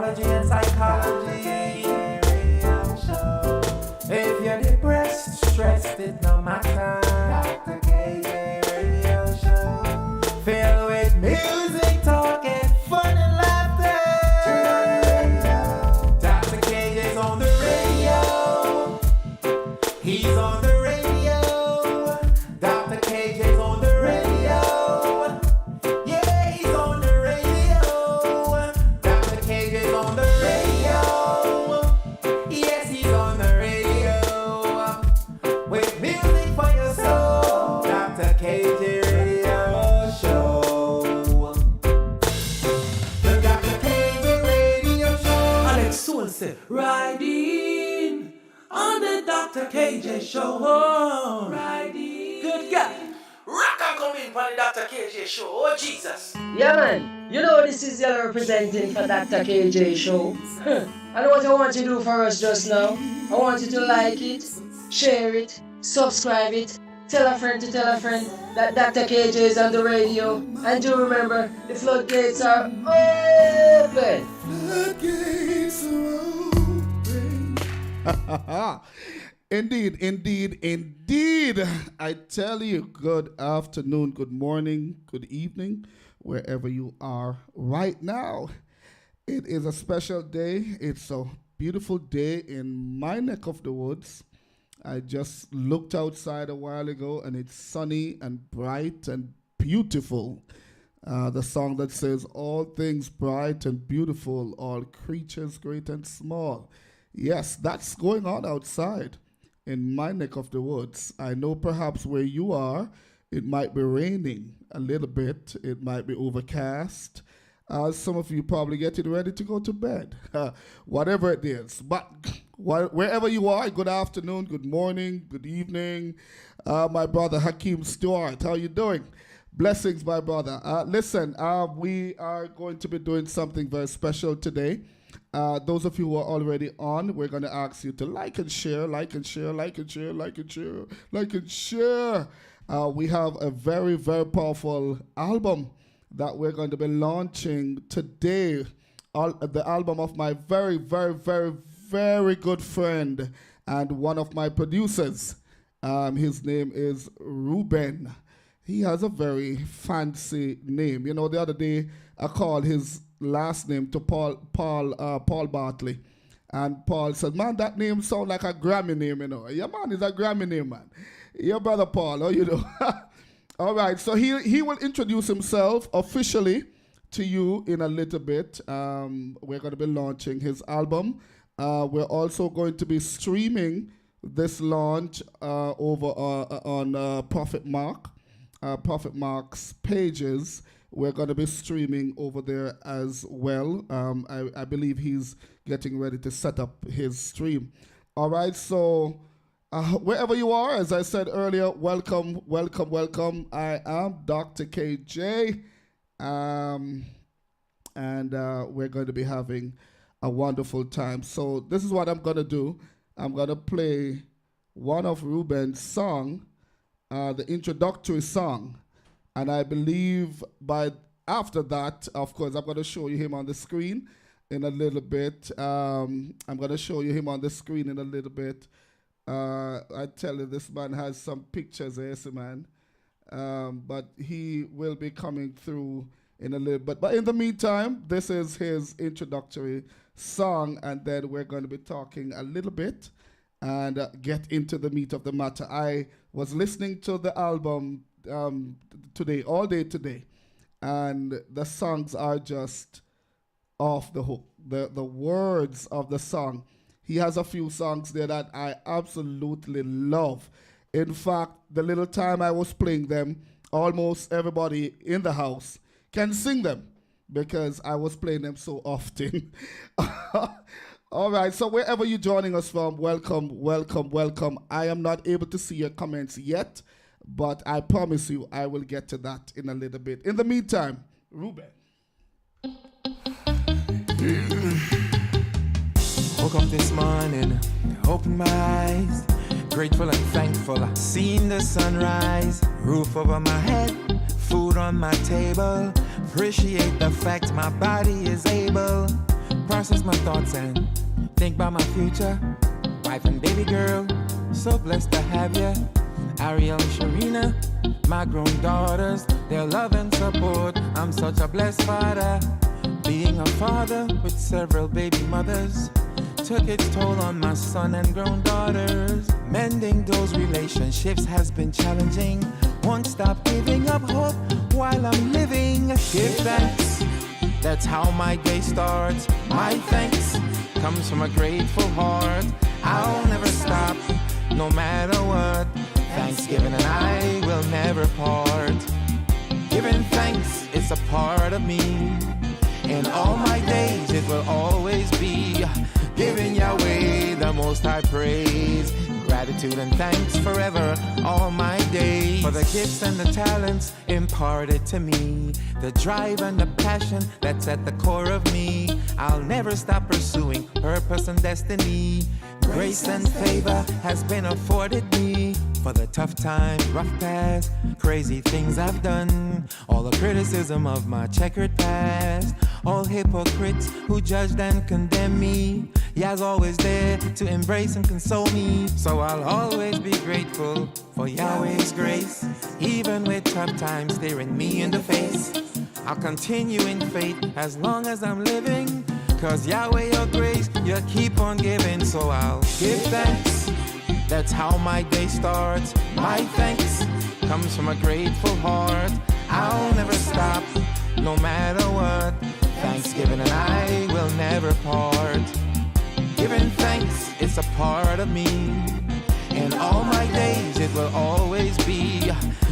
neurology and psychology radio show. If you're depressed, stressed, it no matter. Dr. KJ radio show. Filled with music, talking, fun and laughter. Turn on the radio. Dr. KJ's on the radio. He's on the radio. Dr. KJ's on the radio. Yeah, he's on the radio. Dr. KJ's on the radio. Yes, he's on the radio. With music for your soul. Dr. KJ Radio Show. The Dr. KJ Radio Show. Alex Soul said, riding on the Dr. KJ Show. Riding. Good God. Rock and come in for the Dr. KJ Show. Oh, Jesus. Yeah, man. You know this is Yellow representing for Dr. KJ Show. I know what I want you to do for us just now. I want you to like it, share it, subscribe it, tell a friend to tell a friend that Dr. KJ is on the radio. And do remember, the floodgates are open. Floodgates are open. Indeed, indeed, indeed. I tell you, good afternoon, good morning, good evening, wherever you are right now. It is a special day. It's a beautiful day in my neck of the woods. I just looked outside a while ago and it's sunny and bright and beautiful. The song that says, all things bright and beautiful, all creatures great and small. Yes, that's going on outside in my neck of the woods. I know perhaps where you are, it might be raining a little bit. It might be overcast. Some of you probably getting ready to go to bed, whatever it is. But wherever you are, good afternoon, good morning, good evening. My brother Hakeem Stewart, how you doing? Blessings, my brother. Listen, we are going to be doing something very special today. Those of you who are already on, we're going to ask you to like and share, like and share, like and share, like and share, like and share. We have a very, very powerful album that we're going to be launching today. The album of my very, very, very, very good friend and one of my producers. His name is Ruben. He has a very fancy name. You know, the other day I called his last name to Paul Bartley. And Paul said, man, that name sounds like a Grammy name, you know. Yeah, man, it's a Grammy name, man. Your brother Paul, oh, you know. All right, so he will introduce himself officially to you in a little bit. We're going to be launching his album. We're also going to be streaming this launch over on Prophet Mark. Prophet Mark's pages. We're going to be streaming over there as well. I believe he's getting ready to set up his stream. All right, so wherever you are, as I said earlier, welcome, welcome, welcome. I am Dr. KJ, and we're going to be having a wonderful time. So this is what I'm going to do. I'm going to play one of Ruben's song, the introductory song. And I believe after that, of course, I'm going to show you him on the screen in a little bit. I'm going to show you him on the screen in a little bit. I tell you, this man has some pictures, yes, man. But he will be coming through in a little bit. But in the meantime, this is his introductory song, and then we're going to be talking a little bit and get into the meat of the matter. I was listening to the album today, all day today, and the songs are just off the hook. The words of the song, he has a few songs there that I absolutely love. In fact, the little time I was playing them, almost everybody in the house can sing them because I was playing them so often. All right, so wherever you're joining us from, welcome, welcome, welcome. I am not able to see your comments yet, but I promise you I will get to that in a little bit. In the meantime, Ruben. Woke up this morning, opened my eyes, grateful and thankful, seen the sunrise, roof over my head, food on my table, appreciate the fact my body is able, process my thoughts and think about my future. Wife and baby girl, so blessed to have ya. Ariel and Sharina, my grown daughters, their love and support. I'm such a blessed father. Being a father with several baby mothers took its toll on my son and grown daughters. Mending those relationships has been challenging. Won't stop giving up hope while I'm living. Give thanks, that's how my day starts. My thanks comes from a grateful heart. I'll never stop, no matter what. Thanksgiving and I will never part. Giving thanks is a part of me. In all my days it will always be. Giving Yahweh the most high praise. Gratitude and thanks forever, all my days. For the gifts and the talents imparted to me. The drive and the passion that's at the core of me. I'll never stop pursuing purpose and destiny. Grace and favor has been afforded me. For the tough times, rough past, crazy things I've done. All the criticism of my checkered past. All hypocrites who judged and condemned me. Yah's always there to embrace and console me. So I'll always be grateful for Yahweh's grace. Even with tough times staring me in the face, I'll continue in faith as long as I'm living. Cause Yahweh, your grace, you keep on giving. So I'll give thanks, that's how my day starts. My thanks comes from a grateful heart. I'll never stop, no matter what. Thanksgiving and I will never part. Giving thanks is a part of me. In all my days it will always be.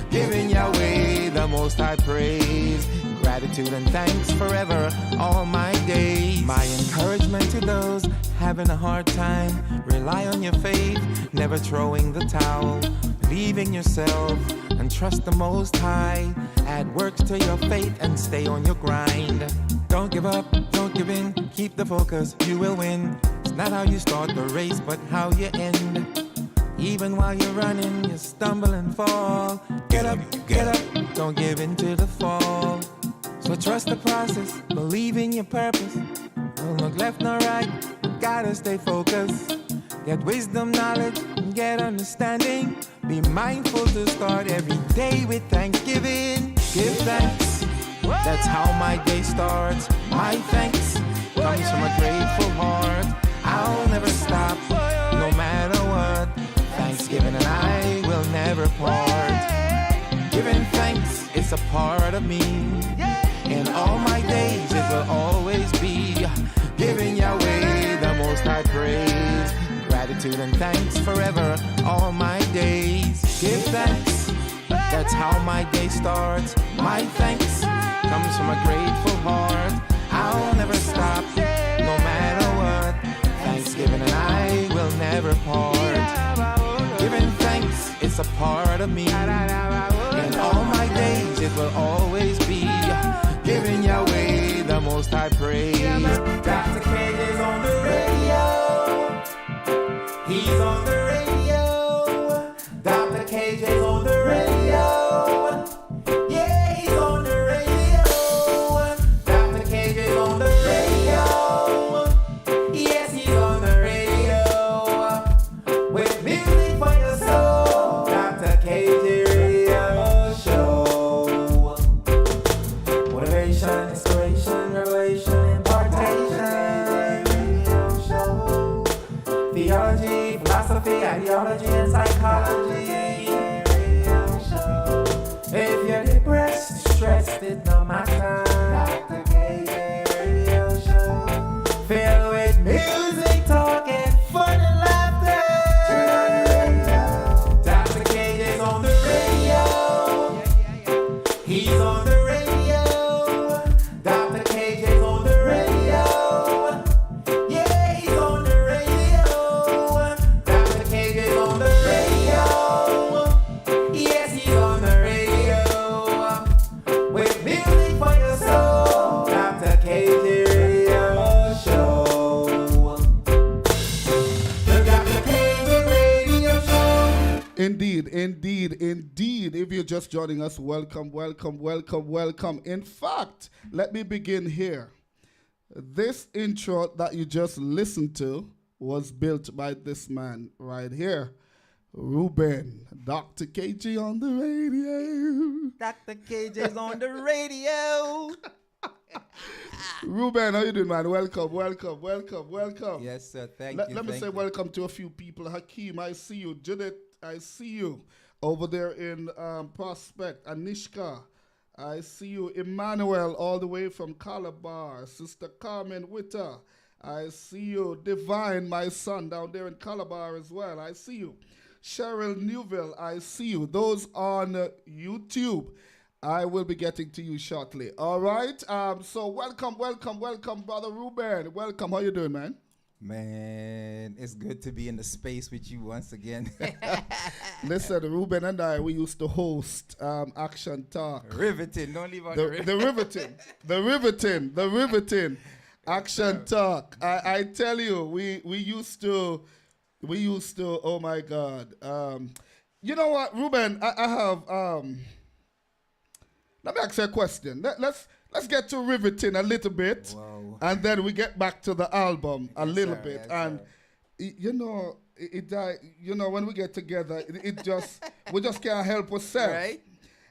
Giving Yahweh the most high praise. Gratitude and thanks forever, all my days. My encouragement to those having a hard time: rely on your faith, never throwing the towel. Believe in yourself and trust the Most High. Add works to your faith and stay on your grind. Don't give up, don't give in, keep the focus, you will win. It's not how you start the race, but how you end. Even while you're running, you stumble and fall. Get up, don't give in to the fall. So trust the process, believe in your purpose. Don't look left nor right, gotta stay focused. Get wisdom, knowledge, and get understanding. Be mindful to start every day with thanksgiving. Give thanks, that's how my day starts. My thanks comes from a grateful heart. I'll never stop, no matter what. Thanksgiving and I will never part. Giving thanks is a part of me. In all my days it will always be. Giving Yahweh the most high praise. Gratitude and thanks forever, all my days. Give thanks, that's how my day starts. My thanks comes from a grateful heart. I'll never stop, no matter what. Thanksgiving and I will never part. Giving thanks is a part of me. In all my days it will always be. Giving Yahweh the most high praise. Dr. K is on the radio. He's on the radio. Dr. KJ's on the radio. Yeah, he's on the radio. Dr. KJ's on the radio. Yes, he's on the radio. With music for your soul. Dr. KJ Radio Show. Motivation, inspiration, revelation, impartation. Radio Show. Theology, philosophy, ideology, and psychology. Radio Show. If you're depressed, stressed, it no matter. Dr. KJ Radio Show. Filled with music, talk, and fun and laughter. Turn on the radio. Dr. KJ's on the radio. He's on the radio. Dr. KJ's on the radio. Yeah, he's on the radio. Dr. KJ's on the radio. Yes, he's on the radio. With music for your soul. Dr. KJ Radio Show. The Dr. KJ Radio Show. Indeed, indeed, indeed. If you're just joining us, welcome, welcome, welcome, welcome. In fact, let me begin here. This intro that you just listened to was built by this man right here, Ruben, Dr. KG on the radio. Dr. KJ's on the radio. Ruben, how you doing, man? Welcome, welcome, welcome, welcome. Yes, sir. Thank you. Let me thank say you. welcome to a few people. Hakeem, I see you. Judith, I see you. Over there in Prospect. Anishka, I see you. Emmanuel, all the way from Calabar. Sister Carmen Witter, I see you. Divine, my son, down there in Calabar as well. I see you. Cheryl Newville, I see you. Those on YouTube, I will be getting to you shortly. All right. So welcome, welcome, welcome, brother Ruben. Welcome. How you doing, man? Man, it's good to be in the space with you once again. Listen, Ruben and I, we used to host Action Talk. Riveting. Don't leave out The riveting Action Talk. I tell you, we used to, oh my God. You know what, Ruben, I have, let me ask you a question. Let's get to riveting a little bit. Whoa. And then we get back to the album a little sir, bit. yes, And, you know, when we get together, it just, we just can't help ourselves. Right?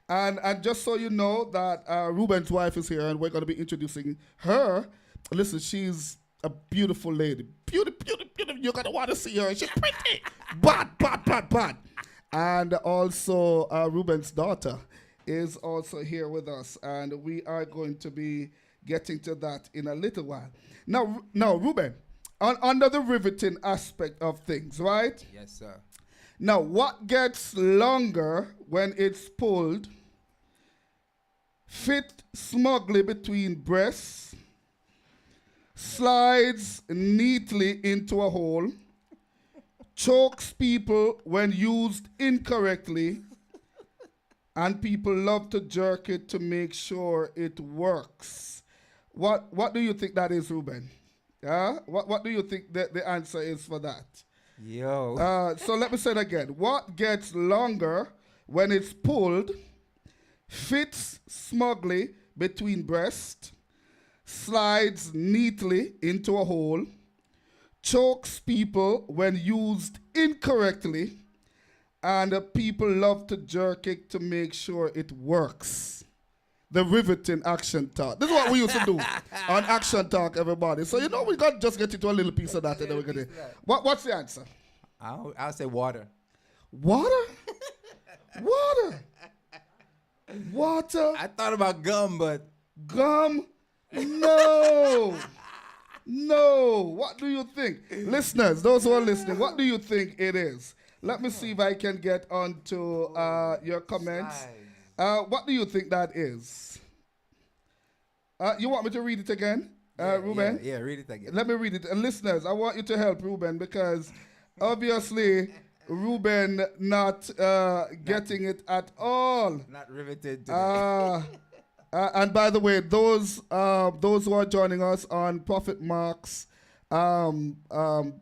And just so you know that Ruben's wife is here and we're going to be introducing her. Listen, she's a beautiful lady. Beautiful. You're going to want to see her. She's pretty. Bad. And also Ruben's daughter is also here with us. And we are going to be getting to that in a little while. Now Ruben, under the riveting aspect of things, right? Yes, sir. Now, what gets longer when it's pulled, fit smugly between breasts, slides neatly into a hole, chokes people when used incorrectly, and people love to jerk it to make sure it works. What do you think that is, Ruben? What do you think that the answer is for that? Yo. So let me say it again. What gets longer when it's pulled, fits smugly between breasts, slides neatly into a hole, chokes people when used incorrectly, and people love to jerk it to make sure it works. The riveting Action Talk. This is what we used to do on Action Talk, everybody. So, you know, we got to just get into a little piece of that. And then we're gonna, what's the answer? I'll say water. Water? Water? I thought about gum, but Gum? No. What do you think? Listeners, those who are listening, what do you think it is? Let me see if I can get onto your comments. What do you think that is? You want me to read it again, Ruben? Yeah, read it again. Let me read it. And listeners, I want you to help Ruben because obviously Ruben not getting it at all. Not riveted today. And by the way, those who are joining us on Prophet Mark's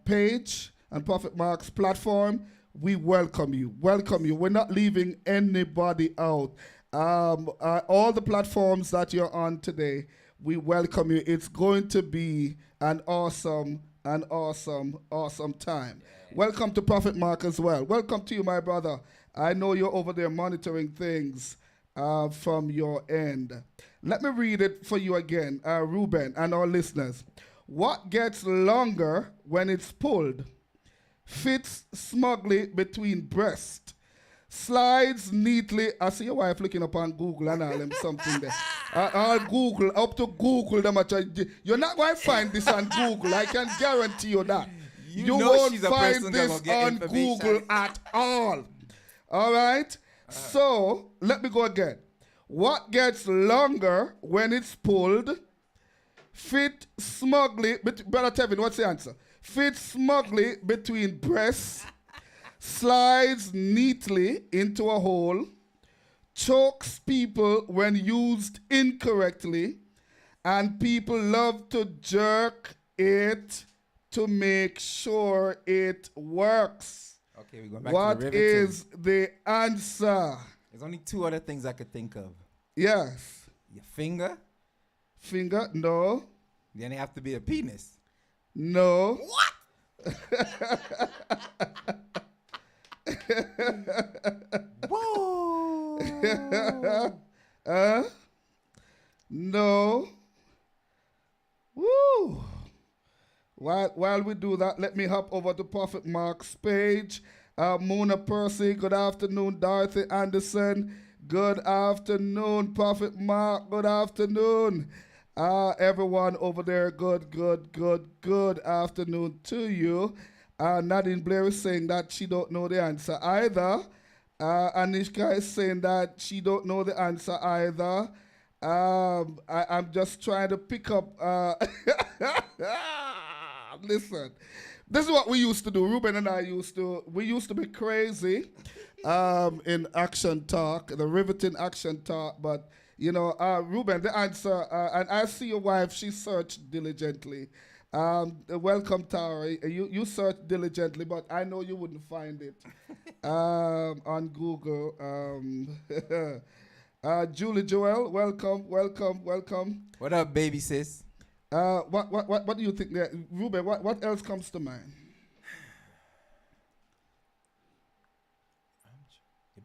page and Prophet Mark's platform, we welcome you. We're not leaving anybody out. All the platforms that you're on today, we welcome you. It's going to be an awesome time. Yeah. Welcome to Prophet Mark as well. Welcome to you, my brother. I know you're over there monitoring things from your end. Let me read it for you again, Ruben and our listeners. What gets longer when it's pulled, fits smugly between breasts, slides neatly. I see your wife looking up on Google and all them something there. I'll Google, up to Google them. You're not going to find this on Google. I can guarantee you that. You know won't she's a find person this that will get on information. Google at all. All right? So, let me go again. What gets longer when it's pulled, fit smugly, Brother Tevin, what's the answer? Fits smugly between breasts, slides neatly into a hole, chokes people when used incorrectly, and people love to jerk it to make sure it works. Okay, we're going back What to the riveting. is the answer? There's only two other things I could think of. Yes. Your finger, Finger? No. Then it have to be a penis. No. Whoa. No. Woo. While we do that, let me hop over to Prophet Mark's page. Mona Percy, good afternoon. Dorothy Anderson, good afternoon. Prophet Mark, good afternoon. Everyone over there, good afternoon to you. Nadine Blair is saying that she don't know the answer either. Anishka is saying that she don't know the answer either. I'm just trying to pick up. Listen, this is what we used to do. Ruben and I used to be crazy in action talk, the riveting action talk. But you know, Ruben, the answer, and I see your wife. She searched diligently. Welcome, Tara. You searched diligently, but I know you wouldn't find it on Google. Julie Joel, welcome. What up, baby sis? What do you think there? Ruben, what else comes to mind?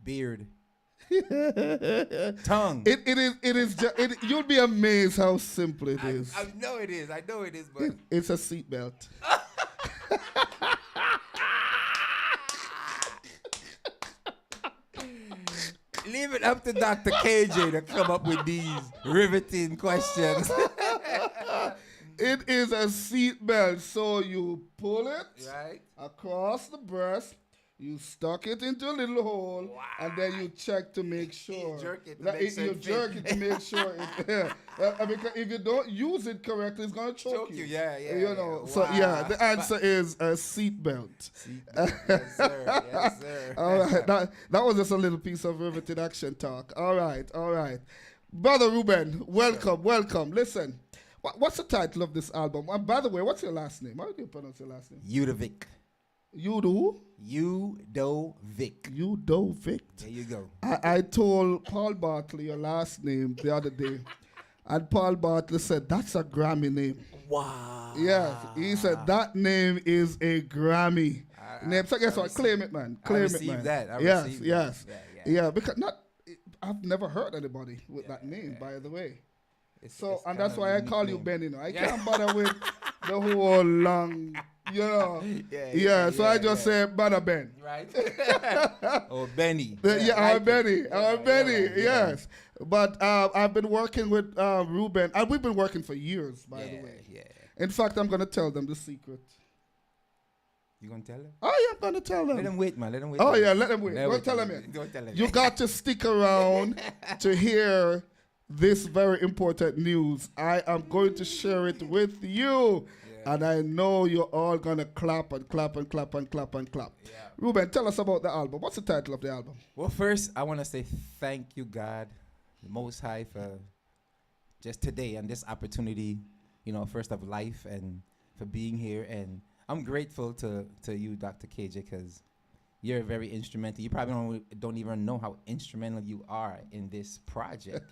Beard. Tongue. You'll be amazed how simple it is. I know it is, but It's a seatbelt. leave it up to Dr. KJ to come up with these riveting questions. It is a seatbelt, so you pull it Right. across the breast, you stuck it into a little hole, and then you check to make sure. jerk it to that make sure you it jerk fit. it to make sure it. Because if you don't use it correctly, it's gonna choke you. Yeah. You know. Yeah. So Wow. yeah, the answer is a seatbelt. Yes, sir. Yes, sir. All right, that was just a little piece of riveted action talk. All right. Brother Ruben, welcome. Listen, what's the title of this album? And by the way, what's your last name? How do you pronounce your last name? Udovic. Udovic. There you go. I told Paul Bartley your last name the other day, and Paul Bartley said, that's a Grammy name. Wow. Yes, he said, that name is a Grammy name. So guess what? Claim it, man. Claim it, received man. that. I Yes, received yes. that. Yeah, because I've never heard anybody with that name, by the way. So, and that's why I call you Ben, you know. I can't bother with the whole long, you know. So I just say, Brother Ben. Right? Or Benny. Our Benny. yeah. Yes. But I've been working with Ruben, and we've been working for years, by the way. Yeah. In fact, I'm going to tell them the secret. You gonna tell him? Oh, yeah, I'm going to tell them. Let him wait, man. Let him wait. Oh, yeah, let them wait. Don't tell them Don't yet. tell him. You got to stick around to hear this very important news. I am going to share it with you. And I know you're all going to clap and clap and clap and clap and clap. Yeah. Ruben, tell us about the album. What's the title of the album? Well, first, I want to say thank you, God, the Most High, for just today and this opportunity, you know, first of life, and for being here. And I'm grateful to you, Dr. KJ, because you're very instrumental. You probably don't even know how instrumental you are in this project.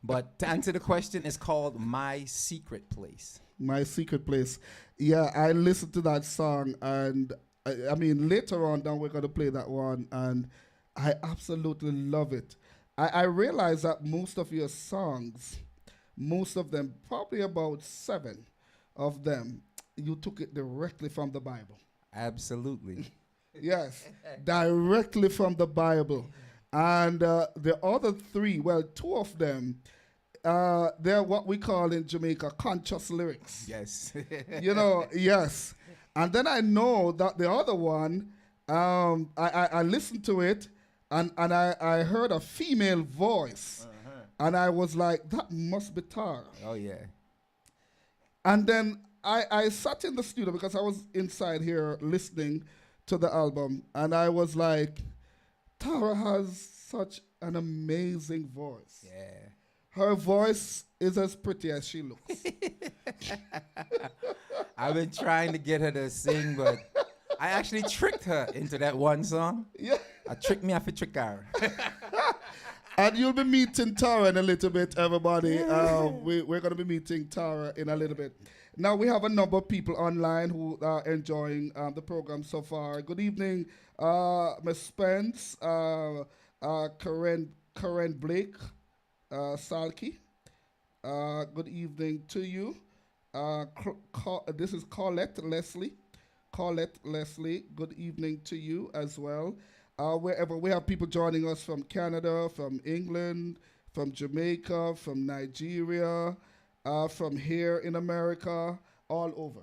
But to answer the question, it's called My Secret Place. My Secret Place. Yeah, I listened to that song, and I mean, later on, then we're going to play that one, and I absolutely love it. I realize that most of your songs, most of them, probably about 7 of them, you took it directly from the Bible. Absolutely. Yes, directly from the Bible. And the other 3, well, 2 of them, they're what we call in Jamaica conscious lyrics. Yes. You know, yes. And then I know that the other one, I listened to it, and I heard a female voice. And I was like, that must be Tara. Oh, yeah. And then I sat in the studio because I was inside here listening to the album, and I was like, Tara has such an amazing voice. Yeah. Her voice is as pretty as she looks. I've been trying to get her to sing, but I actually tricked her into that one song. Yeah. I tricked me off a trick her. And you'll be meeting Tara in a little bit, everybody. We're going to be meeting Tara in a little bit. Now, we have a number of people online who are enjoying the program so far. Good evening, Miss Spence, Karen Blake, Salki. Good evening to you. This is Colette Leslie. Colette Leslie, good evening to you as well. Wherever we have people joining us from Canada, from England, from Jamaica, from Nigeria, from here in America, all over.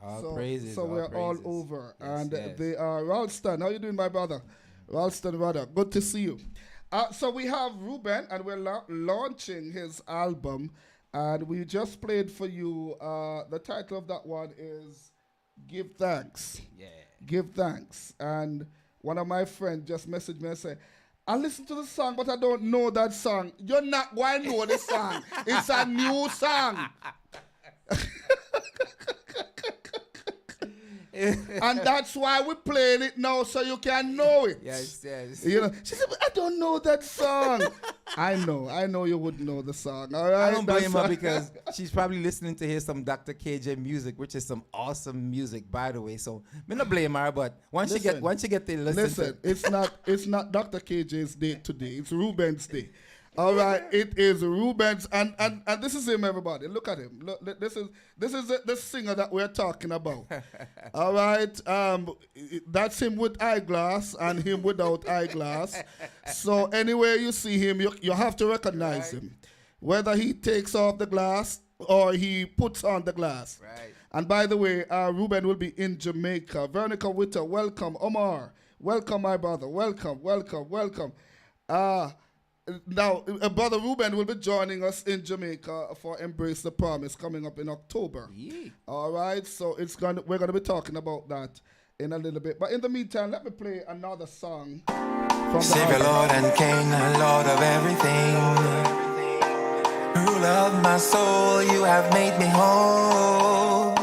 All praises. So we're all over. Yes, and yes. they are Ralston. How you doing, my brother? Ralston, brother. Good to see you. So we have Ruben, and we're launching his album. And we just played for you. The title of that one is Give Thanks. Yeah. Give Thanks. And one of my friends just messaged me and said, I listen to the song, but I don't know that song. You're not going to know the song. It's a new song. And that's why we're playing it now, so you can know it. Yes. You know, she said, but I don't know that song. I know you wouldn't know the song. All right? I don't blame That's her why- because she's probably listening to hear some Dr. KJ music, which is some awesome music, by the way. So I'm not blame her, but once you get to listen to it's not Dr. KJ's day today. It's Ruben's day. All right, it is Ruben's, and this is him, everybody. Look at him. Look, this is the singer that we're talking about. All right, that's him with eyeglass and him without eyeglass. So anywhere you see him, you have to recognize him, whether he takes off the glass or he puts on the glass. Right. And by the way, Ruben will be in Jamaica. Veronica Witter, welcome. Omar, welcome, my brother. Welcome. Now, Brother Ruben will be joining us in Jamaica for Embrace the Promise coming up in October. Yeah. All right, so we're going to be talking about that in a little bit. But in the meantime, let me play another song from the Savior, album. Lord and King, Lord of everything. Ruler of my soul, you have made me whole.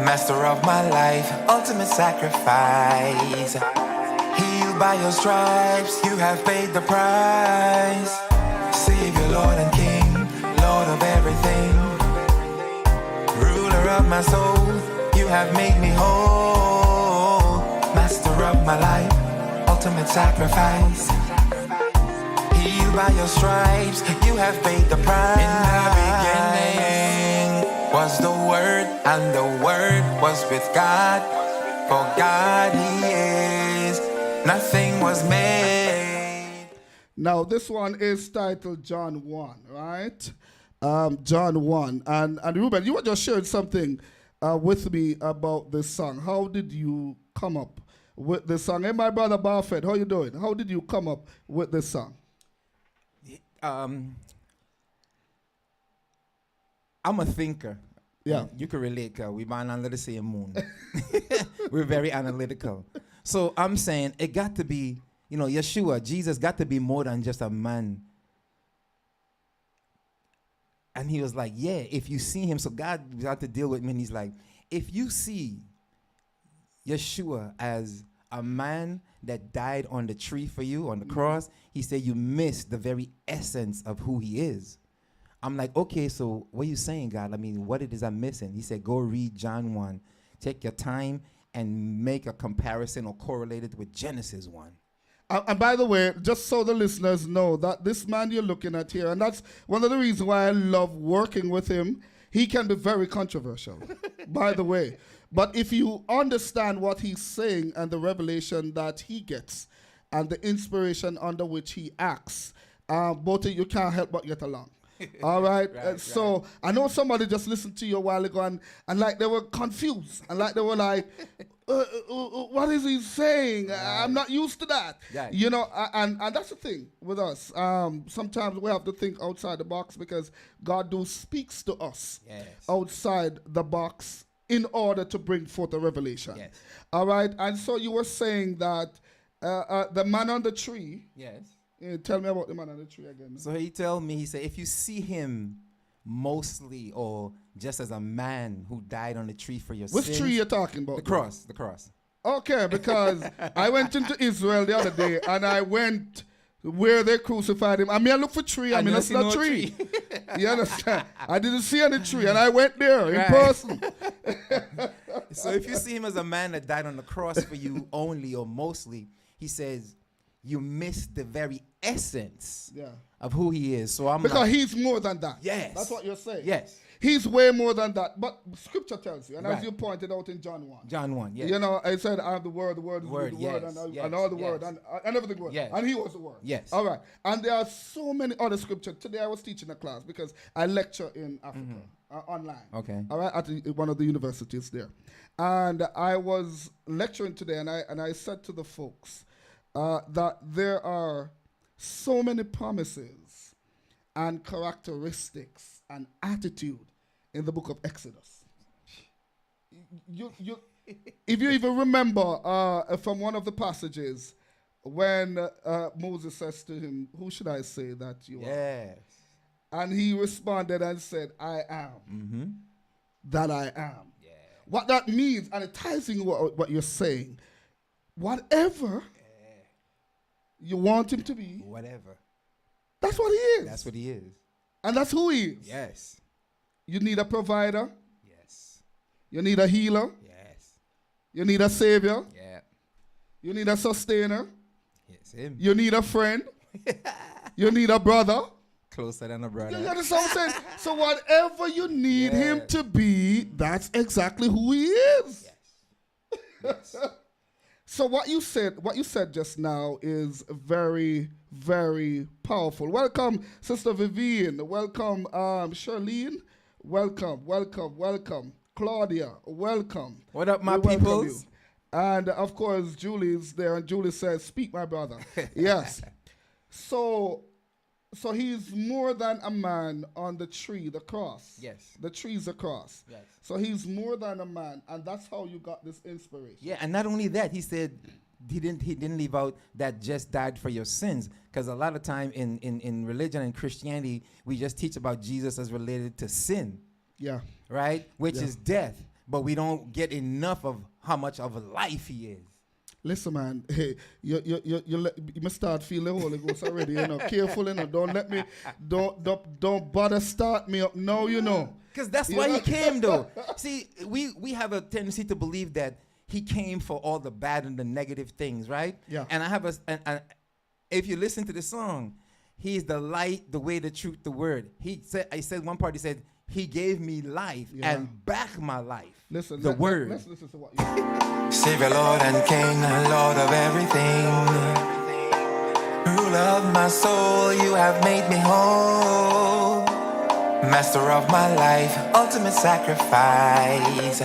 Master of my life, ultimate sacrifice. Healed by your stripes, you have paid the price. Savior, Lord and King, Lord of everything. Ruler of my soul, you have made me whole. Master of my life, ultimate sacrifice. Healed by your stripes, you have paid the price. In the beginning was the Word, and the Word was with God. For God He is, nothing was made. Now, this one is titled John 1, right? John 1. And Ruben, you were just sharing something with me about this song. How did you come up with this song? Hey, my brother Barfed, how you doing? How did you come up with this song? I'm a thinker. Yeah. You can relate, cause we born under the same moon. We're very analytical. So I'm saying it got to be, Yeshua, Jesus got to be more than just a man. And he was like, yeah, if you see him, so God had to deal with me, and he's like, if you see Yeshua as a man that died on the tree for you, on the cross, he said you missed the very essence of who he is. I'm like, okay, so what are you saying, God? I mean, what it is I'm missing? He said, go read John 1. Take your time and make a comparison or correlate it with Genesis 1. And by the way, just so the listeners know that this man you're looking at here, and that's one of the reasons why I love working with him, he can be very controversial, by the way. But if you understand what he's saying and the revelation that he gets and the inspiration under which he acts, both of you can't help but get along. All right. So I know somebody just listened to you a while ago and like they were confused and like they were like, what is he saying? I'm not used to that. Right. You know, and that's the thing with us. Sometimes we have to think outside the box because God speaks to us outside the box in order to bring forth a revelation. Yes. All right. And so you were saying that the man on the tree. Yes. Tell me about the man on the tree again. So he told me, he said, if you see him mostly or just as a man who died on the tree for your Which sins. tree you're talking about? The cross. Okay, because I went into Israel the other day and I went where they crucified him. I mean, I look for tree. I And mean, you that's see not no tree. tree. You understand? I didn't see any tree, and I went there in Right. person. So if you see him as a man that died on the cross for you only or mostly, he says you miss the very essence Yeah. of who he is. So I'm Because like, he's more than that. Yes. That's what you're saying. yes, He's way more than that. But Scripture tells you, and as Right. you pointed out in John 1. John 1, yes. You know, I said, I'm the Word is Word, the Word, yes, and, yes, and all the yes. Word, and everything Word. Yes. And He was the Word. Yes. All right. And there are so many other scriptures. Today I was teaching a class because I lecture in Africa online. Mm-hmm. Okay. All right, at one of the universities there. And I was lecturing today, and I said to the folks that there are so many promises and characteristics and attitude in the book of Exodus. You, if you even remember from one of the passages when Moses says to him, "Who should I say that you are?" Yes. And he responded and said, "I am that I am." Yeah. What that means, and it ties in what you're saying, whatever you want him to be, Whatever. that's what he is. That's what he is. And that's who he is. Yes. You need a provider. Yes. You need a healer. Yes. You need a savior. Yeah. You need a sustainer. Yes. Him. You need a friend. You need a brother. Closer than a brother. You understand what I'm saying? So whatever you need him Yeah. to be, that's exactly who he is. Yes. So what you said just now is very, very powerful. Welcome, Sister Vivian. Welcome, Charlene. Welcome. Claudia, welcome. What up, my We welcome peoples? you. And of course, Julie's there, and Julie says, "Speak, my brother." Yes. So he's more than a man on the tree, the cross. Yes. The tree's a cross. Yes. So he's more than a man, and that's how you got this inspiration. Yeah, and not only that, he said he didn't leave out that just died for your sins. Because a lot of time in religion and Christianity, we just teach about Jesus as related to sin, Yeah. right? Which Yeah. is death. But we don't get enough of how much of a life he is. Listen, man. Hey, you must start feeling the Holy Ghost already. You know, careful, you know. Don't let me, don't bother start me up. No, you know. Because that's You why know? he came, though. See, we have a tendency to believe that he came for all the bad and the negative things, right? Yeah. And I have if you listen to the song, he's the light, the way, the truth, the word. I said one part, he said, he gave me life Yeah. and back my life. Listen, the word. Let's listen to what you Savior, Lord and King, Lord of everything. Ruler of my soul, you have made me whole. Master of my life, ultimate sacrifice.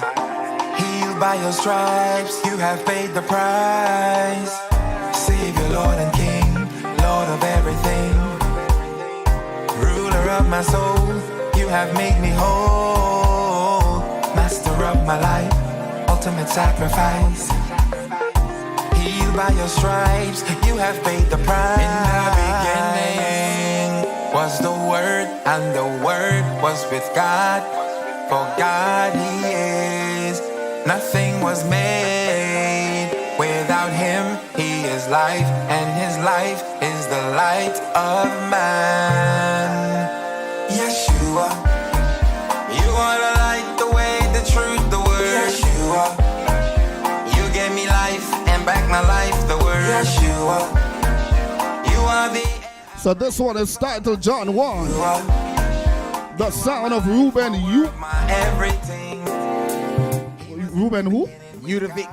Healed by your stripes, you have paid the price. Savior, Lord and King, Lord of everything. Ruler of my soul, you have made me whole. Master of my life, ultimate sacrifice. Healed by your stripes, you have paid the price. In the beginning was the Word, and the Word was with God. For God He is. Nothing was made without Him. He is life, and His life is the light of man. Yeshua, you are the light, the way, the truth, the word. Yeshua, you gave me life and back my life, the word. Yeshua, you are the So this one is titled John 1, Yeshua, the son of Reuben. my everything. Reuben who? Udovic.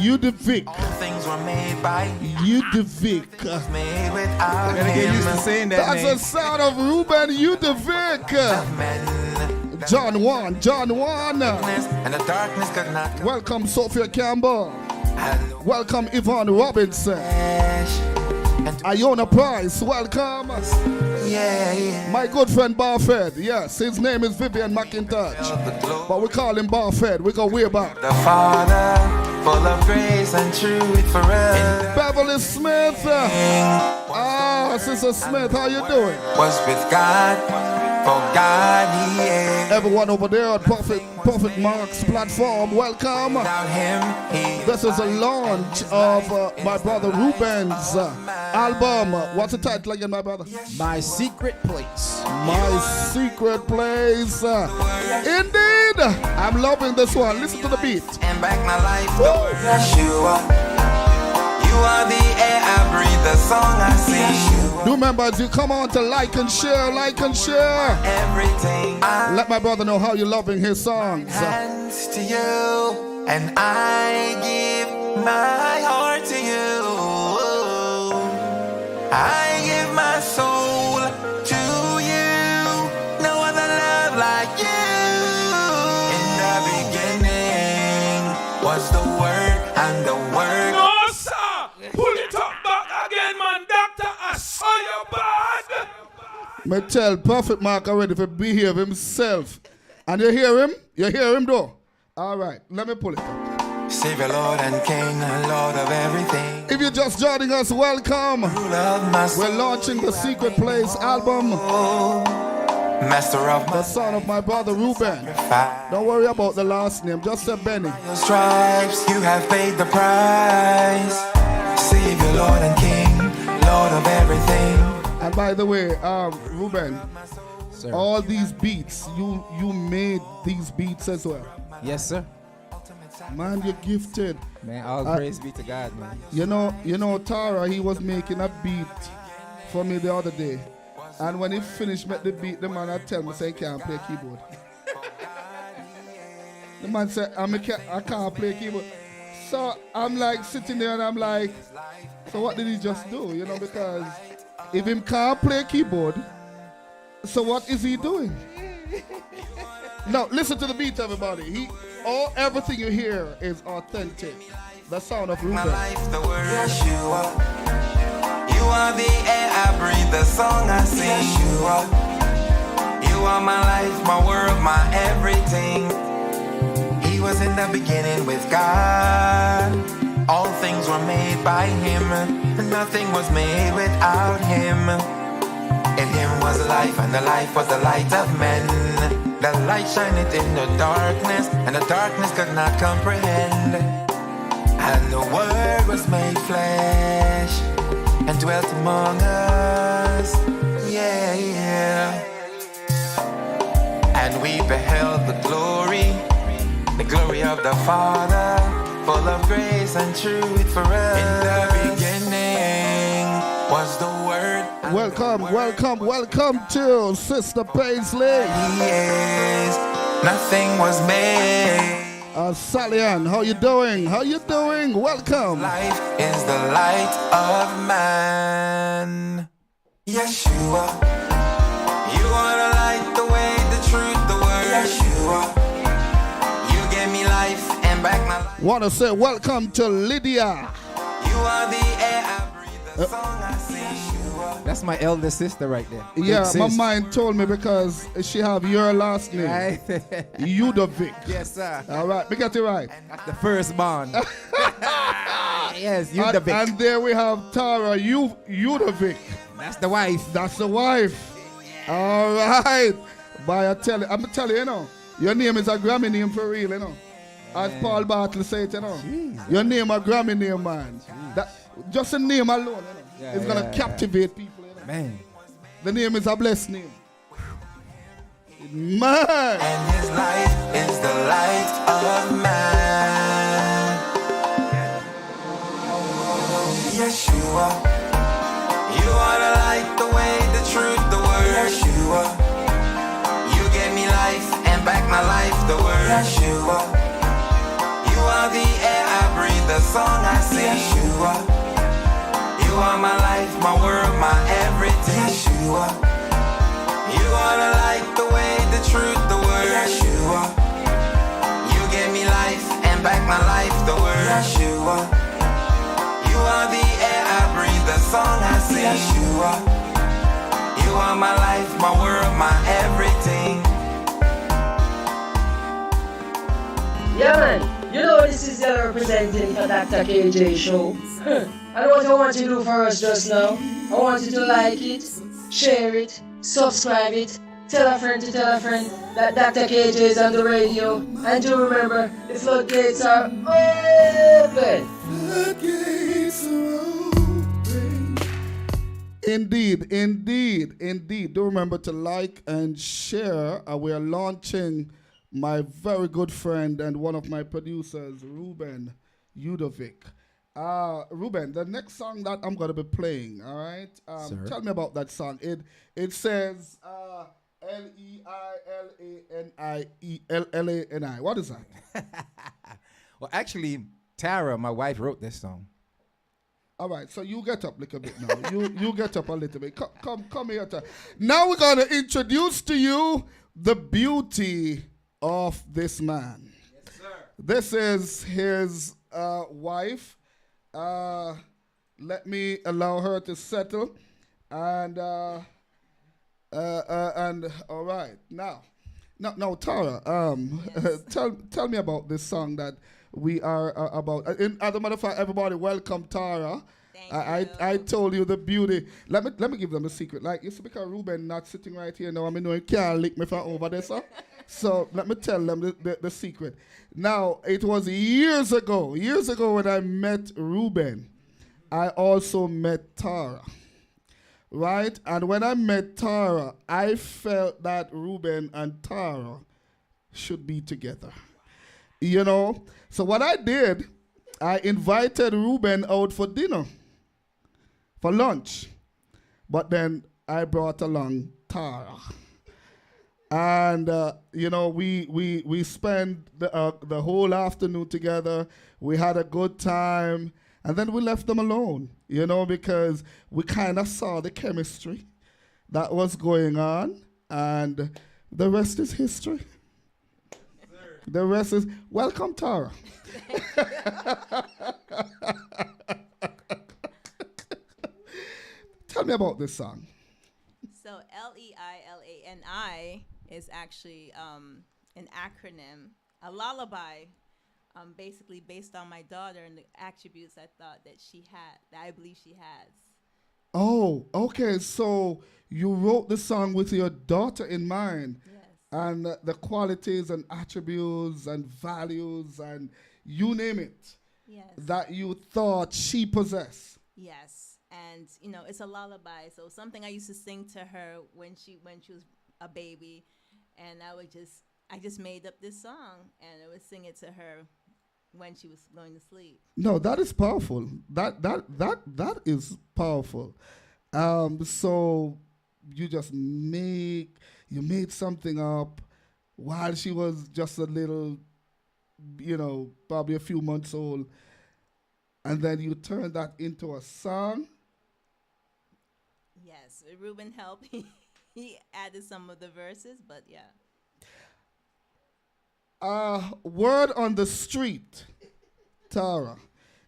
Udovic. All things were made by you, Udovic. made without Gotta get used to him. saying that That's the name. son of Reuben Udovic. Men, John 1. and the darkness could not Welcome, Sophia Campbell. and Welcome, Yvonne Robinson. and Iona Price, welcome. yeah. My good friend Barfed, yes, his name is Vivian McIntosh, The glory but we call him Barfed. We go way back. the Father, full of grace and truth for us. Beverly Smith. Sister Smith, how you doing? Was with God, for God He is. Everyone over there at Prophet Mark's platform, welcome. Without Him, He This is a launch of my brother Ruben's album. What's the title again, my brother? My Secret Place. My Secret Place. Indeed, I'm loving this one. Listen to the beat. and back my life the word Yeshua. You are the air I breathe, the song I sing. Do remember as you come on to like and share, Everything I Let my brother know how you're loving his songs. hands to you, and I give my heart to you. I give my soul to you. No other love like you. In the beginning was the Word, and the Word. No, sir! Pull it up back again, man. Doctor, I saw you bad. Me tell Prophet Mark already to behave himself. And you hear him? You hear him though? All right, let me pull it up. Savior, Lord and King, Lord of everything. If you're just joining us, welcome. Love my soul. We're launching the Secret Place album, Master of the my son of my brother Ruben. fire. Don't worry about the last name, just say Benny. Your stripes, you have paid the price. Savior, Lord and King, Lord of everything. And by the way, Ruben, Sir. all these beats, you made these beats as well. Yes, sir. Man, you're gifted. Man, all praise be to God, man. You know, Tara, he was making a beat for me the other day. And when he finished with the beat, the man had tell me, say, he can't play keyboard. The man said, I can't play keyboard. So I'm like sitting there and I'm like, so what did he just do? You know, because if him can't play keyboard, so what is he doing? Now, listen to the beat, everybody. Everything you hear is authentic. The sound of My Ruben. life, the word Yeshua. You are the air I breathe, the song I sing. Yeshua. You are my life, my world, my everything. He was in the beginning with God. All things were made by Him, and nothing was made without Him. In Him was life, and the life was the light of men. The light shineth in the darkness, and the darkness could not comprehend. And the Word was made flesh and dwelt among us. Yeah, yeah. And we beheld the glory of the Father, full of grace and truth for us. In the beginning was the Word. Welcome to Sister Paisley. Yes, nothing was made. Salian, how you doing? Welcome. Life is the light of man. Yeshua, you are the light, the way, the truth, the word. Yeshua, you gave me life and back my life. Want to say welcome to Lydia. You are the air I breathe, the song I sing. Yeshua, That's my elder sister right there. Yeah, Big my sis. mind told me because she have your last name, Right? Yudovic. Yes, sir. All right, we got it right. That's the firstborn. Yes, you the big. And there we have Tara Yudovic. That's the wife. That's the wife. All right. But I'm telling you, you know, your name is a Grammy name for real, you know. As Paul Bartley said, you know. Your name a Grammy name, man. That, just a name alone, you know, Yeah, it's going to captivate people, you know. Man. The name is a blessed name. Man. and his life is the light of man. Yeshua, you are the light, the way, the truth, the word. Yeshua, you gave me life and back my life, the word. Yeshua, you are the air I breathe, the song I sing. Yeshua, you are my life, my world, my everything. Yeshua, you are the light, the way, the truth, the word. Yeshua, you gave me life and back my life, the word. Yeshua, you are the air I breathe, the song I sing. Yeshua, you are my life, my world, my everything. Yeah, man. You know this is Yellow representing for Dr. KJ show. And what I want you to do for us just now, I want you to like it, share it, subscribe it, Tell a friend to tell a friend that Dr. KJ is on the radio. And do remember, the floodgates are open. Indeed, indeed, indeed. Do remember to like and share. We are launching my very good friend and one of my producers, Ruben Udovic. Ruben, the next song that I'm going to be playing, all right? Sir. Tell me about that song. It says Leilani. What is that? Well, actually, Tara, my wife, wrote this song. All right, so you get up a little bit now. you get up a little bit. Come here. Now we're going to introduce to you the beauty of this man. Yes, sir. This is his wife. Let me allow her to settle. And all right, now, Tara. Tell me about this song that we are about. As a matter of fact, everybody, welcome Tara. I told you the beauty. Let me give them a secret. Like, it's because Ruben not sitting right here now. I know he can't lick me from over there, sir. So let me tell them the secret. Now, it was years ago when I met Ruben, I also met Tara. Right? And when I met Tara, I felt that Ruben and Tara should be together. You know? So what I did, I invited Ruben out for dinner, for lunch. But then I brought along Tara. And, we spent the whole afternoon together. We had a good time. And then we left them alone, because we kind of saw the chemistry that was going on. And the rest is history. The rest is, welcome, Tara. Tell me about this song. So Leilani is actually an acronym, a lullaby, basically based on my daughter and the attributes I thought that I believe she has. Oh, okay. So you wrote the song with your daughter in mind. Yes. And the qualities and attributes and values and you name it. Yes. That you thought she possessed. Yes. And, it's a lullaby. So something I used to sing to her when she was a baby. And I just made up this song and I would sing it to her when she was going to sleep. No, that is powerful. That is powerful. So you just made something up while she was just a little, probably a few months old, and then you turned that into a song. Yes, Ruben helped. He added some of the verses, but yeah. Word on the street, Tara,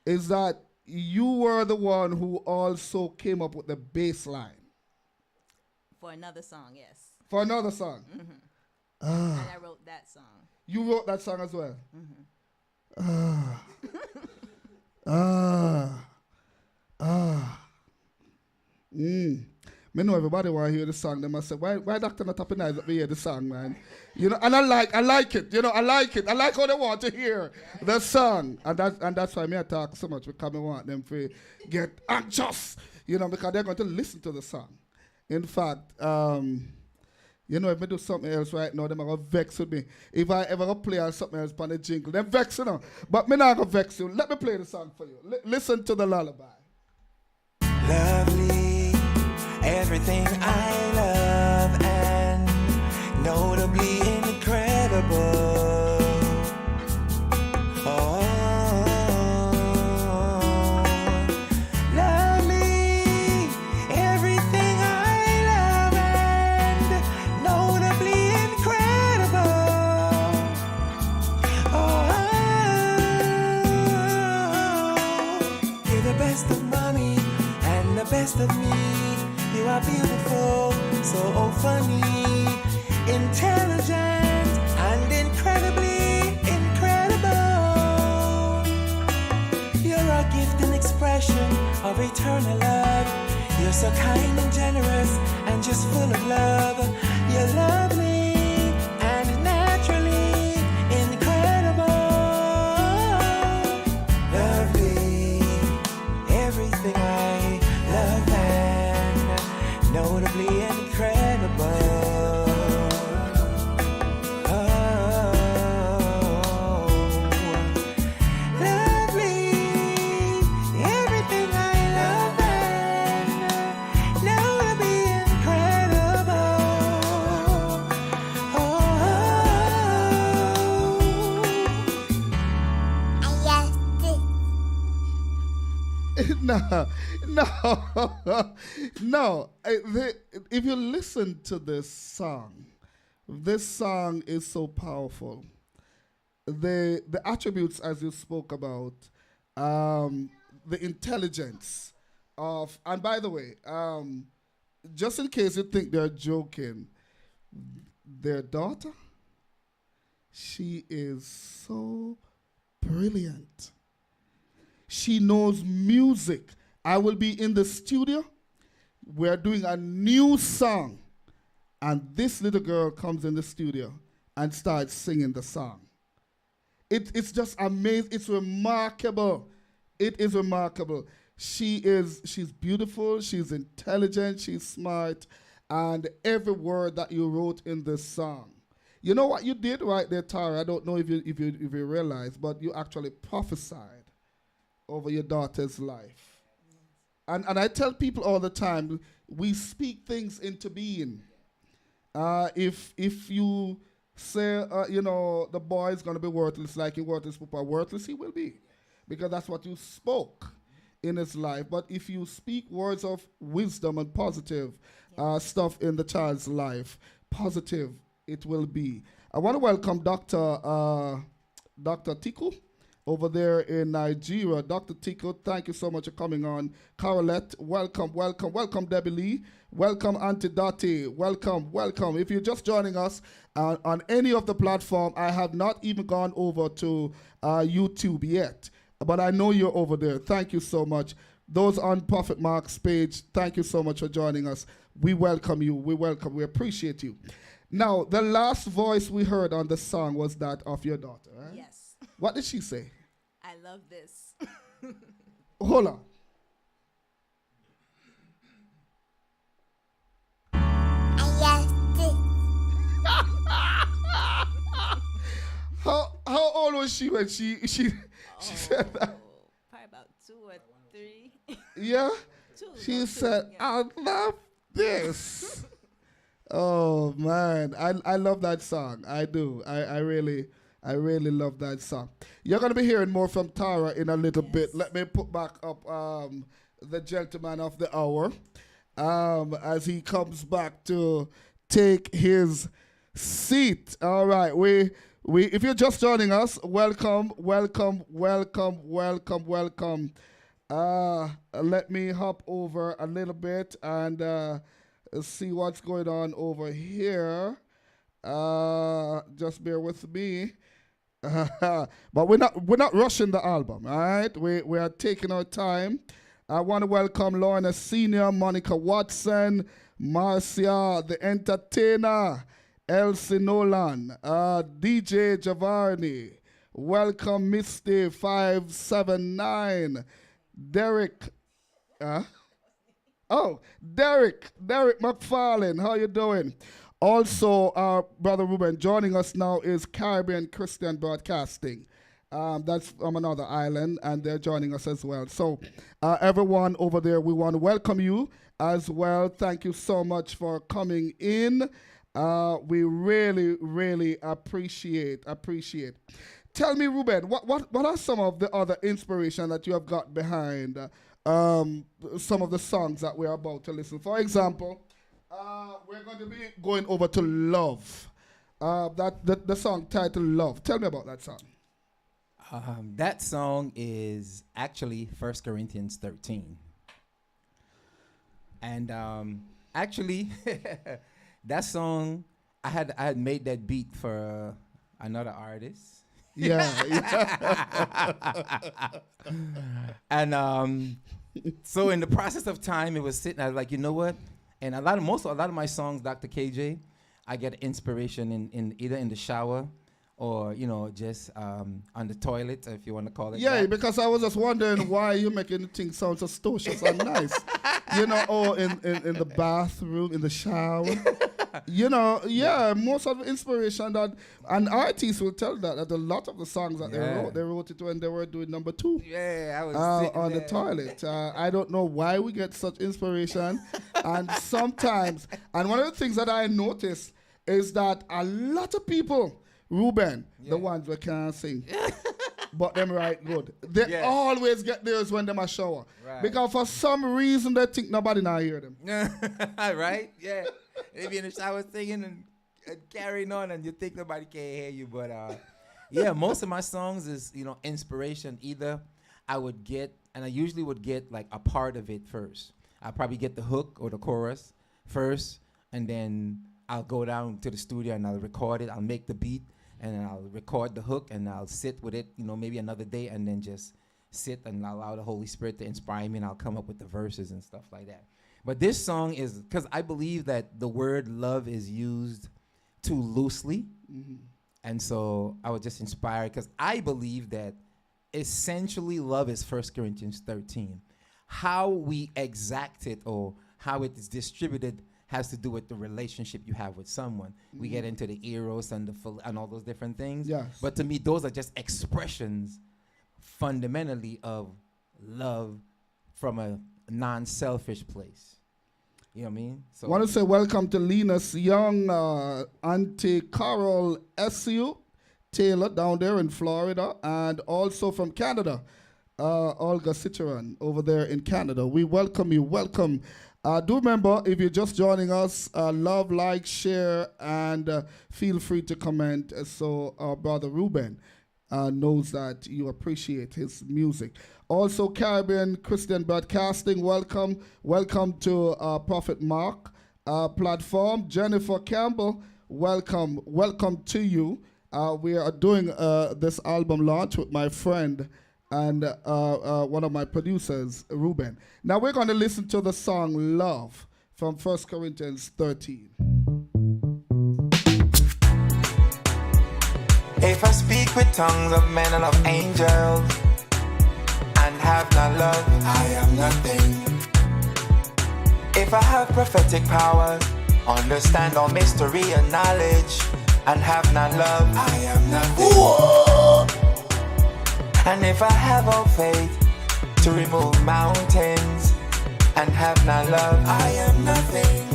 is that you were the one who also came up with the bass line. For another song, yes. For another song? Mm-hmm. Ah. And I wrote that song. You wrote that song as well? Mm-hmm. Me know everybody want to hear the song. They must say, why Dr. not tapping eyes up me hear the song, man? And I like it. I like it. I like how they want to hear the song. And that's why me I talk so much, because I want them to get anxious, because they're going to listen to the song. In fact, if I do something else right now, they're going to vex with me. If I ever play something else on the jingle, they're vexing now. But me not going to vex you. Let me play the song for you. Listen to the lullaby. Lovely, everything I love, and notably incredible. Oh, lovely, everything I love, and notably incredible. Oh, you're the best of mommy and the best of me. You are beautiful, so funny, intelligent, and incredibly incredible. You're a gift and expression of eternal love. You're so kind and generous and just full of love. You're lovely and naturally incredible. Lovely, everything I love and notably incredible. No, no, no. If you listen to this song is so powerful. The attributes as you spoke about, the intelligence of, and by the way, just in case you think they're joking, their daughter, she is so brilliant. She knows music. I will be in the studio. We're doing a new song. And this little girl comes in the studio and starts singing the song. It's just amazing. It's remarkable. It is remarkable. She's beautiful. She's intelligent. She's smart. And every word that you wrote in this song. You know what you did right there, Tara? I don't know if you realize, but you actually prophesied over your daughter's life. And I tell people all the time, we speak things into being. If you say, the boy is going to be worthless like he worthless, Papa, worthless he will be. Because that's what you spoke in his life. But if you speak words of wisdom and positive stuff in the child's life, positive it will be. I want to welcome Dr. Tiku over there in Nigeria. Dr. Tiku, thank you so much for coming on. Carolette, welcome, welcome, welcome, Debbie Lee. Welcome, Auntie Dottie. Welcome, welcome. If you're just joining us on any of the platform, I have not even gone over to YouTube yet, but I know you're over there. Thank you so much. Those on Prophet Mark's page, thank you so much for joining us. We welcome you. We appreciate you. Now, the last voice we heard on the song was that of your daughter, right? Yes. What did she say? I love this. Hold on. How old was she when she said that? Probably about 2 or 3. Yeah? 2. She no, 2, said, yeah. I love this. Oh man, I love that song. I do. I really love that song. You're gonna be hearing more from Tara in a little bit. Let me put back up the gentleman of the hour as he comes back to take his seat. All right, we if you're just joining us, welcome. Let me hop over a little bit and see what's going on over here. Just bear with me. But we're not rushing the album, all right? We are taking our time. I want to welcome Lorna Senior, Monica Watson, Marcia the Entertainer, Elsie Nolan, DJ Javarni. Welcome Misty 579, Derek. Derek McFarlane, how you doing? Also, our brother Ruben joining us now is Caribbean Christian Broadcasting. That's from another island, and they're joining us as well. So, everyone over there, we want to welcome you as well. Thank you so much for coming in. We really appreciate. Tell me, Ruben, what are some of the other inspiration that you have got behind some of the songs that we're about to listen? For example, we're going to be going over to Love. The song titled Love. Tell me about that song. That song is actually 1 Corinthians 13. And actually, that song, I had made that beat for another artist. Yeah. And so in the process of time, it was sitting, I was like, you know what? And a lot of my songs, Dr. KJ, I get inspiration in either in the shower or just on the toilet, if you want to call it. Yeah, that. because I was just wondering why you're making things sound so stocious and nice. Or in the bathroom, in the shower. Most of the inspiration that, and artists will tell that a lot of the songs that they wrote it when they were doing number 2. Yeah, I was on the toilet. I don't know why we get such inspiration. And sometimes, and one of the things that I noticed is that a lot of people, Ruben, the ones that can't sing, but them right good. They always get theirs when them a shower. Right. Because for some reason they think nobody not hear them. Right? Yeah. They be in the shower singing and carrying on, and you think nobody can hear you. But most of my songs is inspiration. Either I would get, and I usually would get like a part of it first. I'll probably get the hook or the chorus first, and then I'll go down to the studio and I'll record it. I'll make the beat, and then I'll record the hook, and I'll sit with it, maybe another day, and then just sit and allow the Holy Spirit to inspire me, and I'll come up with the verses and stuff like that. But this song is, because I believe that the word love is used too loosely. Mm-hmm. And so I was just inspired, because I believe that essentially love is 1 Corinthians 13. How we exact it or how it is distributed has to do with the relationship you have with someone. Mm-hmm. We get into the eros and and all those different things. Yes. But to me, those are just expressions fundamentally of love from a non-selfish place. You know what I mean? So I want to say welcome to Linus Young, Auntie Carol S.U. Taylor down there in Florida, and also from Canada, Olga Citron over there in Canada. We welcome you. Welcome. Do remember, if you're just joining us, love, like, share, and feel free to comment. So our brother Ruben knows that you appreciate his music. Also, Caribbean Christian Broadcasting, welcome. Welcome to Prophet Mark platform. Jennifer Campbell, welcome. Welcome to you. We are doing this album launch with my friend and one of my producers, Ruben. Now we're going to listen to the song Love from 1 Corinthians 13. If I speak with tongues of men and of angels and have not love, I am nothing. If I have prophetic powers, understand all mystery and knowledge, and have not love, I am nothing. Whoa! And if I have all faith to remove mountains and have not love, I am nothing.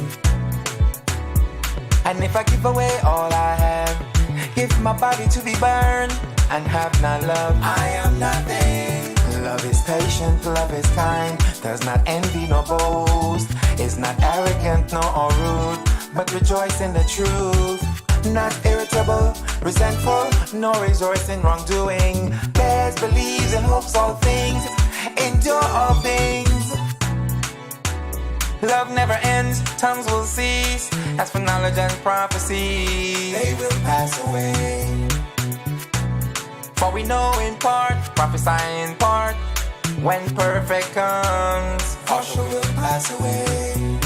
And if I give away all I have, give my body to be burned and have not love, I am nothing. Love is patient, love is kind, does not envy nor boast, is not arrogant nor rude, but rejoice in the truth. Not irritable, resentful, nor rejoice in wrongdoing, bears, believes, and hopes all things, endure all things. Love never ends, tongues will cease. As for knowledge and prophecy, they will pass away. For we know in part, prophesy in part. When perfect comes, partial will pass away.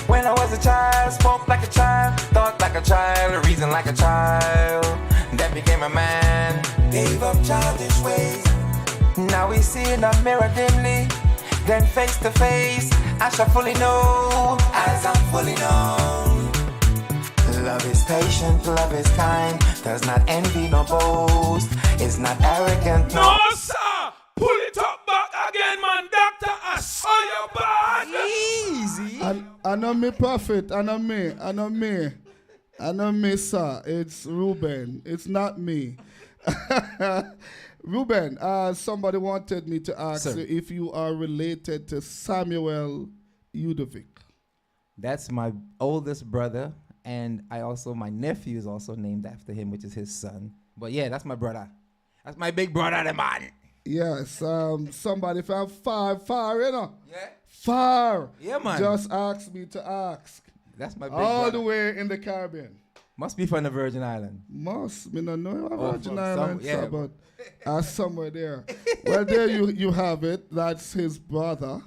When I was a child, spoke like a child, thought like a child, reasoned like a child. Then became a man, gave up childish ways. Now we see in a mirror dimly, then face to face, I shall fully know, as I'm fully known. Love is patient, love is kind, does not envy nor boast, is not arrogant No, sir! Pull it up back again, man. Dr. I saw you bad. easy. I know me, Prophet. I know me, sir. It's Ruben. It's not me. Ruben, somebody wanted me to ask Sir. you if you are related to Samuel Udovic. That's my oldest brother, and my nephew is also named after him, which is his son. But yeah, that's my brother. That's my big brother, the man. Yes, somebody from far, you know. Yeah. Far. Yeah, man. Just asked me to ask. That's my big All brother. the way in the Caribbean. Must be from the Virgin Island. Me not know about Virgin from Islands, yeah. but somewhere there. Well, there you have it. That's his brother,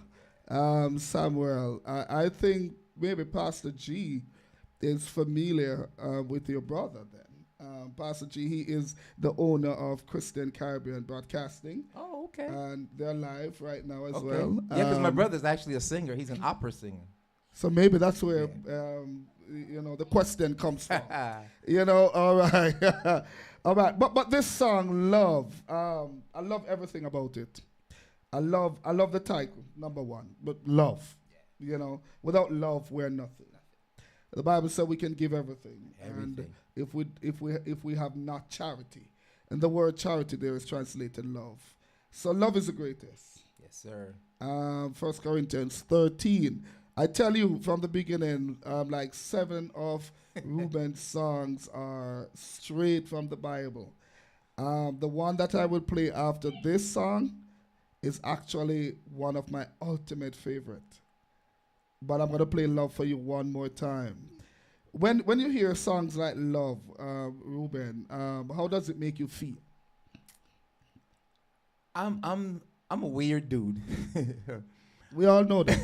Samuel. I think maybe Pastor G is familiar with your brother then. Pastor G, he is the owner of Christian Caribbean Broadcasting. Oh, okay. And they're live right now as Okay. well. Yeah, because my brother's actually a singer. He's an opera singer. So maybe that's where, the question comes from. All right. All right. But this song, Love, I love everything about it. I love the title, number one, but love. Without love, we're nothing. The Bible said we can give everything. And if we have not charity, and the word charity there is translated love. So love is the greatest. Yes, sir. 1 Corinthians 13. I tell you from the beginning, like 7 of Ruben's songs are straight from the Bible. The one that I will play after this song is actually one of my ultimate favorite. But I'm going to play Love for You one more time. When you hear songs like Love, Ruben, how does it make you feel? I'm a weird dude. We all know that.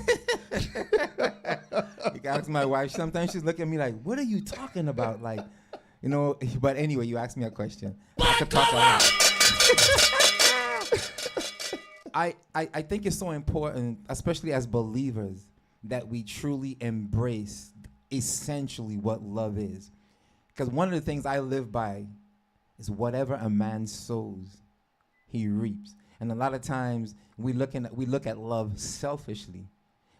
You can ask my wife. Sometimes she's looking at me like, "What are you talking about?" Like, But anyway, you asked me a question. I could talk a lot. I think it's so important, especially as believers, that we truly embrace essentially what love is. Because one of the things I live by is whatever a man sows, he reaps. And a lot of times we look at love selfishly.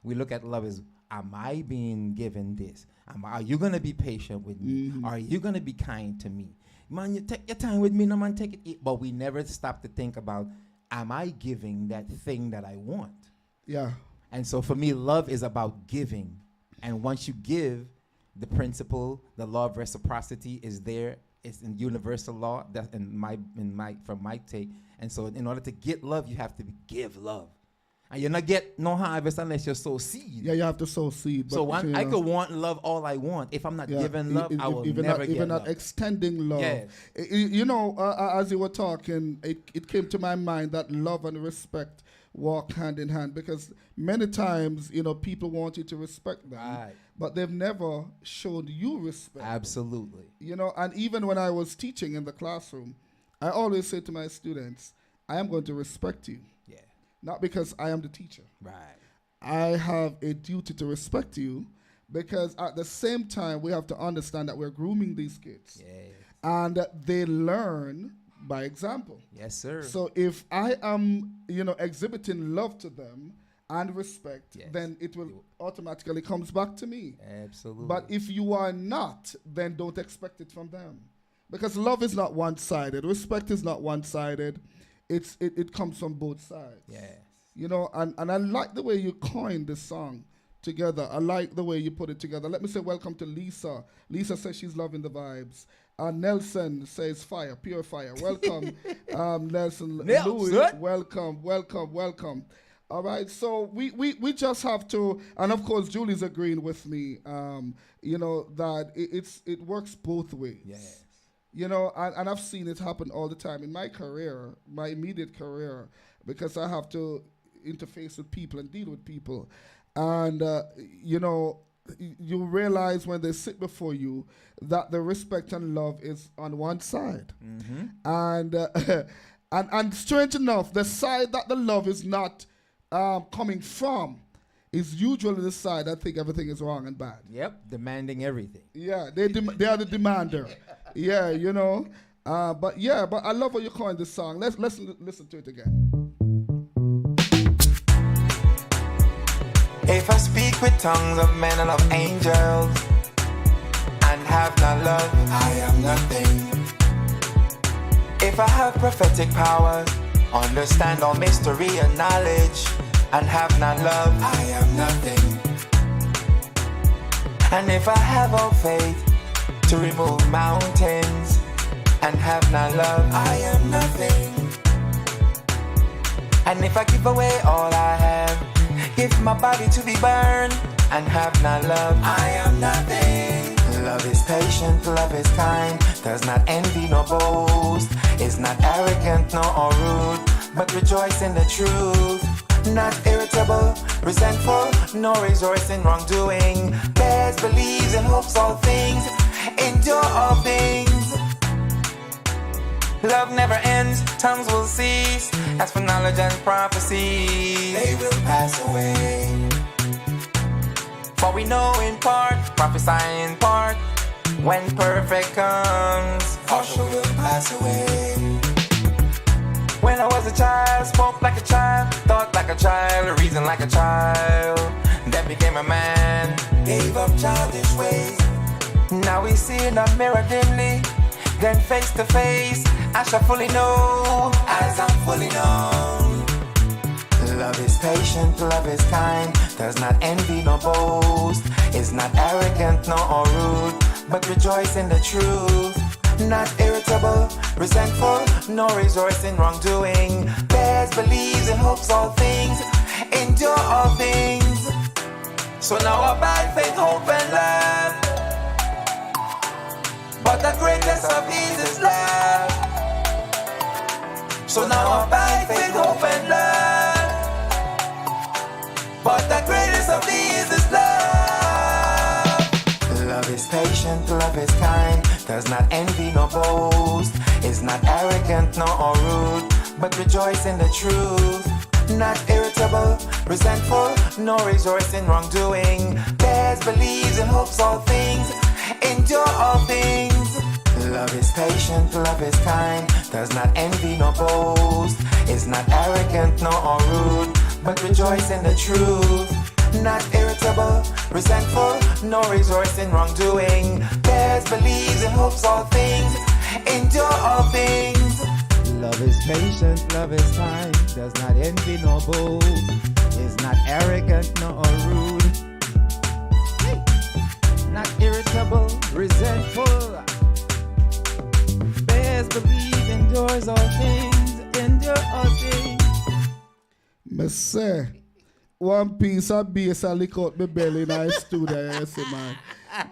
We look at love as, am I being given this? Are you going to be patient with me? Mm-hmm. Are you going to be kind to me? Man, you take your time with me, no man, take it. But we never stop to think about, am I giving that thing that I want? Yeah. And so for me, love is about giving. And once you give, the principle, the law of reciprocity is there. It's in universal law. That's from my take. And so in order to get love, you have to give love. And you're not get no harvest unless you sow seed. Yeah, you have to sow seed. So I could want love all I want. If I'm not giving love, I will never get even love. not extending love. Yes. As you were talking, it came to my mind that love and respect walk hand in hand, because many times, people want you to respect them, Right. but they've never shown you respect. Absolutely. And even when I was teaching in the classroom, I always say to my students, I am going to respect you. Yeah. Not because I am the teacher. Right. I have a duty to respect you, because at the same time, we have to understand that we're grooming these kids. Yes. And they learn by example. Yes, sir. So if I am, exhibiting love to them and respect, Yes. then it will automatically comes back to me. Absolutely. But if you are not, then don't expect it from them. Because love is not one-sided. Respect is not one-sided. It comes from both sides. Yes. And I like the way you coined this song together. I like the way you put it together. Let me say welcome to Lisa. Lisa says she's loving the vibes. Nelson says fire, pure fire. Welcome, Nelson. Louis, welcome. All right, so we just have to, and of course Julie's agreeing with me, that it works both ways. Yes. And I've seen it happen all the time in my career, my immediate career, because I have to interface with people and deal with people. And, you realize when they sit before you that the respect and love is on one side. Mm-hmm. And strange enough, the side that the love is not coming from is usually the side that think everything is wrong and bad. Yep, demanding everything. Yeah, they are the demander. Yeah, but I love how you coined this song. Let's listen to it again. If I speak with tongues of men and of angels and have not love, I am nothing. If I have prophetic powers, understand all mystery and knowledge, and have not love, I am nothing. And if I have all faith to remove mountains and have not love, I am nothing. And if I give away all I have, give my body to be burned and have not love, I am nothing. Love is patient, love is kind, does not envy nor boast, is not arrogant nor rude, but rejoice in the truth. not irritable, resentful, no rejoice in wrongdoing. Bears believes and hopes all things, endure all things. Love never ends, tongues will cease. As for knowledge and prophecy, they will pass away. For we know in part, prophesy in part. When perfect comes, partial will pass away. When I was a child, spoke like a child, thought like a child, reasoned like a child. Then became a man, gave up childish ways. Now we see in a mirror dimly, then face to face. I shall fully know, as I'm fully known. Love is patient, love is kind, does not envy nor boast, is not arrogant nor rude, but rejoice in the truth. Not irritable, resentful, nor rejoice in wrongdoing. Bears, believes, and hopes all things, endure all things. So now abide faith, hope, and love. But the greatest of these is love. So now abide faith, hope, and love. But the greatest of these is love. Love is patient, love is kind, does not envy nor boast, is not arrogant nor rude, but rejoice in the truth. Not irritable, resentful, nor rejoice in wrongdoing. Bears, believes, and hopes all things, endure all things. Love is patient, love is kind, does not envy nor boast, is not arrogant nor rude, but rejoice in the truth. Not irritable, resentful, nor rejoice in wrongdoing. Bears, believes, and hopes all things, endure all things. Love is patient, love is kind, does not envy nor boast, is not arrogant nor rude, not irritable, resentful, bears, believe, endures all things, endure all things. Me say, one piece of bass I lick out my belly in I studio, you see, man.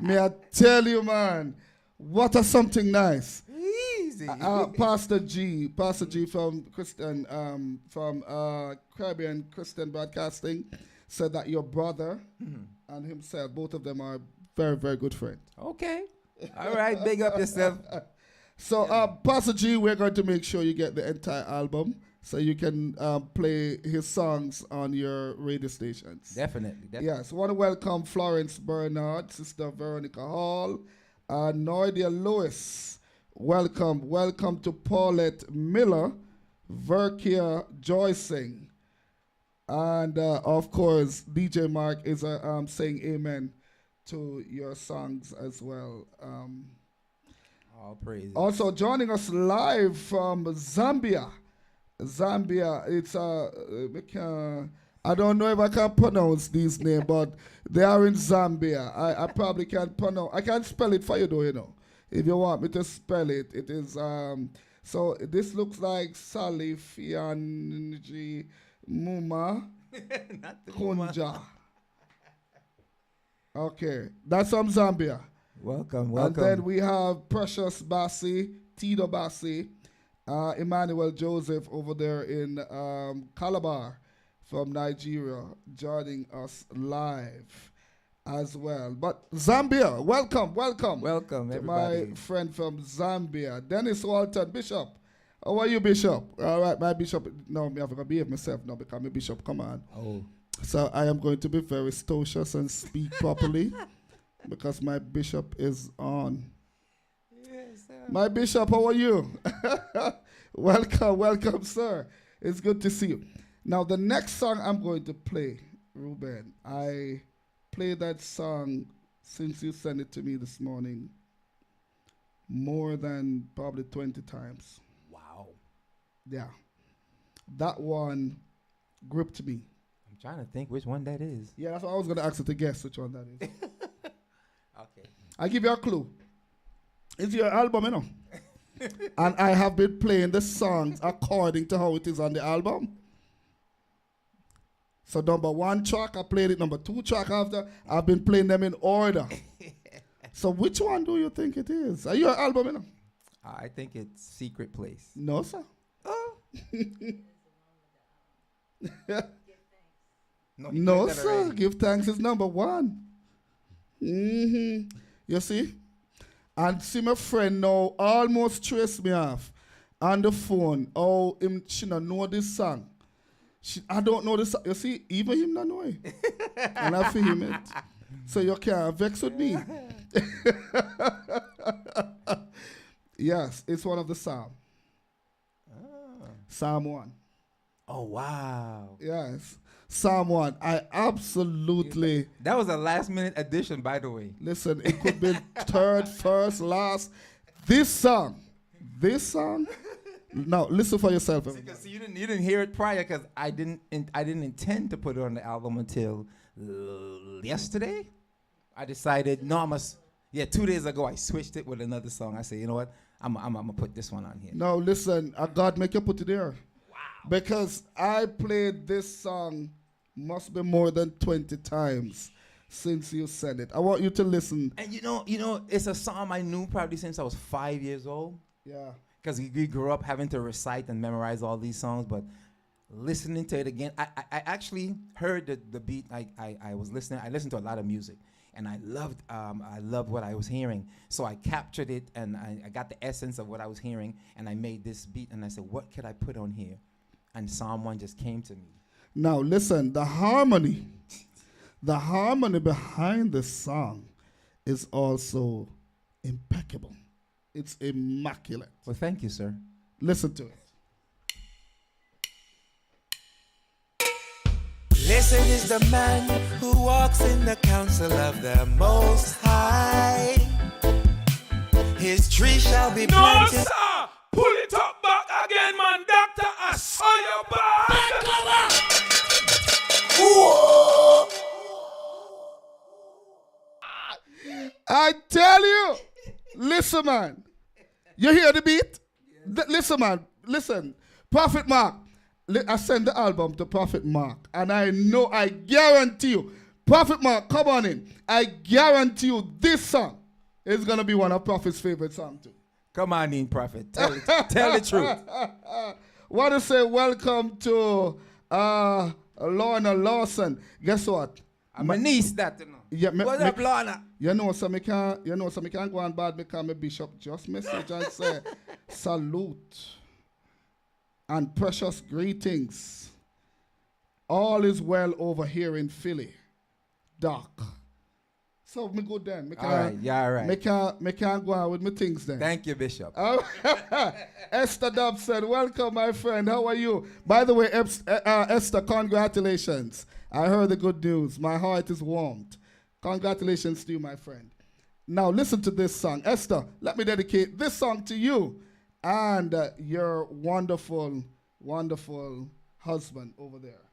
May I tell you, man, what a something nice. Easy. Pastor G from Christian, from Caribbean Christian Broadcasting, said that your brother and himself, both of them are very, very good friends. Okay. All right, big up yourself. So, Pastor G, we're going to make sure you get the entire album so you can play his songs on your radio stations. Definitely. Yes, I want to welcome Florence Bernard, Sister Veronica Hall, Noidia Lewis. Welcome to Paulette Miller, Verkia Joycing, and of course, DJ Mark is saying amen to your songs as well. All praise. Also joining us live from Zambia. It's I don't know if I can pronounce these names, but they are in Zambia. I probably can't pronounce. I can spell it for you though, you know. If you want me to spell it, it is so this looks like Salifianji Muma Kunja. Okay, that's from Zambia. Welcome. And then we have Precious Bassi, Tito Bassi, Emmanuel Joseph over there in Calabar from Nigeria, joining us live as well. But Zambia, welcome Welcome, to everybody. my friend from Zambia, Dennis Walton, Bishop. How are you, Bishop? All right, my Bishop. No, me have to behave myself now because my Bishop, come on. Oh. So I am going to be very stocious and speak properly because my Bishop is on. Yes, sir. My Bishop, how are you? Welcome, sir. It's good to see you. Now, the next song I'm going to play, Ruben, I played that song since you sent it to me this morning more than probably 20 times. Wow. Yeah. That one gripped me. I'm trying to think which one that is. Yeah, that's what I was going to ask you to guess which one that is. Okay. I'll give you a clue. It's your album, you know. And I have been playing the songs according to how it is on the album. So number 1 track, I played it. Number 2 track after, I've been playing them in order. So which one do you think it is? Are you an album, you know? I think it's Secret Place. No, sir. Oh. he No, did that sir. already. Give thanks is number one. You see? And see my friend now almost trace me off on the phone. Oh, she don't know this song. I don't know this song. You see, even him not know it. And I feel him it. So you can't vex with me. Yes, it's one of the Psalm. Psalm 1. Oh, wow. Yes. Psalm 1. I absolutely... That was a last minute addition, by the way. Listen, it could be third, first, last. This song. Now, listen for yourself. everybody. Because you didn't hear it prior because I didn't intend to put it on the album until yesterday. I decided, no, 2 days ago I switched it with another song. I said, you know what, I'm gonna put this one on here. No, listen, God make you put it there. Wow. Because I played this song must be more than 20 times since you said it. I want you to listen. And you know, it's a song I knew probably since I was 5 years old. Yeah. Because we grew up having to recite and memorize all these songs, but listening to it again, I actually heard the beat. I was listening. I listened to a lot of music, and I loved what I was hearing. So I captured it, and I got the essence of what I was hearing, and I made this beat. And I said, what could I put on here? And Psalm 1 just came to me. Now listen, the harmony behind the song is also impeccable. It's immaculate. Well, thank you, sir. Listen to it. Blessed is the man who walks in the counsel of the Most High. His tree shall be No, planted. sir. Pull it up back again, man. Dr. I saw your bad. I tell you, listen, man. You hear the beat? Listen, man. Listen. Prophet Mark. I send the album to Prophet Mark. And I guarantee you, Prophet Mark, come on in. I guarantee you this song is going to be one of Prophet's favorite songs too. Come on in, Prophet. Tell the truth. Want to say welcome to Lorna Lawson. Guess what? I'm a niece that, you know. Yeah, What's up, Lorna? You know, so me can't go on bad because my bishop just message and say salute and precious greetings. All is well over here in Philly. Doc. So me good then. All right, yeah, all right. Me can't go on with my things then. Thank you, Bishop. Esther Dub said, welcome, my friend. How are you? By the way, Esther, congratulations. I heard the good news. My heart is warmed. Congratulations to you, my friend. Now, listen to this song. Esther, let me dedicate this song to you and your wonderful, wonderful husband over there.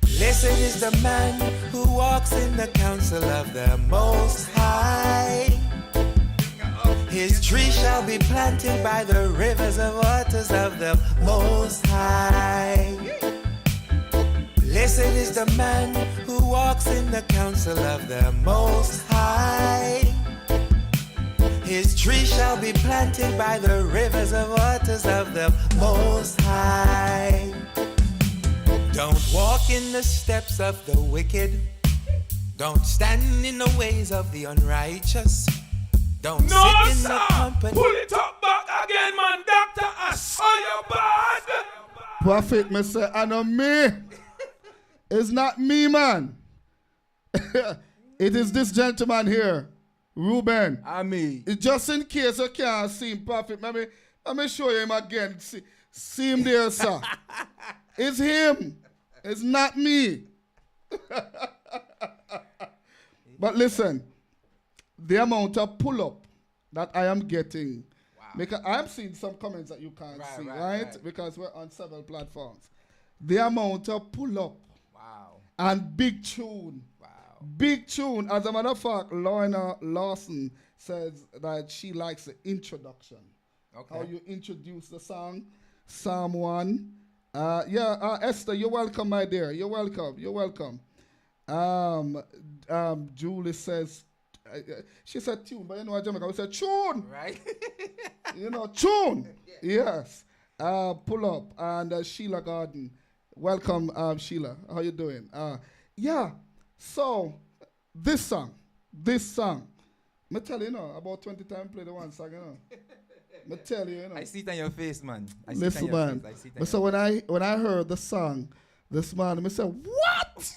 Blessed is the man who walks in the counsel of the Most High. His tree shall be planted by the rivers of waters of the Most High. Blessed is the man who walks in the counsel of the Most High. His tree shall be planted by the rivers of waters of the Most High. Don't walk in the steps of the wicked. Don't stand in the ways of the unrighteous. Don't No, sit in sir. the company. Pull it up back again, man. Doctor, I saw your bad. Prophet, me say, I know me. It's not me, man. It is this gentleman here, Ruben. Me. Just in case you can't see him, Prophet, let me show you him again. See him there, sir. It's him. It's not me. But listen, the amount of pull-up that I am getting, because I'm seeing some comments that you can't see, right? Because we're on several platforms. The amount of pull-up and big tune. Big tune. As a matter of fact, Lorna Lawson says that she likes the introduction. Okay. How you introduce the song, Psalm 1. Esther, you're welcome, my dear. You're welcome. You're welcome. Julie says, she said tune, but you know what Jamaica, we said tune. Right? You know, tune. Yes. pull up, and Sheila Garden. Welcome, Sheila. How you doing? Yeah. So this song. Me tell you, about 20 times play the one song, Me tell you, I see it on your face, man. I see Listen, it on your man. face. I see it on But so when I heard the song this morning, I said, what?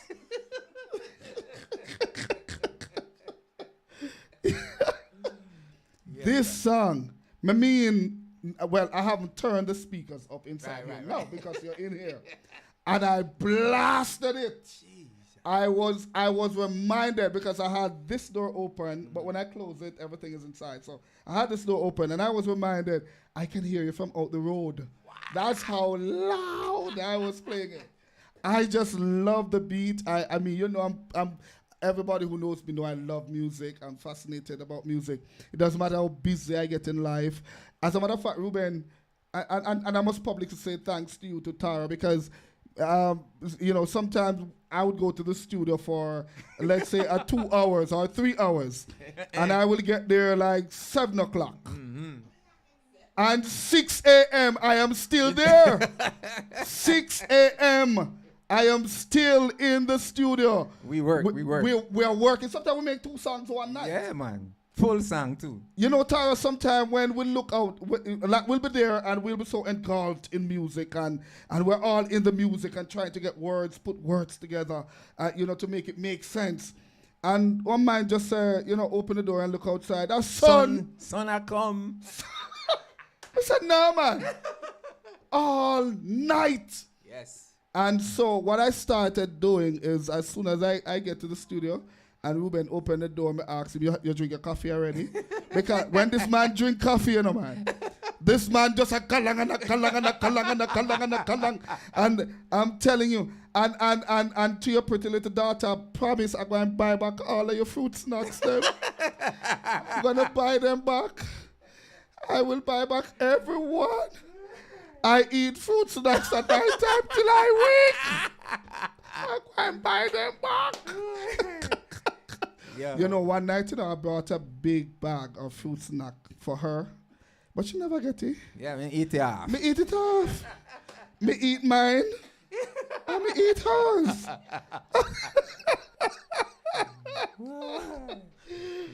This song, well, I haven't turned the speakers up inside here now because you're in here. And I blasted it. I was reminded because I had this door open, but when I close it, everything is inside. So I had this door open, and I was reminded I can hear you from out the road. Wow. That's how loud I was playing it. I just love the beat. I mean, I'm everybody who knows me know I love music. I'm fascinated about music. It doesn't matter how busy I get in life. As a matter of fact, Ruben, and I must publicly say thanks to you, to Tara, because sometimes I would go to the studio for, let's say, 2 hours or 3 hours, and I will get there like 7 o'clock. Mm-hmm. And 6 a.m. I am still there. 6 a.m. I am still in the studio. We work. We are working. Sometimes we make 2 songs one night. Yeah, man. Full song too. Tara, sometimes when we look out, we'll be there and we'll be so engulfed in music and we're all in the music and trying to get put words together, to make it make sense. And one man just open the door and look outside. That's sun. Sun I come. I said, no, man. All night. Yes. And so what I started doing is as soon as I get to the studio, and Ruben opened the door, I asked him, you drink your coffee already? Because when this man drink coffee, man, this man just a kalang and a kalang and a kalang and a kalang and a kalang. And I'm telling you, and to your pretty little daughter, I promise I'm going to buy back all of your fruit snacks. I'm going to buy them back. I will buy back everyone. I eat fruit snacks at night time till I wake. I'm going to buy them back. Yeah. One night, I brought a big bag of fruit snack for her, but she never get it. Yeah, me eat it off. Me eat it off. Me eat mine, and me eat hers.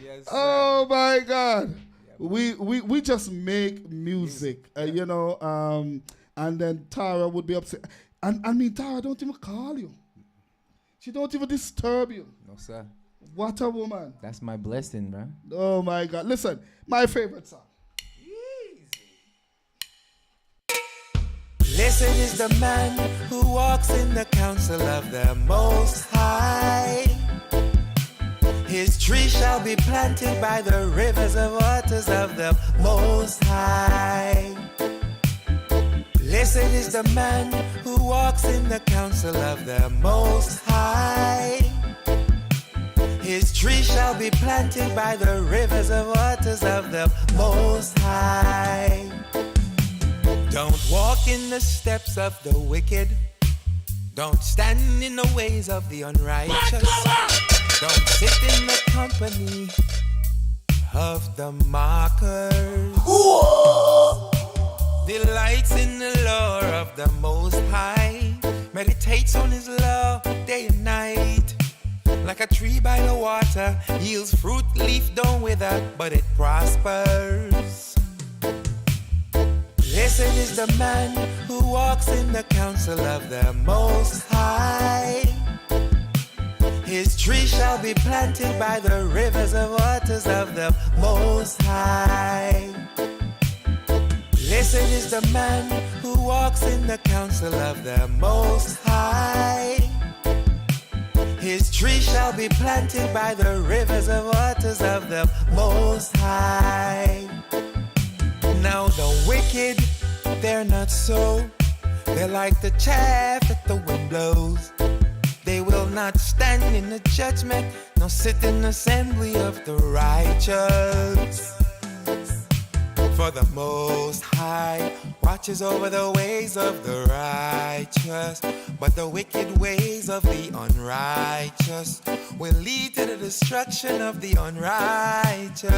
Yes, oh my God. We just make music, and then Tara would be upset. And I mean, Tara don't even call you. She don't even disturb you. No, sir. What a woman. That's my blessing, bro. Oh, my God. Listen, my favorite song. Blessed is the man who walks in the counsel of the Most High. His tree shall be planted by the rivers of waters of the Most High. Blessed is the man who walks in the counsel of the Most High. His tree shall be planted by the rivers of waters of the Most High. Don't walk in the steps of the wicked. Don't stand in the ways of the unrighteous. Don't sit in the company of the mockers. Delights in the law of the Most High. Meditates on His law day and night. Like a tree by the water, yields fruit, leaf don't wither, but it prospers. Blessed is the man who walks in the counsel of the Most High. His tree shall be planted by the rivers of waters of the Most High. Blessed is the man who walks in the counsel of the Most High. His tree shall be planted by the rivers of waters of the Most High. Now the wicked, they're not so. They're like the chaff that the wind blows. They will not stand in the judgment, nor sit in the assembly of the righteous. For the Most High watches over the ways of the righteous, but the wicked ways of the unrighteous will lead to the destruction of the unrighteous.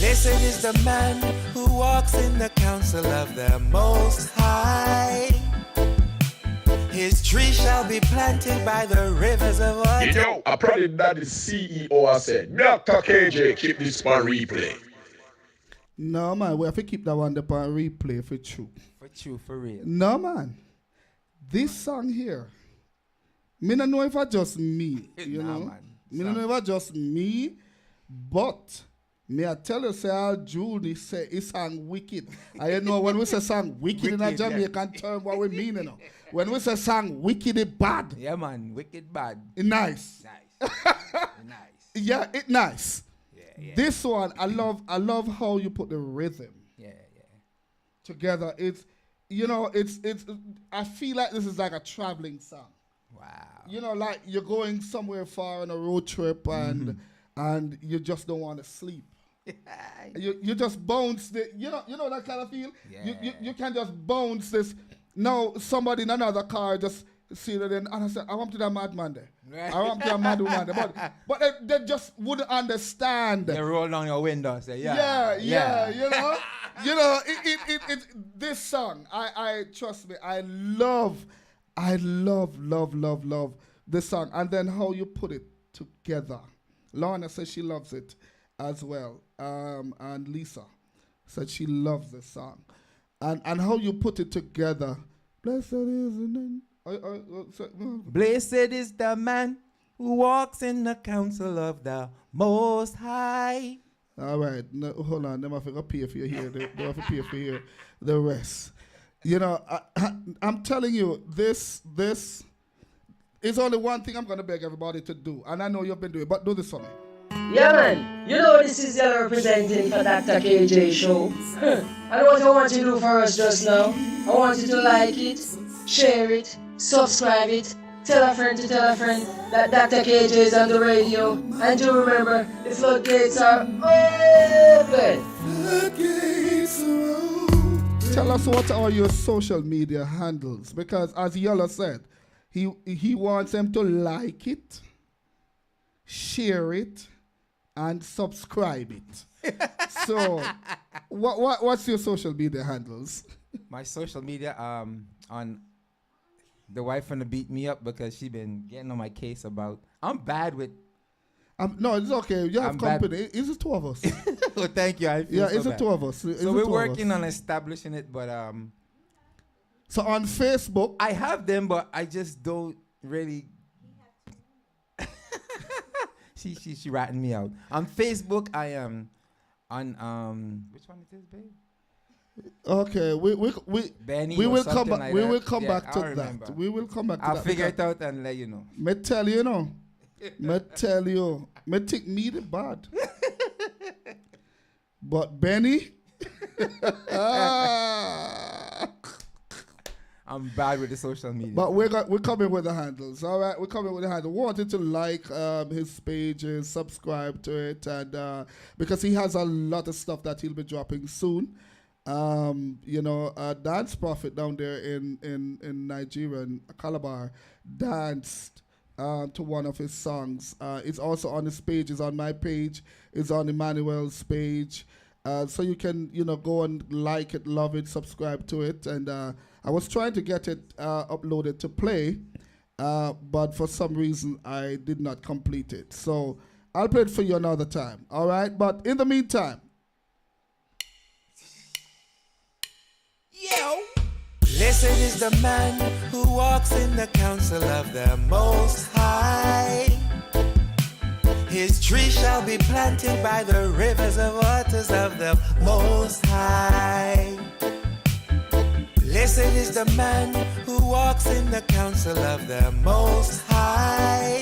Blessed is the man who walks in the counsel of the Most High. His tree shall be planted by the rivers of water. You know, I probably that the CEO I said, Dr. KJ, keep this on replay. No, man, we have to keep that one up on replay for true. For true, for real. No, man. This song here, me don't know if it's just me, you Nah, know. man. Me don't know if it's just me, but me I tell you, say Al Julie say it sang wicked. I you know when we say song wicked in a Wicked, yeah. Jamaican term, what we mean, you know. When we say song wicked, it bad, Yeah, man. Wicked bad. it nice. Nice. Nice. Yeah, it nice. Yeah. This one, I love how you put the rhythm Yeah. together. It's, you know, it's. I feel like this is like a traveling song. Wow. You know, like you're going somewhere far on a road trip and you just don't want to sleep. You just bounce the, you know that kind of feel. You can just bounce this. Now somebody in another car just see that and I said, I want to that madman there. I want to that mad woman there. But they just wouldn't understand. You roll down your window and say, Yeah, you know, it this song. I trust me. I love this song, and then how you put it together. Lorna says she loves it as well, and Lisa said she loves this song, and how you put it together. Blessed is the name. Blessed is the man who walks in the counsel of the Most High. All right, no, hold on. Them have to pay for you here. They have to pay for you the rest. You know, I'm telling you, this is only one thing I'm gonna beg everybody to do, and I know you've been doing, but do this for me. Yeah, man. You know this is your representing for Dr. KJ show. And what I want you to do for us just now, I want you to like it, share it, subscribe it, tell a friend to tell a friend that Dr. KJ is on the radio. And do remember, the floodgates are open. Tell us what are your social media handles, because as Yellow said, he wants them to like it, share it, and subscribe it. So, what's your social media handles? My social media, on the wife gonna beat me up because she been getting on my case about. I'm bad with. No, it's okay. You have I'm bad. company. It's the two of us. Oh, thank you. I feel Yeah, so it's the bad. two of us. It's So the we're two of working us. on establishing it, but So on Facebook, I have them, but I just don't really. she ratting me out. On Facebook, I am on which one it is, babe? okay, we Benny we or will come something back. like We that. will come Yeah, back to I'll remember. that. We will come back to I'll that. figure because it out and let you know. Me tell you, me tell you, me think me the bad. But Benny, I'm bad with the social media. but we're coming with the handles. All right, we're coming with the handle. We wanted to like his pages, subscribe to it, and because he has a lot of stuff that he'll be dropping soon. You know, Dance Prophet down there in Nigeria, in Calabar, danced to one of his songs. It's also on his page. It's on my page. It's on Emmanuel's page. So you can, you know, go and like it, love it, subscribe to it. And I was trying to get it uploaded to play, but for some reason I did not complete it. So I'll play it for you another time. All right? But in the meantime, Blessed is the man who walks in the counsel of the Most High. His tree shall be planted by the rivers of waters of the Most High. Blessed is the man who walks in the counsel of the Most High.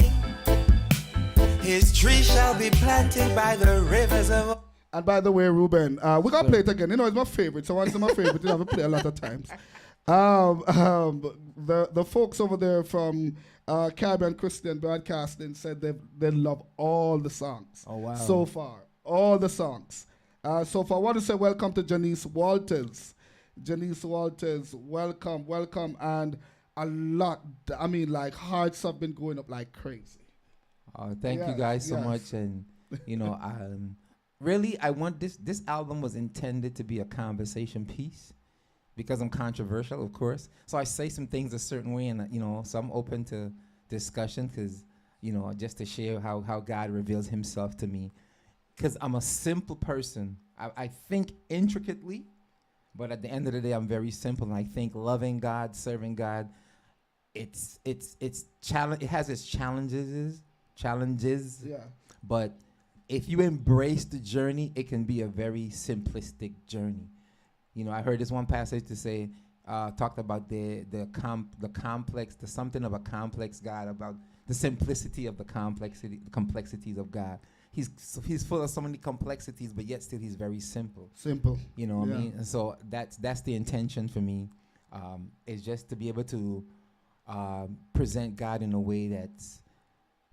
His tree shall be planted by the rivers of. and by the way, Ruben, we're going to play it again. You know, it's my favorite. So once it's my favorite, you have to play a lot of times. The folks over there from Caribbean Christian Broadcasting said they love all the songs. Oh, wow. So far, all the songs. So far, I want to say welcome to Janice Walters. Janice Walters, welcome, and a lot. I mean, like hearts have been going up like crazy. Thank you Yes, guys so yes. much, and you know, really, I want this album was intended to be a conversation piece because I'm controversial, of course. So I say some things a certain way, and so I'm open to discussion because just to share how God reveals Himself to me. Because I'm a simple person. I think intricately, but at the end of the day, I'm very simple. And I think loving God, serving God, it's challenge. It has its challenges. Yeah. But if you embrace the journey, it can be a very simplistic journey. I heard this one passage to say, talked about the complex, the something of a complex God, about the simplicity of the complexities of God. He's full of so many complexities, but yet still he's very simple. Simple. You know what I mean? And so that's the intention for me, is just to be able to present God in a way that's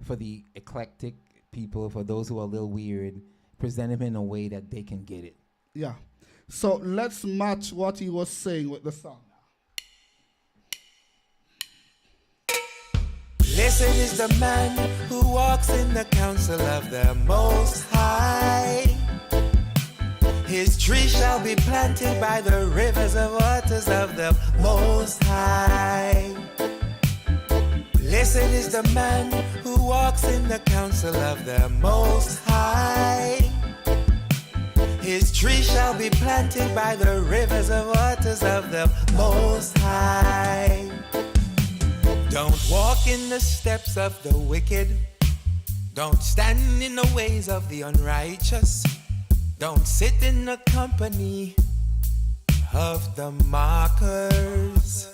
for the eclectic people, for those who are a little weird, present him in a way that they can get it. Yeah. So let's match what he was saying with the song. Blessed is the man who walks in the counsel of the Most High. His tree shall be planted by the rivers of waters of the Most High. Blessed is the man who walks in the counsel of the Most High. His tree shall be planted by the rivers of waters of the Most High. Don't walk in the steps of the wicked. Don't stand in the ways of the unrighteous. Don't sit in the company of the mockers.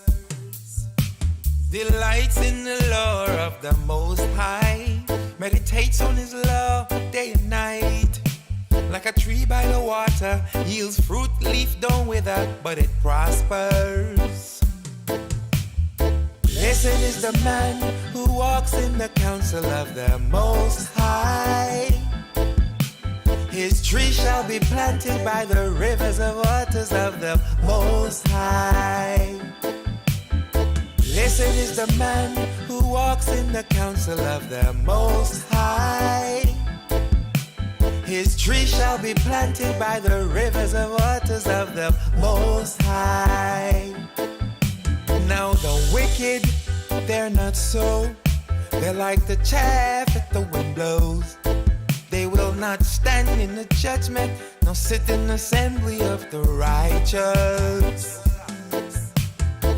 Delights in the law of the Most High. Meditates on His law day and night. Like a tree by the water, yields fruit, leaf don't wither, but it prospers. Blessed is the man who walks in the counsel of the Most High. His tree shall be planted by the rivers of waters of the Most High. Blessed is the man who walks in the counsel of the Most High. His tree shall be planted by the rivers of waters of the Most High. Now the wicked, they're not so. They're like the chaff that the wind blows. They will not stand in the judgment, nor sit in the assembly of the righteous.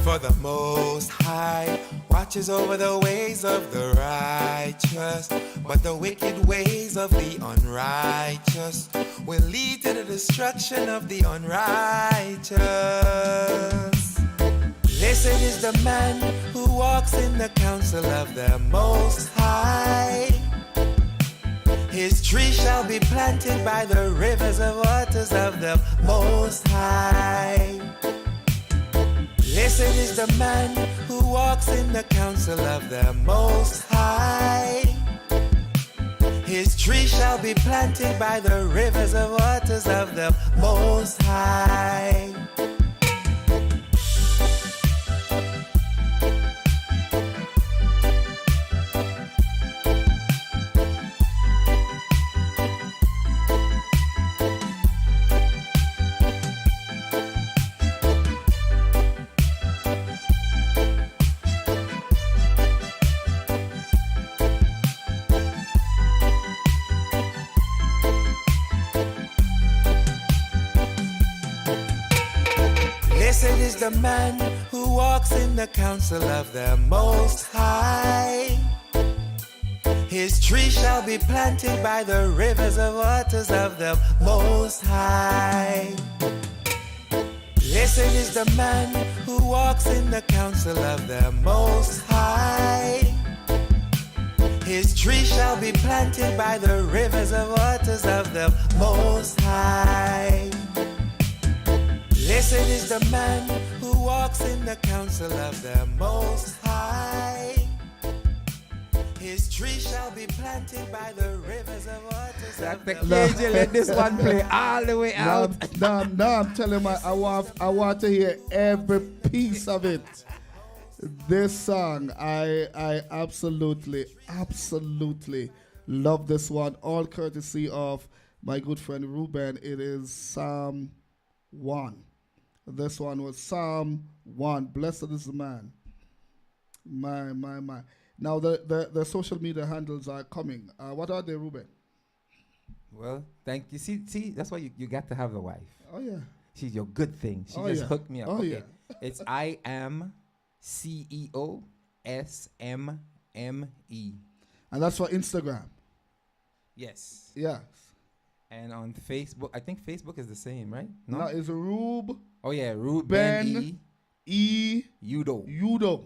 For the Most High watches over the ways of the righteous, but the wicked ways of the unrighteous will lead to the destruction of the unrighteous. Blessed is the man who walks in the counsel of the Most High. His tree shall be planted by the rivers of waters of the Most High. Blessed is the man who walks in the counsel of the Most High. His tree shall be planted by the rivers of waters of the Most High. Blessed is the man who walks in the counsel of the Most High. His tree shall be planted by the rivers of waters of the Most High. Blessed is the man who walks in the counsel of the Most High. His tree shall be planted by the rivers of waters of the Most High. Blessed is the man who walks in the counsel of the Most High. His tree shall be planted by the rivers of waters of the Most High. Let this one play all the way out. No, I'm telling you, I want to hear every piece of it. This song, I absolutely love this one. All courtesy of my good friend Ruben, it is Psalm 1. This one was Psalm 1. Blessed is the man. My. Now, the social media handles are coming. What are they, Ruben? Well, thank you. See, that's why you got to have a wife. Oh, yeah. She's your good thing. She Oh, just yeah. hooked me up. Oh, Okay. yeah. It's I am CEO SMME. And that's for Instagram. Yes. Yes. And on Facebook, I think Facebook is the same, right? No? Now, it's Rube Oh yeah, Ruben Ben E. E. Udo. Udo.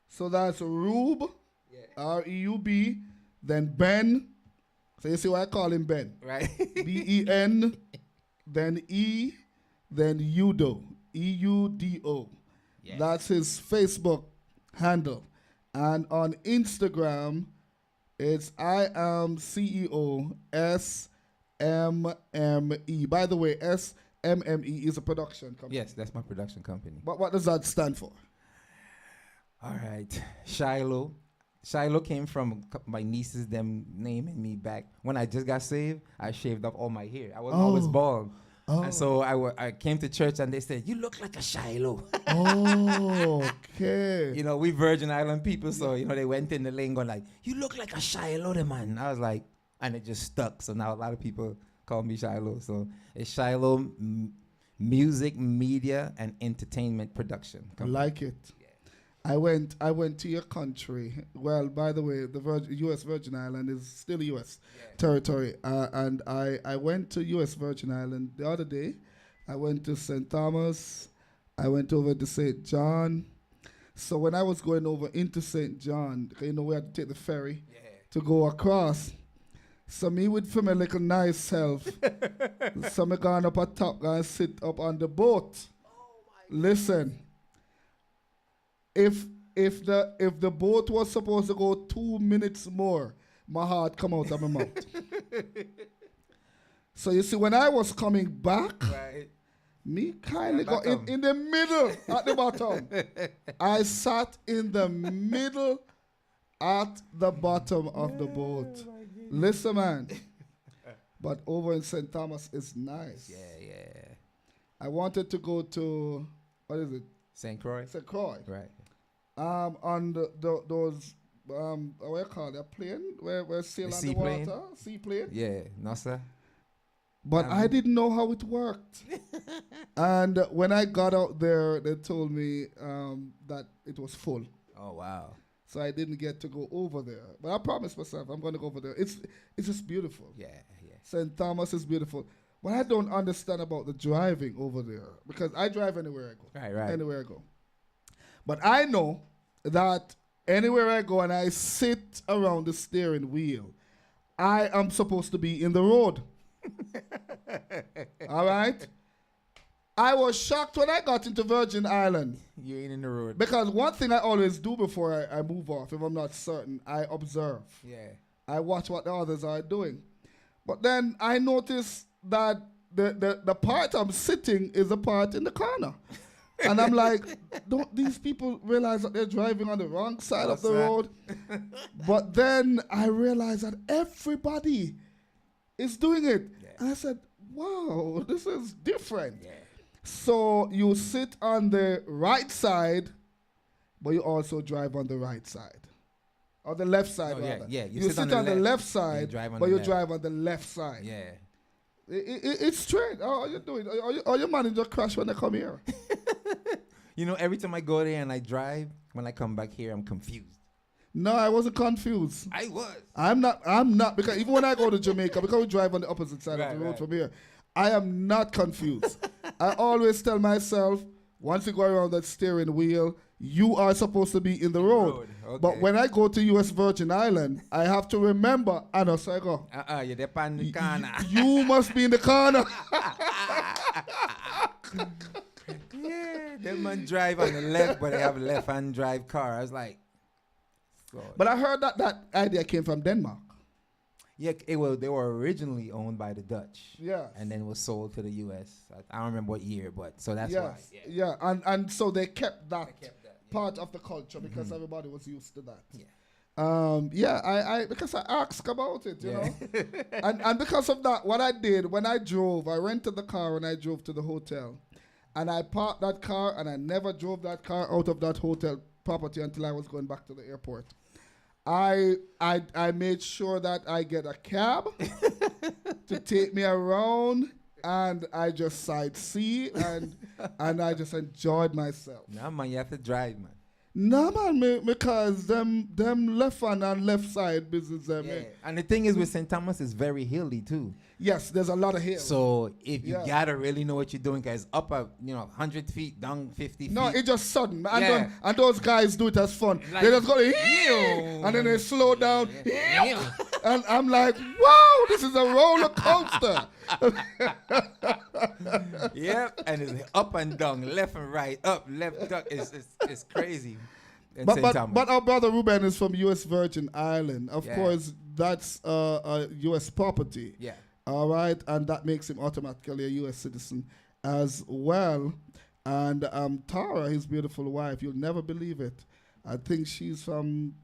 So that's Rube, Yeah. R-E-U-B, then Ben. So you see why I call him Ben. Right. B-E-N, then E, then Udo, E-U-D-O. Yes. That's his Facebook handle. And on Instagram, it's I am CEO S-M-M-E. By the way, S-M-M-E is a production company. Yes, that's my production company. But what does that stand for? All right, Shiloh. Shiloh came from my nieces, them naming me back. When I just got saved, I shaved off all my hair. I was always bald. Oh. And so I came to church and they said, "You look like a Shiloh." Oh, okay. You know, we Virgin Island people, so, you know, they went in the lingo like, "You look like a Shiloh, the man." I was like, and it just stuck. So now a lot of people call me Shiloh. So it's Shiloh Music, Media, and Entertainment Production I Company. like it. I went to your country. Well, by the way, the U.S. Virgin Island is still U.S. territory. And I went to U.S. Virgin Island the other day. I went to St. Thomas. I went over to St. John. So when I was going over into St. John, you know, we had to take the ferry to go across. So me with for my little nice self. So me gone up at top and sit up on the boat. Listen. If the boat was supposed to go 2 minutes more, my heart come out of my mouth. So you see, when I was coming back, Right. me kind of got Bottom. in the middle at the bottom. I sat in the middle at the bottom of the boat. Listen, man. But over in St. Thomas is nice. Yeah. I wanted to go to, what is it? St. Croix. St. Croix. Right. On those what you call it, a plane where sail The on the seaplane? water, seaplane. Yeah, NASA. But I didn't know how it worked. And when I got out there, they told me that it was full, Oh wow. so I didn't get to go over there. But I promised myself I'm going to go over there. It's just beautiful. Yeah. St. Thomas is beautiful. But I don't understand about the driving over there because I drive anywhere I go. Right. Anywhere I go. But I know that anywhere I go and I sit around the steering wheel, I am supposed to be in the road. All right? I was shocked when I got into Virgin Island You ain't in the road. because one thing I always do before I move off, if I'm not certain, I observe. Yeah. I watch what the others are doing. But then I notice that the part I'm sitting is the part in the corner. And I'm like, don't these people realize that they're driving on the wrong side of the road? But then I realized that everybody is doing it. Yeah. And I said, wow, this is different. So you sit on the right side, but you also drive on the right side. Or the left side, Oh, yeah, rather. yeah. You sit on the left side, drive on but the you left. drive on the left side. Yeah. It's straight. How are you doing? Are you manager crash when they come here? You know, every time I go there and I drive, when I come back here, I'm confused. No, I wasn't confused. I was. I'm not, because even when I go to Jamaica, because we drive on the opposite side of the road from here, I am not confused. I always tell myself, once you go around that steering wheel, you are supposed to be in the road. But okay. when I go to U.S. Virgin Island, I have to remember, and so I go, You're there on the corner. you must be in the corner. Yeah, that man drive on the left, but they have a left-hand drive car. I was like, God. But I heard that idea came from Denmark. Yeah, they were originally owned by the Dutch. Yes. And then was sold to the U.S. I don't remember what year, but so that's why. Yes. Yeah. And so they kept that kept that, part of the culture because everybody was used to that. Yeah. Yeah, I because I asked about it, you know, and because of that, what I did when I drove, I rented the car and I drove to the hotel, and I parked that car and I never drove that car out of that hotel property until I was going back to the airport. I made sure that I get a cab to take me around, and I just sightsee and I just enjoyed myself. Nah, man, you have to drive, man. No man, because them left hand and left side business them. Yeah. And the thing is with St. Thomas is very hilly too. Yes, there's a lot of hills. So if you Yeah. gotta really know what you're doing, guys, up a 100 feet, down 50 feet. No, it's just sudden. And, Yeah. and those guys do it as fun. Like, They just go, ew. and then they slow down. Ew. And I'm like, wow, this is a roller coaster. Yep, and it's up and down, left and right, up, left, down. It's crazy. in But, St. but, Thomas. but our brother Ruben is from U.S. Virgin Island. Of Yeah. course, that's a U.S. property. Yeah. All right, and that makes him automatically a U.S. citizen as well. And Tara, his beautiful wife, you'll never believe it. I think she's from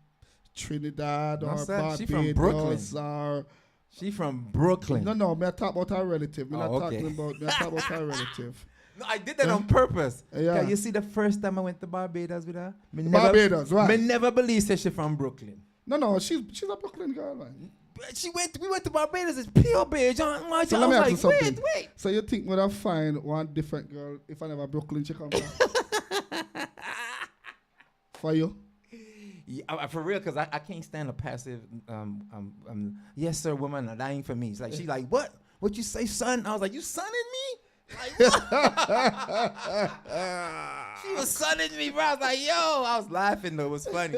Trinidad No, or sir, Barbados she from Brooklyn. or She from Brooklyn. no. Me talk about her relative. Me Oh, not okay. talking about. Me talk about her relative. No, I did that on purpose. Yeah. You see, the first time I went to Barbados with her, me Barbados, right? Me never believed that she from Brooklyn. No, she's a Brooklyn girl, man. But we went to Barbados. It's pure beige. So let me ask you something. So you think would I find one different girl if I never Brooklyn she come from? For you? Yeah, for real, because I can't stand a passive, yes sir woman lying for me. It's like, she's like, what? What you say, son? I was like, you sonning me? Like, what? She was sonning me, bro. I was like, yo. I was laughing, though. It was funny.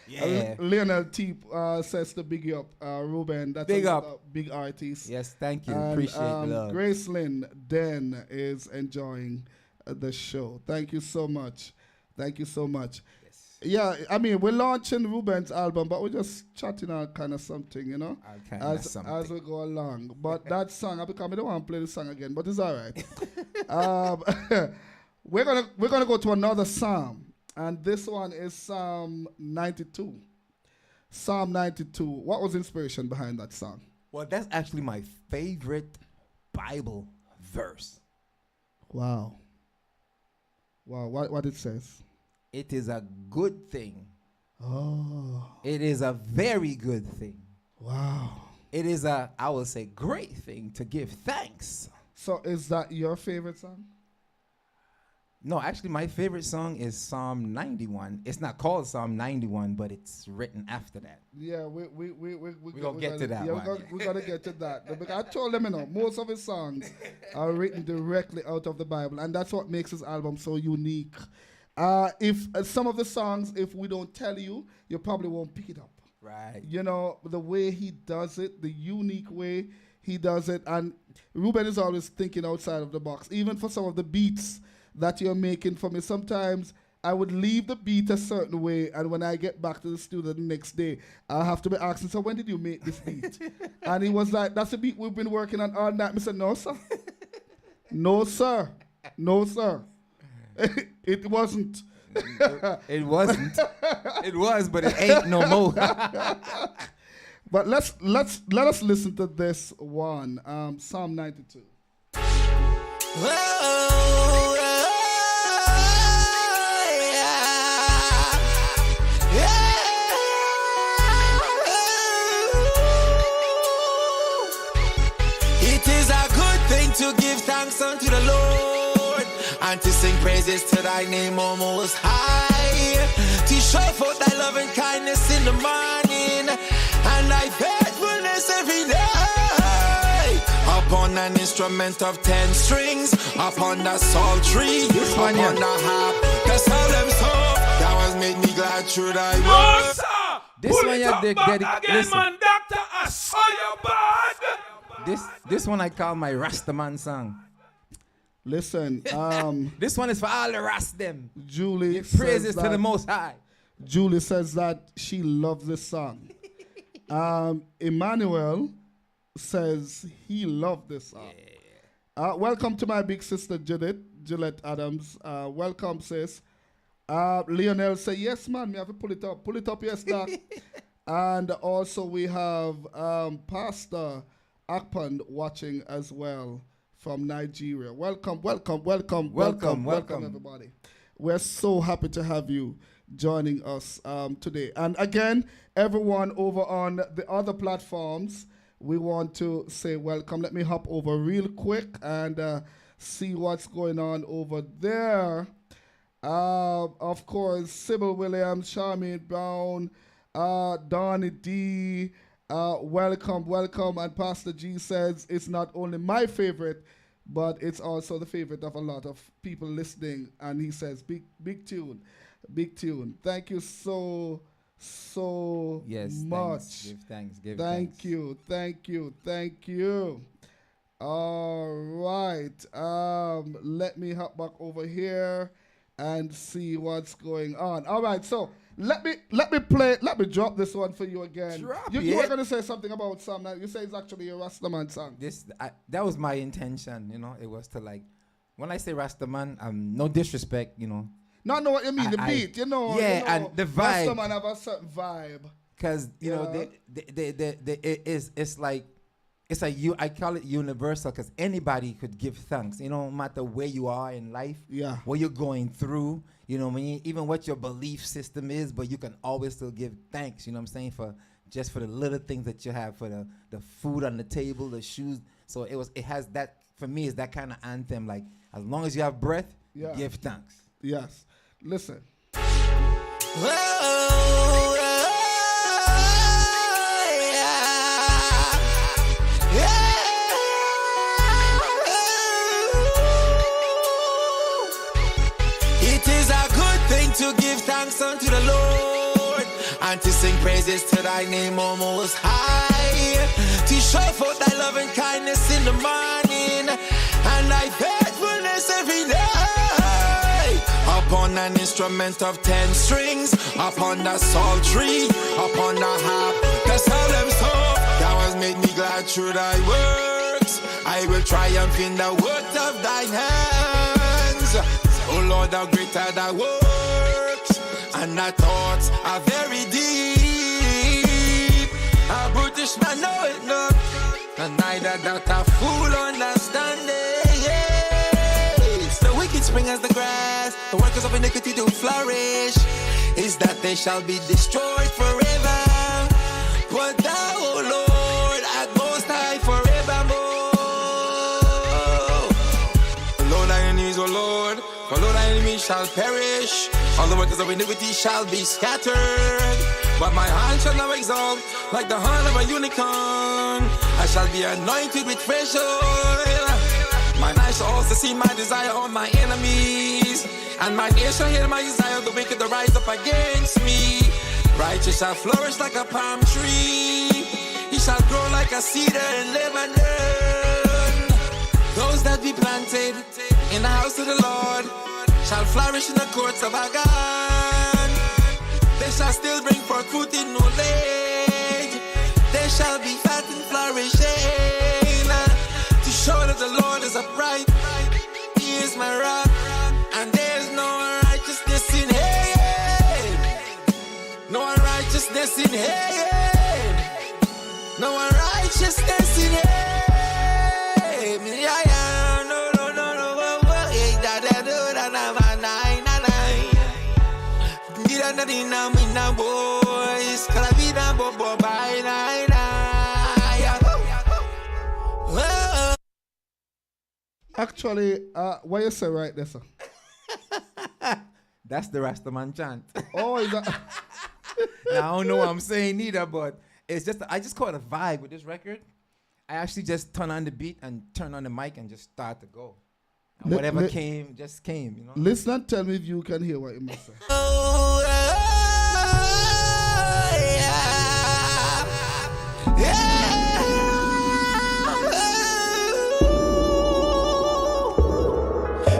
Yeah. Lionel T says to big you up. Ruben, that's Big another up. big artist. Yes, thank you. And, Appreciate the love. Gracelyn Den is enjoying the show. Thank you so much. Thank you so much. Yeah, I mean, we're launching Ruben's album, but we're just chatting on kind of something, you know, as we go along. But that song, I don't want to play the song again, but it's all right. We're gonna go to another psalm, and this one is Psalm 92. Psalm 92. What was the inspiration behind that song? Well, that's actually my favorite Bible verse. Wow. What it says? It is a good thing. Oh. It is a very good thing. Wow. It is a, I will say, great thing to give thanks. So is that your favorite song? No, actually, my favorite song is Psalm 91. It's not called Psalm 91, but it's written after that. Yeah, we gonna get to that yeah, one. We're gonna get to that. Because I told them, most of his songs are written directly out of the Bible, and that's what makes his album so unique. If some of the songs, if we don't tell you, you probably won't pick it up. Right. You know, the way he does it, the unique way he does it, and Ruben is always thinking outside of the box. Even for some of the beats that you're making for me, sometimes I would leave the beat a certain way, and when I get back to the studio the next day, I'll have to be asking, so when did you make this beat? And he was like, that's a beat we've been working on all night. I said, no, sir. No, sir. No, sir. It wasn't. It wasn't. It was, but it ain't no more. But let us listen to this one, Psalm 92. It is a good thing to give thanks unto the Lord and to sing praises to thy name, O Most High, to show forth thy love and kindness in the morning and thy faithfulness every day. Upon an instrument of 10 strings, upon the psaltery, upon the harp, the solemn song that was made me glad through thy word. Sir, This pull one it you up dig- back dedic- again, listen. man. Doctor, I saw you bad. This one I call my Rastaman song. Listen, This one is for all the Rast them. Julie Praises says to the that, Most High. Julie says that she loves this song. Emmanuel says he loved this song. Welcome to my big sister Gillette Adams. Welcome, sis. Lionel say, yes, man, me have to pull it up. Pull it up, yes, doc. And also we have Pastor Akpan watching as well from Nigeria. Welcome, everybody. We're so happy to have you joining us today. And again, everyone over on the other platforms, we want to say welcome. Let me hop over real quick and see what's going on over there. Of course, Sybil Williams, Charmaine Brown, Donnie D, welcome. And Pastor G says it's not only my favorite, but it's also the favorite of a lot of people listening. And he says, big tune. Thank you so much. Give Thank you. All right. Let me hop back over here and see what's going on. All right, so let me drop this one for you again. You were gonna say something about some that you say it's actually a Rastaman song. That was my intention, it was to when I say Rastaman, no disrespect, No, I know what you mean, the beat, Yeah, and the vibe. Rastaman have a certain vibe. Because, I call it universal because anybody could give thanks, no matter where you are in life, what you're going through, even what your belief system is, but you can always still give thanks, what I'm saying, for the little things that you have, for the food on the table, the shoes. So it has that, for me, is that kind of anthem, as long as you have breath, give thanks. Yes. Listen. To give thanks unto the Lord and to sing praises to thy name, O Most High, to show forth thy love and kindness in the morning and thy faithfulness every day. Upon an instrument of 10 strings, upon the psaltery, upon the harp, the solemn song, thou hast made me glad through thy works. I will triumph in the work of thine hands. O Lord, how great are thy works, and thy thoughts are very deep. A brutish man know it not, and neither doth a fool understand it. Yes. The wicked spring as the grass, the workers of iniquity do flourish. Is that they shall be destroyed forever. But thou, O Lord, art most high forevermore. Lord, thy enemies, O Lord, for Lord, thy enemies shall perish. All the workers of iniquity shall be scattered. But my hand shall now exalt like the horn of a unicorn. I shall be anointed with fresh oil. Mine eyes shall also see my desire on my enemies. And my ears shall hear my desire of the wicked to rise up against me. Righteous shall flourish like a palm tree. He shall grow like a cedar in Lebanon. Those that be planted in the house of the Lord shall flourish in the courts of our God. They shall still bring forth fruit in old age. They shall be fat and flourishing, to show that the Lord is upright. He is my rock, and there is no unrighteousness in him. No unrighteousness in him. No unrighteousness in him. Actually, what you say right there, sir? That's the Rastaman chant. Oh, is that? Now, I don't know what I'm saying either, but it's just, I just caught a vibe with this record. I actually just turn on the beat and turn on the mic and just start to go. And whatever came, just came, you know? Listen and tell me if you can hear what you must say.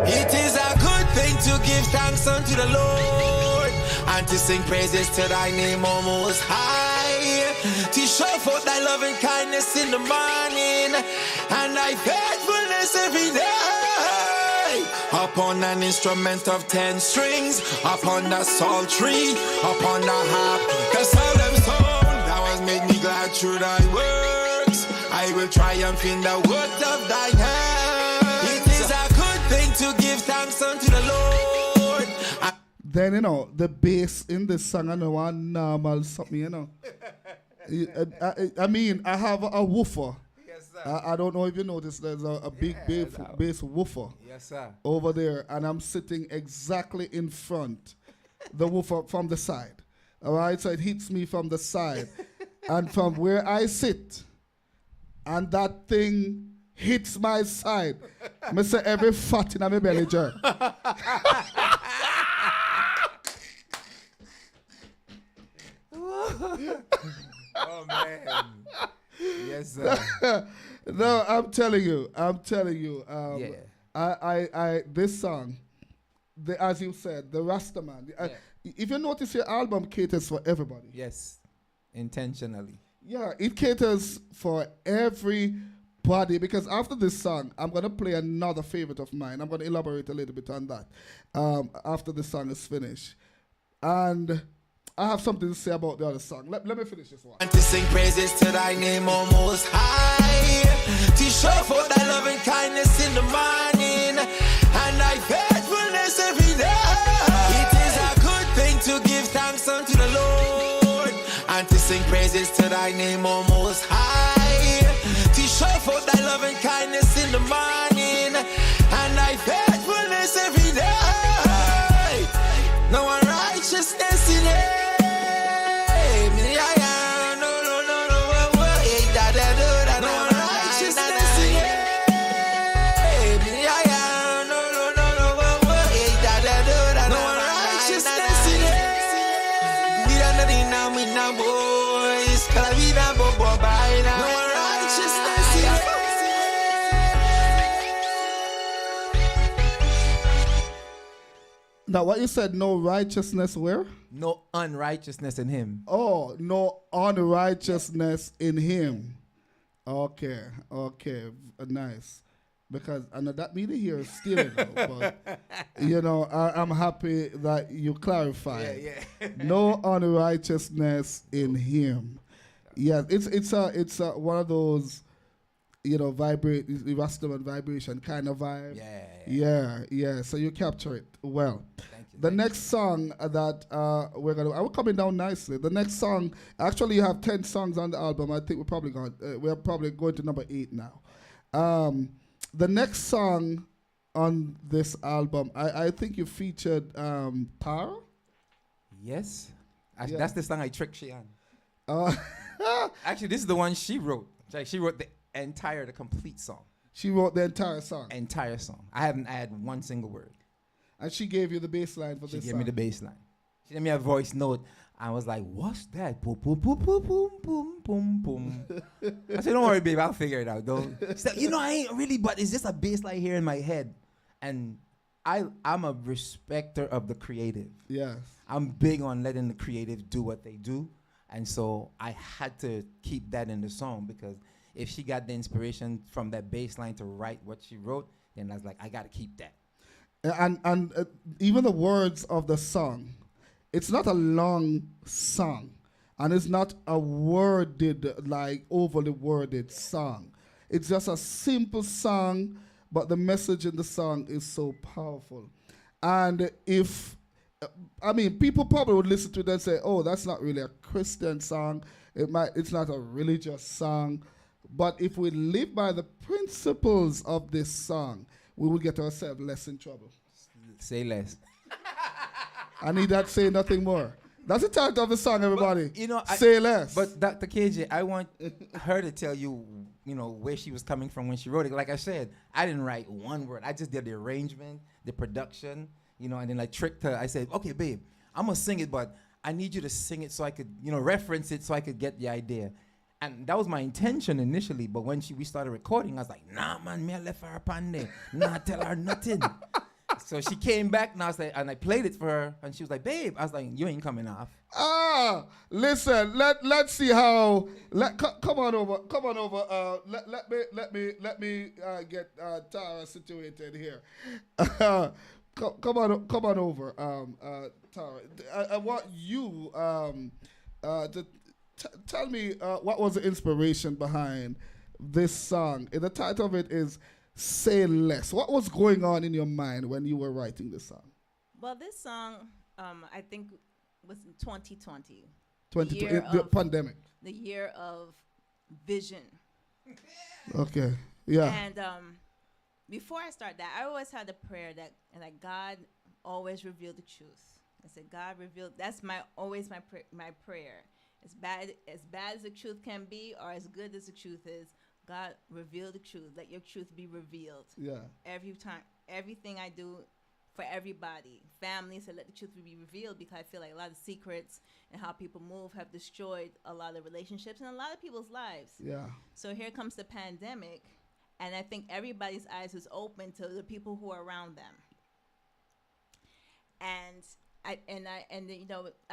It is a good thing to give thanks unto the Lord and to sing praises to thy name, O Most High, to show forth thy love and kindness in the morning and thy faithfulness every day. Upon an instrument of 10 strings, upon the psaltery, upon the harp, the solemn sound that was made me glad through thy works. I will triumph in the words of thy hand. It is a good thing to give thanks unto the Lord. Then, the bass in this song, I know one normal something, I mean, I have a woofer. Yes, sir. I don't know if you noticed, there's a big bass woofer Yes, sir. over there, and I'm sitting exactly in front, the woofer from the side. All right, so it hits me from the side, and from where I sit, and that thing hits my side. I say every fat in my belly jerk. Oh, man. Yes, sir. No, I'm telling you. Yeah. I this song, as you said, the Rastaman. If you notice, your album caters for everybody. Yes. Intentionally. Yeah, it caters for everybody, because after this song, I'm going to play another favorite of mine. I'm going to elaborate a little bit on that after the song is finished. And I have something to say about the other song. Let me finish this one. And to sing praises to thy name, O Most High, to show for thy loving kindness in the morning and thy faithfulness every day. It is a good thing to give thanks unto the Lord and to sing praises to thy name, O Most High, to show for thy loving kindness in the morning and thy faithfulness every day. No unrighteousness in it. Now, what you said, no righteousness where? No unrighteousness in him. Oh, no unrighteousness in him. Okay, nice. Because I know that meaning here is still, but I'm happy that you clarified. Yeah. No unrighteousness in him. Yes, it's one of those, Rastaman vibration kind of vibe. Yeah. So you capture it well. Thank you. The next song that we're coming down nicely. The next song, actually, you have 10 songs on the album. I think we're probably going to number 8 now. The next song on this album, I think you featured Tara. Yes. Actually, Yeah. that's the song I tricked she on. Actually, this is the one she wrote. Like, she wrote the complete song. She wrote the entire song. Entire song. I haven't added one single word. And she gave you the bass line for She this gave song. me the bass line. She gave me a voice note. I was like, what's that? Boom, boom, boom, boom, boom, boom, boom, boom. I said, don't worry, babe. I'll figure it out. Don't. She said, I ain't really, but it's just a bass line here in my head. And I'm a respecter of the creative. Yes. I'm big on letting the creative do what they do. And so I had to keep that in the song, because if she got the inspiration from that bass line to write what she wrote, then I was like, I got to keep that. And even the words of the song, it's not a long song, and it's not a worded, like overly worded song. It's just a simple song, but the message in the song is so powerful. And people probably would listen to it and say, oh, that's not really a Christian song. It's not a religious song. But if we live by the principles of this song, we will get ourselves less in trouble. Say less. I need that say nothing more. That's the title of the song, everybody. But, say less. But Dr. KJ, I want her to tell you, where she was coming from when she wrote it. Like I said, I didn't write one word. I just did the arrangement, the production, and then I tricked her. I said, okay, babe, I'm going to sing it, but I need you to sing it so I could, reference it so I could get the idea. And that was my intention initially, but when we started recording, I was like, nah, man, me I left her upon there. Nah, tell her nothing. So she came back, and I played it for her, and she was like, babe. I was like, you ain't coming off. Listen, let's see how. Come on over. Come on over. Let me get Tara situated here. Come on over, Tara. I want you to tell me what was the inspiration behind this song. The title of it is "Say Less." What was going on in your mind when you were writing this song? Well, this song, I think, was in 2020. 2020, the pandemic. The year of vision. Okay. Yeah. And before I start that, I always had a prayer that God always revealed the truth. I said, God revealed. That's always my prayer. As bad as the truth can be, or as good as the truth is, God reveal the truth. Let your truth be revealed. Yeah. Every time, everything I do for everybody, family, so let the truth be revealed, because I feel like a lot of secrets and how people move have destroyed a lot of relationships and a lot of people's lives. Yeah. So here comes the pandemic, and I think everybody's eyes is open to the people who are around them. And I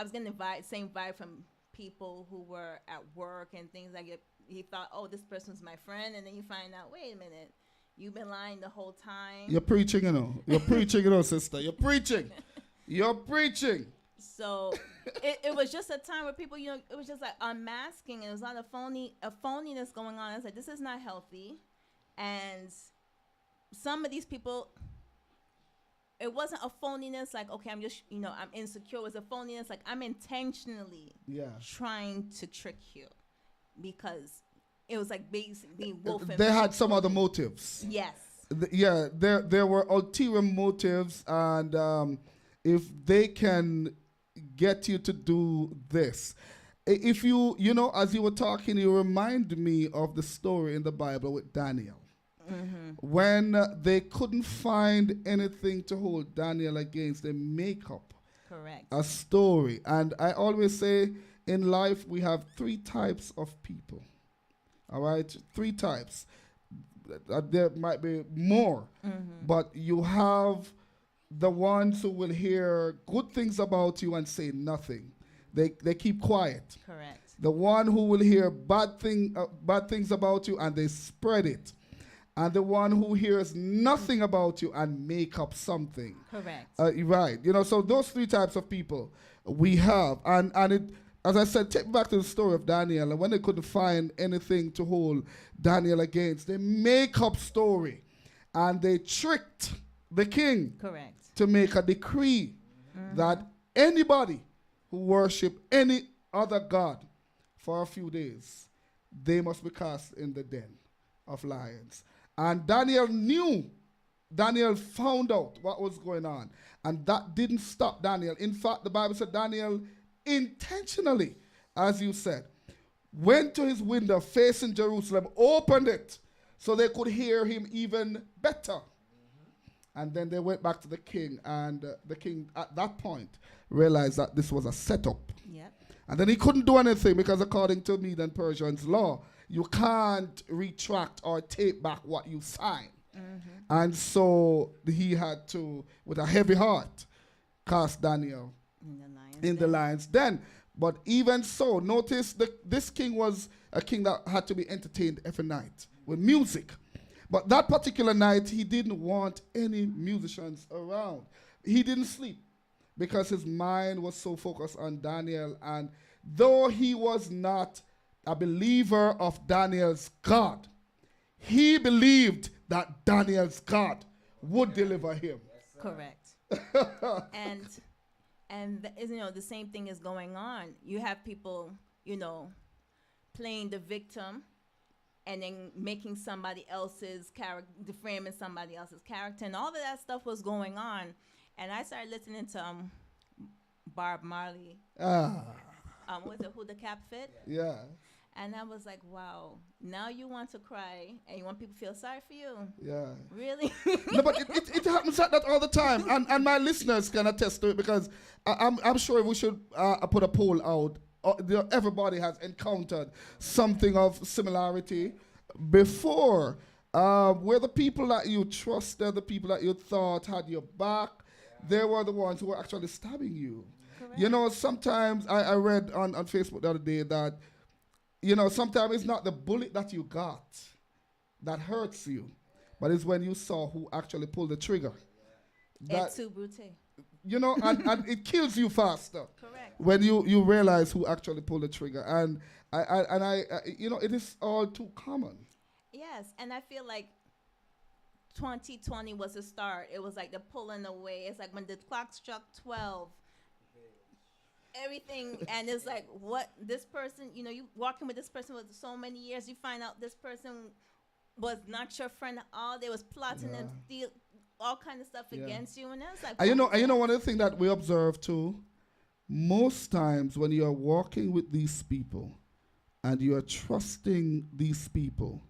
was getting the same vibe from people who were at work and things like it. He thought, oh, this person's my friend, and then you find out, wait a minute, you've been lying the whole time. You're preaching, you know. You're preaching, you know, sister. You're preaching. You're preaching. So it was just a time where people, it was just like unmasking, and there was a lot of phoniness going on. I was like, this is not healthy. And some of these people, it wasn't a phoniness like, okay, I'm just, I'm insecure. It was a phoniness like, I'm intentionally trying to trick you, because it was like being wolf. They had some other motives. Yes. There were ulterior motives, and if they can get you to do this, if you as you were talking, you remind me of the story in the Bible with Daniel. Mm-hmm. When they couldn't find anything to hold Daniel against, they make up a story. And I always say, in life, we have 3 types of people. All right? 3 types. There might be more. Mm-hmm. But you have the ones who will hear good things about you and say nothing. They keep quiet. Correct. The one who will hear bad things about you and they spread it. And the one who hears nothing about you and make up something. Correct. Right. So those 3 types of people we have. And it, as I said, take back to the story of Daniel. And when they couldn't find anything to hold Daniel against, they make up story. And they tricked the king. Correct. To make a decree that anybody who worship any other god for a few days, they must be cast in the den of lions. And Daniel found out what was going on. And that didn't stop Daniel. In fact, the Bible said Daniel intentionally, as you said, went to his window facing Jerusalem, opened it so they could hear him even better. And then they went back to the king, and the king at that point realized that this was a setup. Yep. And then he couldn't do anything, because according to Mede and Persian's law, you can't retract or take back what you sign. Mm-hmm. And so he had to, with a heavy heart, cast Daniel in the lion's den. But even so, notice this king was a king that had to be entertained every night with music. But that particular night, he didn't want any musicians around. He didn't sleep because his mind was so focused on Daniel. And though he was not a believer of Daniel's God, he believed that Daniel's God would deliver him. Correct. and the same thing is going on. You have people, playing the victim, and then making somebody else's character, deframing somebody else's character, and all of that stuff was going on. And I started listening to Bob Marley. Was it Who the Cap Fit? Yeah. And I was like, wow, now you want to cry and you want people to feel sorry for you. Yeah. Really? No, but it happens like that all the time. And my listeners can attest to it, because I'm sure we should put a poll out. Everybody has encountered something of similarity before, where the people that you trusted, the people that you thought had your back, they were the ones who were actually stabbing you. You know, sometimes I read on Facebook the other day that, you know, sometimes it's not the bullet that you got that hurts you, but it's when you saw who actually pulled the trigger. Et That, tu, Brute. you know, and it kills you faster Correct. when you realize who actually pulled the trigger. And I you know, it is all too common. Yes, and I feel like 2020 was a start. It was like the pulling away. It's like when the clock struck 12, everything, and it's like, what, this person, you know, you walking with this person for so many years, you find out this person was not your friend at all. They was plotting and steal all kind of stuff against you, and I was like, And you know, one of the things that we observe too, most times when you are walking with these people and you are trusting these people,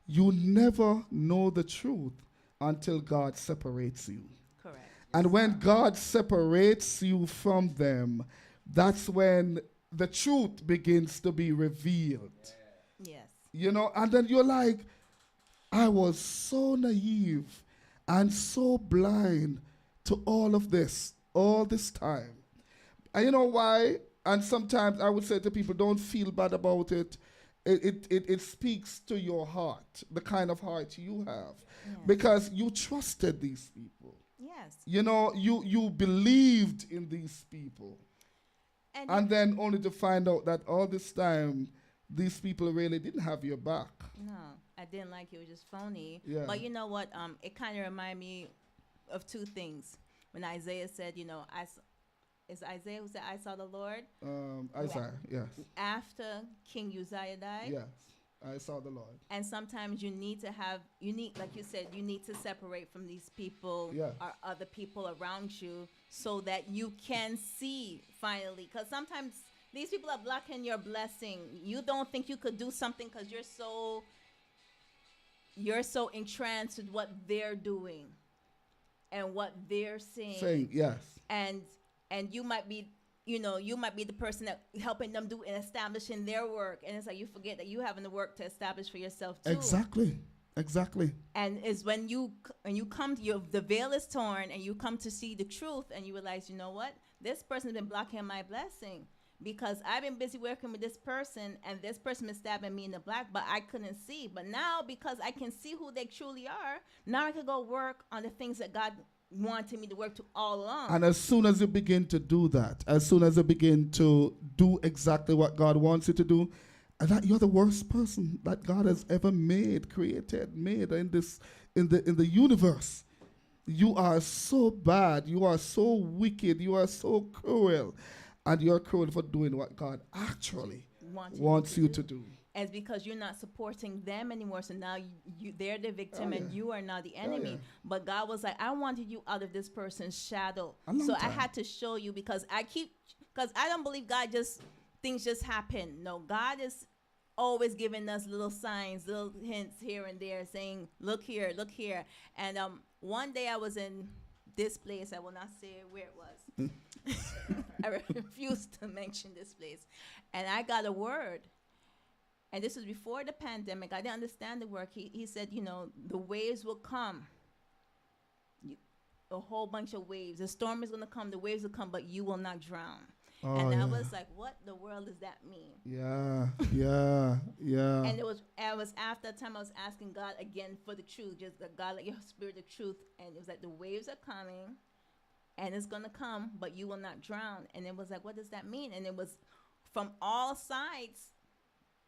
you never know the truth until God separates you. correct. And when God separates you from them, that's when the truth begins to be revealed. Yes. You know, and then you're like, I was so naive and so blind to all of this, all this time. And you know why? And sometimes I would say to people, don't feel bad about it. It speaks to your heart, the kind of heart you have. Yes. Because you trusted these people. Yes. You know, you believed in these people. And then only to find out that all this time, these people really didn't have your back. no, I didn't like it. It was just phony. Yeah. But you know what? It kind of reminded me of two things. When Isaiah said, you know, is Isaiah who said, I saw the Lord? Isaiah, yes. After King Uzziah died. Yes, I saw the Lord. And sometimes you need, like you said, you need to separate from these people Yeah. or other people around you so that you can see finally. Because sometimes these people are blocking your blessing. You don't think you could do something because you're so entranced with what they're doing and what they're saying. Yes. And you might be, you know, you might be the person that helping them do and establishing their work. And it's like you forget that you having to work to establish for yourself too. Exactly. And it's when you come to the veil is torn and you come to see the truth and you realize, you know what, this person's been blocking my blessing because I've been busy working with this person and this person been stabbing me in the back, but I couldn't see. But now because I can see who they truly are, now I can go work on the things that God wanted me to work to all along. And as soon as you begin to do that, as soon as you begin to do exactly what God wants you to do, and that you're the worst person that God has ever made in the universe. You are so bad, you are so wicked, you are so cruel, and you're cruel for doing what God actually wants you to do. It's because you're not supporting them anymore. So now they're the victim and you are now the enemy. But God was like, I wanted you out of this person's shadow. So I had to show you because I don't believe things just happen. No, God is always giving us little signs, little hints here and there saying, look here. And one day I was in this place. I will not say where it was. I refuse to mention this place. And I got a word. And this was before the pandemic. I didn't understand the word. He said, you know, the waves will come. A whole bunch of waves. The storm is going to come. The waves will come, but you will not drown. And I was like, what the world does that mean? Yeah. And it was after that time I was asking God again for the truth. Just God, let your spirit the truth. And it was like, the waves are coming. And it's going to come, but you will not drown. And it was like, what does that mean? And it was from all sides.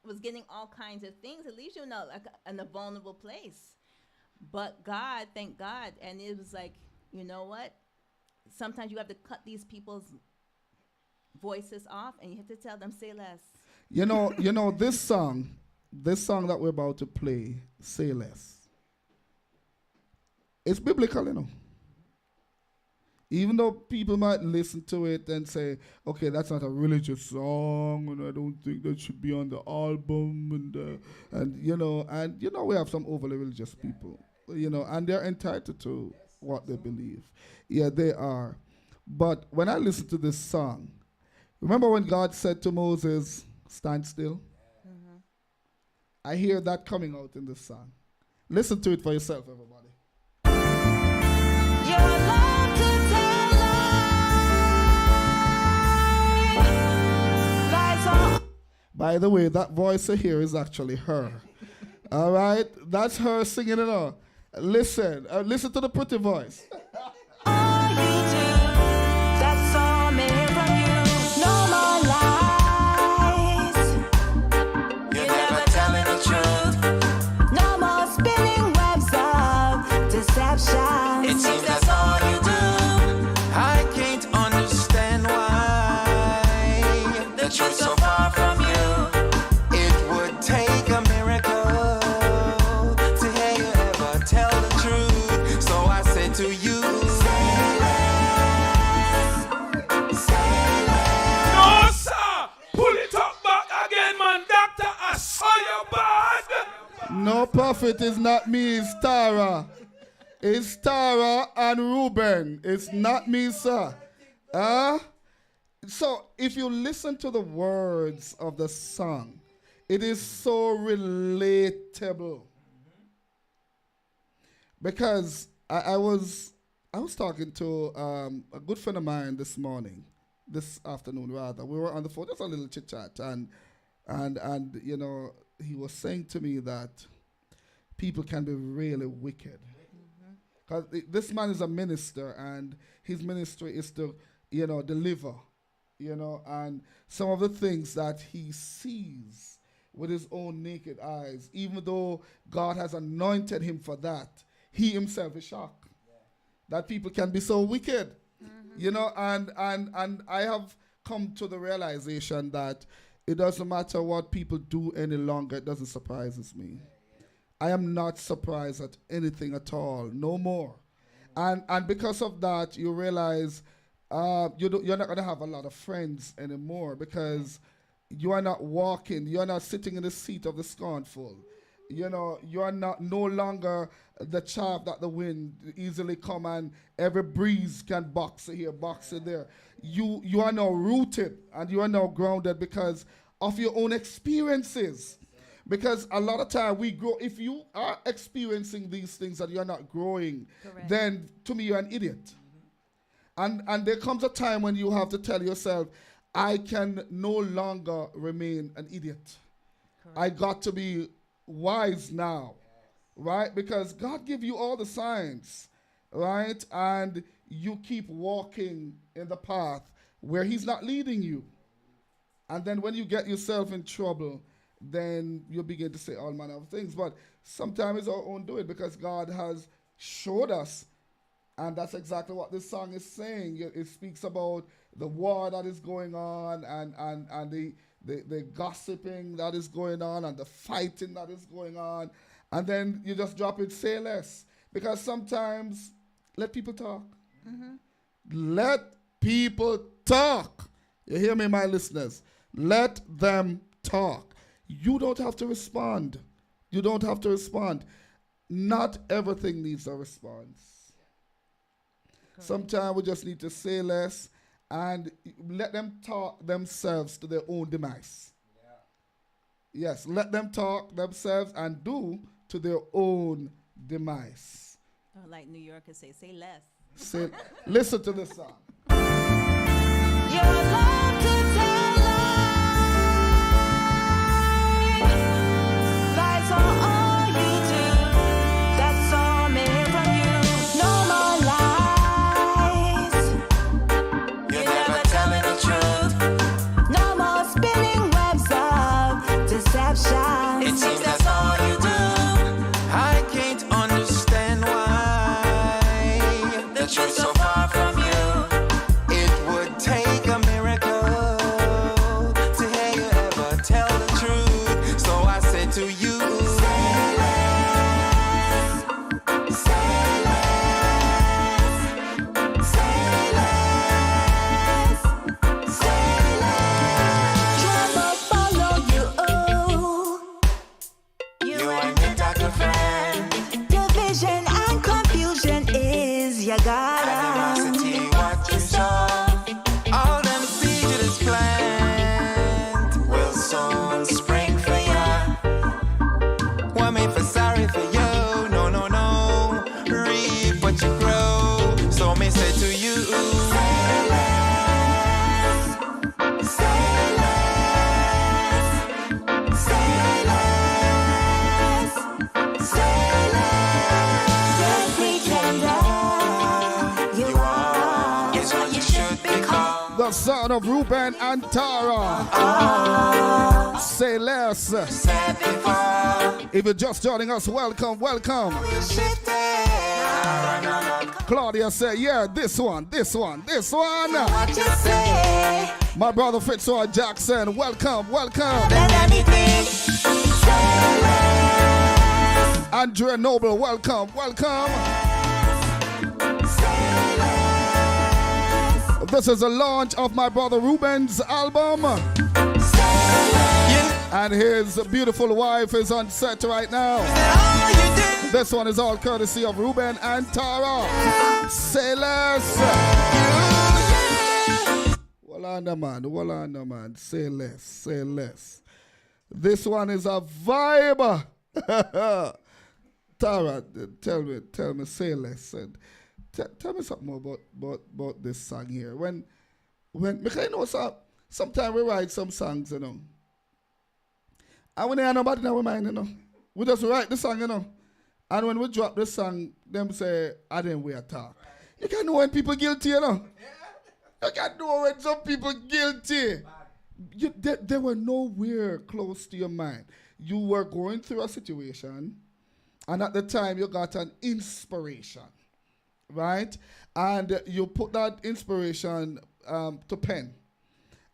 Was getting all kinds of things. It leaves you in a vulnerable place. But God, thank God. And it was like, you know what? Sometimes you have to cut these people's voices off and you have to tell them, say less. You know, this song that we're about to play, Say Less, it's biblical, you know. Even though people might listen to it and say, okay, that's not a religious song, and I don't think that should be on the album, and we have some overly religious people, and they're entitled to what they believe. Yeah, they are. But when I listen to this song, remember when God said to Moses, stand still? Mm-hmm. I hear that coming out in this song. Listen to it for yourself, everybody. Your love could tell us By the way, that voice here is actually her. All right? That's her singing it all. Listen. Listen to the pretty voice. All you do, that's all made from you. No more lies. You never tell me the truth. No more spinning webs of deception. It seems that's all you do. I can't understand why the truth's so far from you. It would take a miracle to hear you ever tell the truth. So I say to you, No, sir. Pull it up back again, man. Doctor, I saw you bad. No, prophet, is not me, it's Tara. It's Tara and Ruben. It's not me, sir. So, if you listen to the words of the song, it is so relatable. Because I was talking to a good friend of mine this afternoon rather. We were on the phone, just a little chit chat, and you know, he was saying to me that people can be really wicked. Because this man is a minister, and his ministry is to, you know, deliver, you know, and some of the things that he sees with his own naked eyes, even though God has anointed him for that, he himself is shocked that people can be so wicked, you know, and I have come to the realization that it doesn't matter what people do any longer, it doesn't surprise me. I am not surprised at anything at all, no more. And because of that, you realize you're not going to have a lot of friends anymore, because you are not walking, you are not sitting in the seat of the scornful. You know, you are no longer the chaff that the wind easily come and every breeze can box it here, box it there. You are now rooted and you are now grounded because of your own experiences. Because a lot of time we grow, if you are experiencing these things and you're not growing, Correct. then to me you're an idiot. And there comes a time when you have to tell yourself, I can no longer remain an idiot. I got to be wise now, right? Because God give you all the signs, right? And you keep walking in the path where he's not leading you. And then when you get yourself in trouble, then you begin to say all manner of things. But sometimes it's our own doing, because God has showed us, and that's exactly what this song is saying. It speaks about the war that is going on, and the gossiping that is going on, and the fighting that is going on. And then you just drop it, say less. Because sometimes, let people talk. Let people talk. You hear me, my listeners? Let them talk. You don't have to respond. You don't have to respond. Not everything needs a response. Sometimes we just need to say less and let them talk themselves to their own demise. Yes, let them talk themselves and do to their own demise. Or like New Yorkers say less. Say, listen to this song. Your love to tell lies are all you do. That's all made from you. No more lies. you never tell me the truth. No more spinning webs of deception. It seems that's all you do. I can't understand why the truth's so far from you. It would take a miracle sound of Ruben and Tara. Say less. Said before, If you're just joining us, welcome, welcome. you should tell Claudia said, yeah, this one. what you say. My brother Fitzroy Jackson, welcome, welcome. Than anything. Say less. Andrea Noble, welcome, welcome. Say less. This is the launch of my brother Ruben's album. And his beautiful wife is on set right now. All you do. This one is all courtesy of Ruben and Tara. Say less. Walanda man, say less, say less. This one is a vibe. Tara, tell me, say less. And tell me something more about this song here. When because you know sometimes we write some songs, you know. And we don't have nobody in our mind, you know. We just write the song, you know. And when we drop the song, them say, I didn't way talk. You can know when people guilty, you know. You can know when some people guilty. They were nowhere close to your mind. You were going through a situation, and at the time you got an inspiration, right? And you put that inspiration to pen,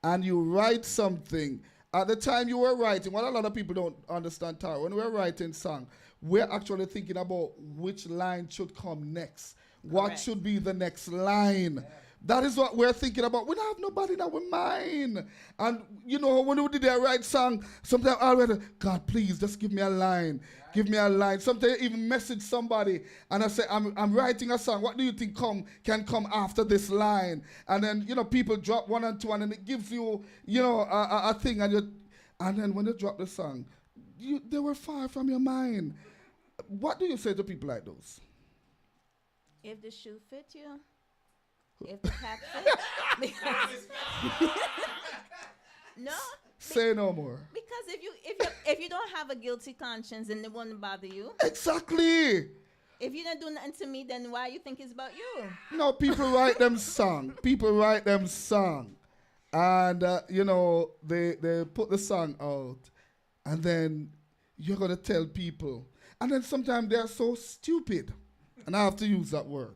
and you write something. At the time you were writing, what a lot of people don't understand, Tara, when we're writing song, we're actually thinking about which line should come next. What Correct. should be the next line? That is what we're thinking about. We don't have nobody in our mind. And, you know, when we did that right song, sometimes I read, God, please, just give me a line. Give me a line. Sometimes I even message somebody, and I say, I'm writing a song. What do you think can come after this line? And then, you know, people drop one and two, and then it gives you, you know, a thing. And then when they drop the song, they were far from your mind. What do you say to people like those? If the shoe fit you, if the cap fit, no. Say no more. Because if you don't have a guilty conscience, then it wouldn't bother you. Exactly. If you don't do nothing to me, then why you think it's about you? No, people write them song. People write them song. And, you know, they put the song out. And then you're going to tell people. And then sometimes they're so stupid. And I have to use that word.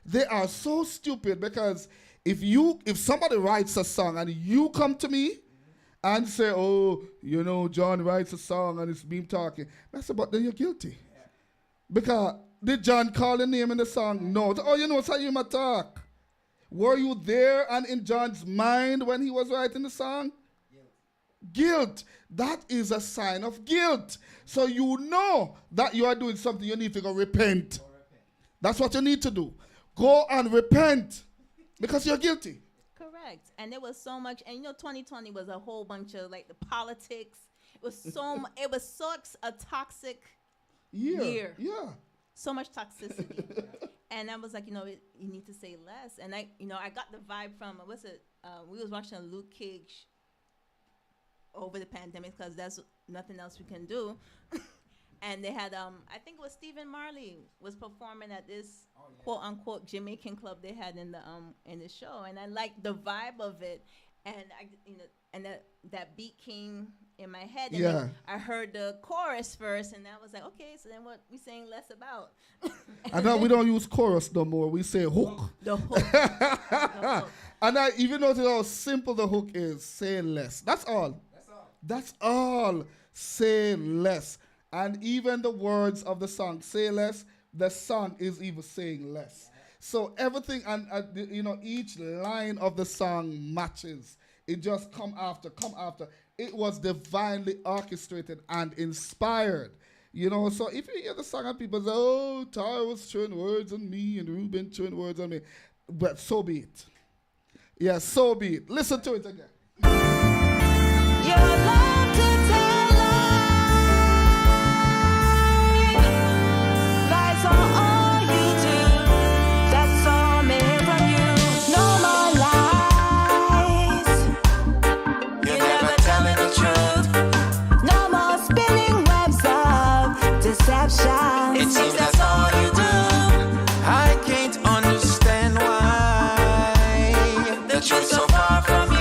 They are so stupid because if somebody writes a song and you come to me and say, oh, you know, John writes a song and it's me talking, that's about then you're guilty. Because did John call a name in the song? No. Oh, you know, it's how you might talk. Were you there and in John's mind when he was writing the song? Guilt. That is a sign of guilt. So you know that you are doing something, you need to go repent. That's what you need to do. Go and repent because you're guilty. Correct. And there was so much, and you know, 2020 was a whole bunch of like the politics. It was so it was such a toxic year. Yeah. So much toxicity. And I was like, you know, you need to say less. And I got the vibe from we was watching a Luke Cage over the pandemic because there's nothing else we can do. And they had, I think it was Stephen Marley was performing at this quote unquote Jamaican club they had in the show, and I liked the vibe of it, and that beat came in my head, and then I heard the chorus first, and I was like, okay, so then what we saying less about? And now we don't use chorus no more. We say hook. The hook. The hook. And I even notice how simple the hook is. Say less. That's all. That's all. Say less. And even the words of the song, say less, the song is even saying less. So everything, and you know, each line of the song matches. It just come after. It was divinely orchestrated and inspired. You know, so if you hear the song and people say, oh, Tara was throwing words on me and Ruben throwing words on me, but so be it. Yeah, so be it. Listen to it again. Your love to tell lies on all you do. That's all made from you. No more lies. You're never telling the truth. No more spinning webs of deception. It seems that's all you do. I can't understand why the truth's so far from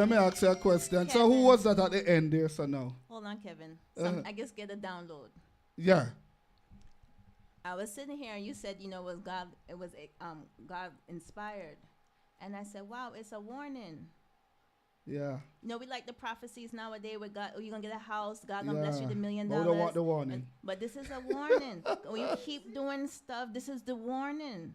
let me ask you a question. So who Kevin. was that at the end there, so now? Hold on, Kevin. I guess get a download. Yeah. I was sitting here and you said, you know, it was God inspired. And I said, wow, it's a warning. Yeah. You know, we like the prophecies nowadays with God, oh, you're going to get a house, God going to bless you with $1 million. But we don't want the warning. But this is a warning. When you keep doing stuff, this is the warning.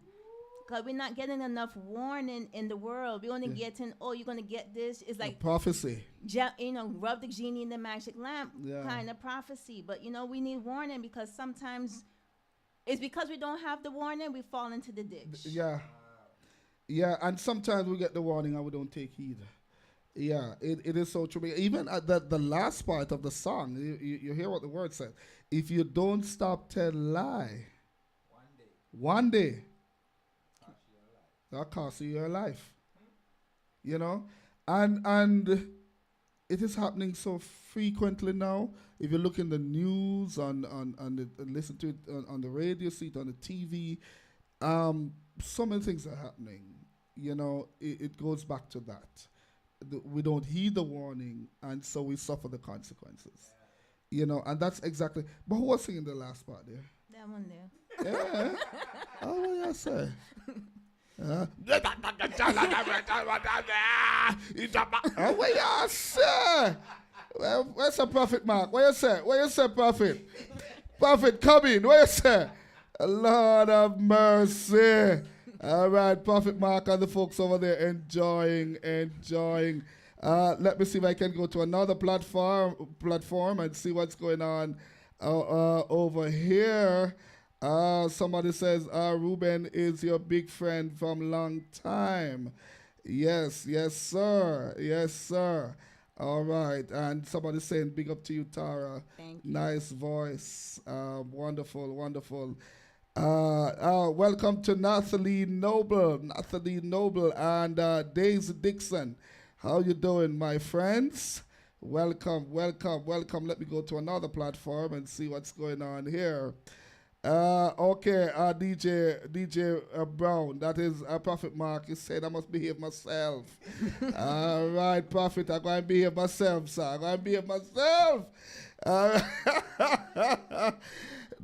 Because we're not getting enough warning in the world. We're only getting, oh, you're going to get this. It's like, Prophecy. rub the genie in the magic lamp Yeah. kind of prophecy. But, you know, we need warning because sometimes it's because we don't have the warning, we fall into the ditch. Yeah. Yeah, and sometimes we get the warning and we don't take heed. Yeah, it is so true. Even at the last part of the song, you hear what the word said. If you don't stop tell lie, one day, that costs you your life. You know? And it is happening so frequently now. If you look in the news, listen to it on the radio, see it on the TV, so many things are happening. You know, it goes back to that. We don't heed the warning, and so we suffer the consequences. You know, and that's exactly. But who was singing the last part there? That one there. Yeah. Oh, what did I say? Oh, what you say? Where's the prophet, Mark? What you say? What you say, prophet? Prophet, come in. What you say? Lord of mercy. All right, Prophet Mark and the folks over there enjoying. Let me see if I can go to another platform and see what's going on over here. Somebody says, Ruben is your big friend from long time. Yes, sir. Yes, sir. All right. And somebody saying, big up to you, Tara. Thank you. Nice voice. Wonderful. Welcome to Nathalie Noble and Daisy Dixon. How you doing, my friends? Welcome. Let me go to another platform and see what's going on here. DJ Brown, that is Prophet Mark. He said I must behave myself. All right, Prophet, I'm going to behave myself, sir. I'm going to behave myself.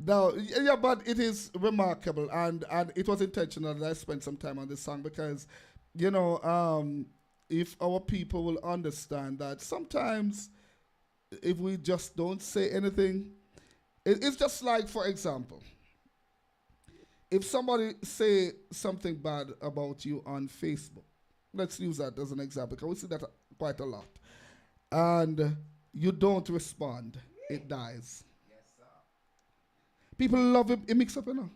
No, yeah, but it is remarkable, and it was intentional that I spent some time on this song because, you know, if our people will understand that sometimes if we just don't say anything, it's just like, for example, if somebody say something bad about you on Facebook, let's use that as an example because we see that quite a lot, and you don't respond, it dies. People love it mix up, you know.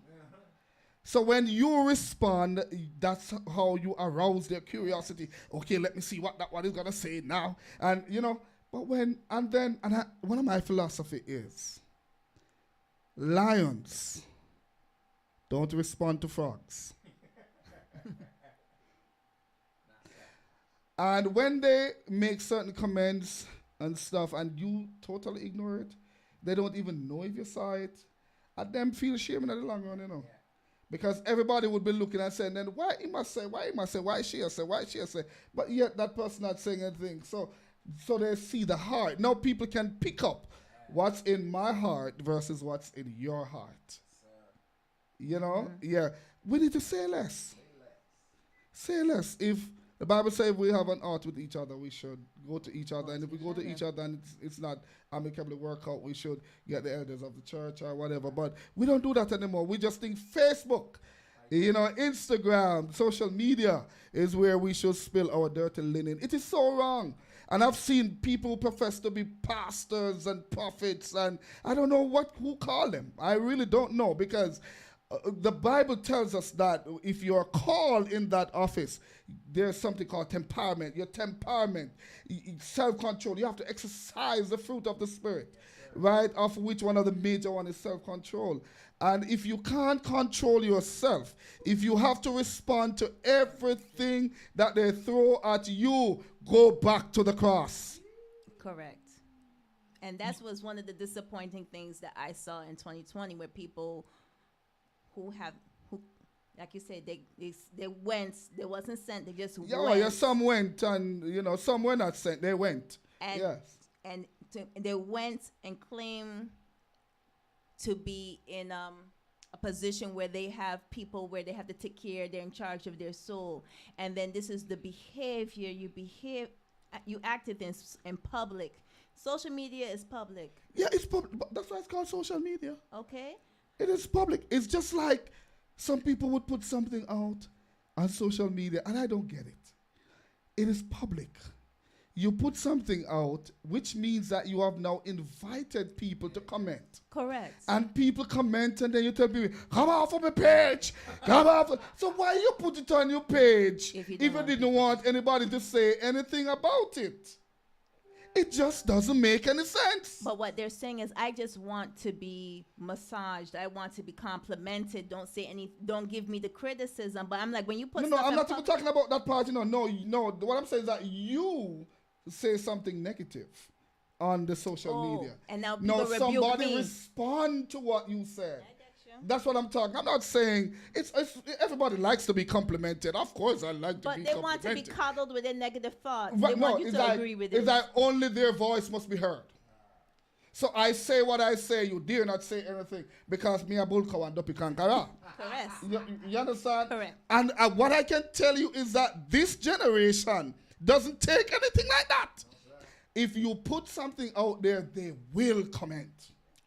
So when you respond, that's how you arouse their curiosity. Okay, let me see what that one is gonna say now. And you know, but one of my philosophy is lions don't respond to frogs. And when they make certain comments and stuff and you totally ignore it, they don't even know if you saw it. And them feel shame in the long run, you know. Because everybody would be looking and saying, then why he must say, why she say. But yet that person not saying anything. So they see the heart. Now people can pick up what's in my heart versus what's in your heart. You know? Yeah. We need to say less. Say less. If the Bible says if we have an art with each other, we should go to each other. And if we go to each other and it's not amicably work out, we should get the elders of the church or whatever. But we don't do that anymore. We just think Facebook, you know, Instagram, social media is where we should spill our dirty linen. It is so wrong. And I've seen people who profess to be pastors and prophets, and I don't know who call them. I really don't know, because the Bible tells us that if you're called in that office, there's something called temperament. Your temperament, self-control. You have to exercise the fruit of the Spirit, right? Of which one of the major one is self-control. And if you can't control yourself, if you have to respond to everything that they throw at you, go back to the cross. Correct. And that was one of the disappointing things that I saw in 2020, where people who Like you said, they went. They wasn't sent. They just Yeah, went. yeah, some went and, some were not sent. They went. And, Yes. and they went and claimed to be in a position where they have people where they have to take care, they're in charge of their soul. And then this is the behavior you acted in public. Social media is public, Yeah, it's public. That's why it's called social media. okay? It is public. It's just like some people would put something out on social media, and I don't get it. It is public. You put something out, which means that you have now invited people to comment. Correct. And people comment, and then you tell people, come off of my page. Come off. So why you put it on your page If you if don't you want didn't want anybody to say anything about it? It just doesn't make any sense. But what they're saying is, I just want to be massaged. I want to be complimented. Don't give me the criticism. But I'm like, when you put No, stuff I'm in not even talking about that part. No. What I'm saying is that you say something negative on the social media. And now people rebuke somebody me. respond to what you said. I get you. That's what I'm talking. I'm not saying it's everybody likes to be complimented. Of course, I like to But be they want complimented. to be coddled with their negative thoughts. Right, They want you it's to like, agree with it's it. like only their voice must be heard. So I say what I say. You dare not say anything because me a bulka and dopi kankara. Correct. You understand? Correct. And what I can tell you is that this generation doesn't take anything like that. If you put something out there, they will comment.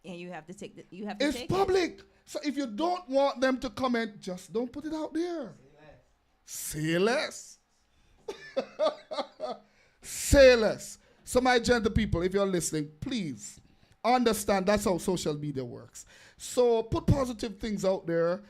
And you have to take it. It's public. So if you don't want them to comment, just don't put it out there. Say less. Say less. So my gentle people, if you're listening, please understand that's how social media works. So put positive things out there.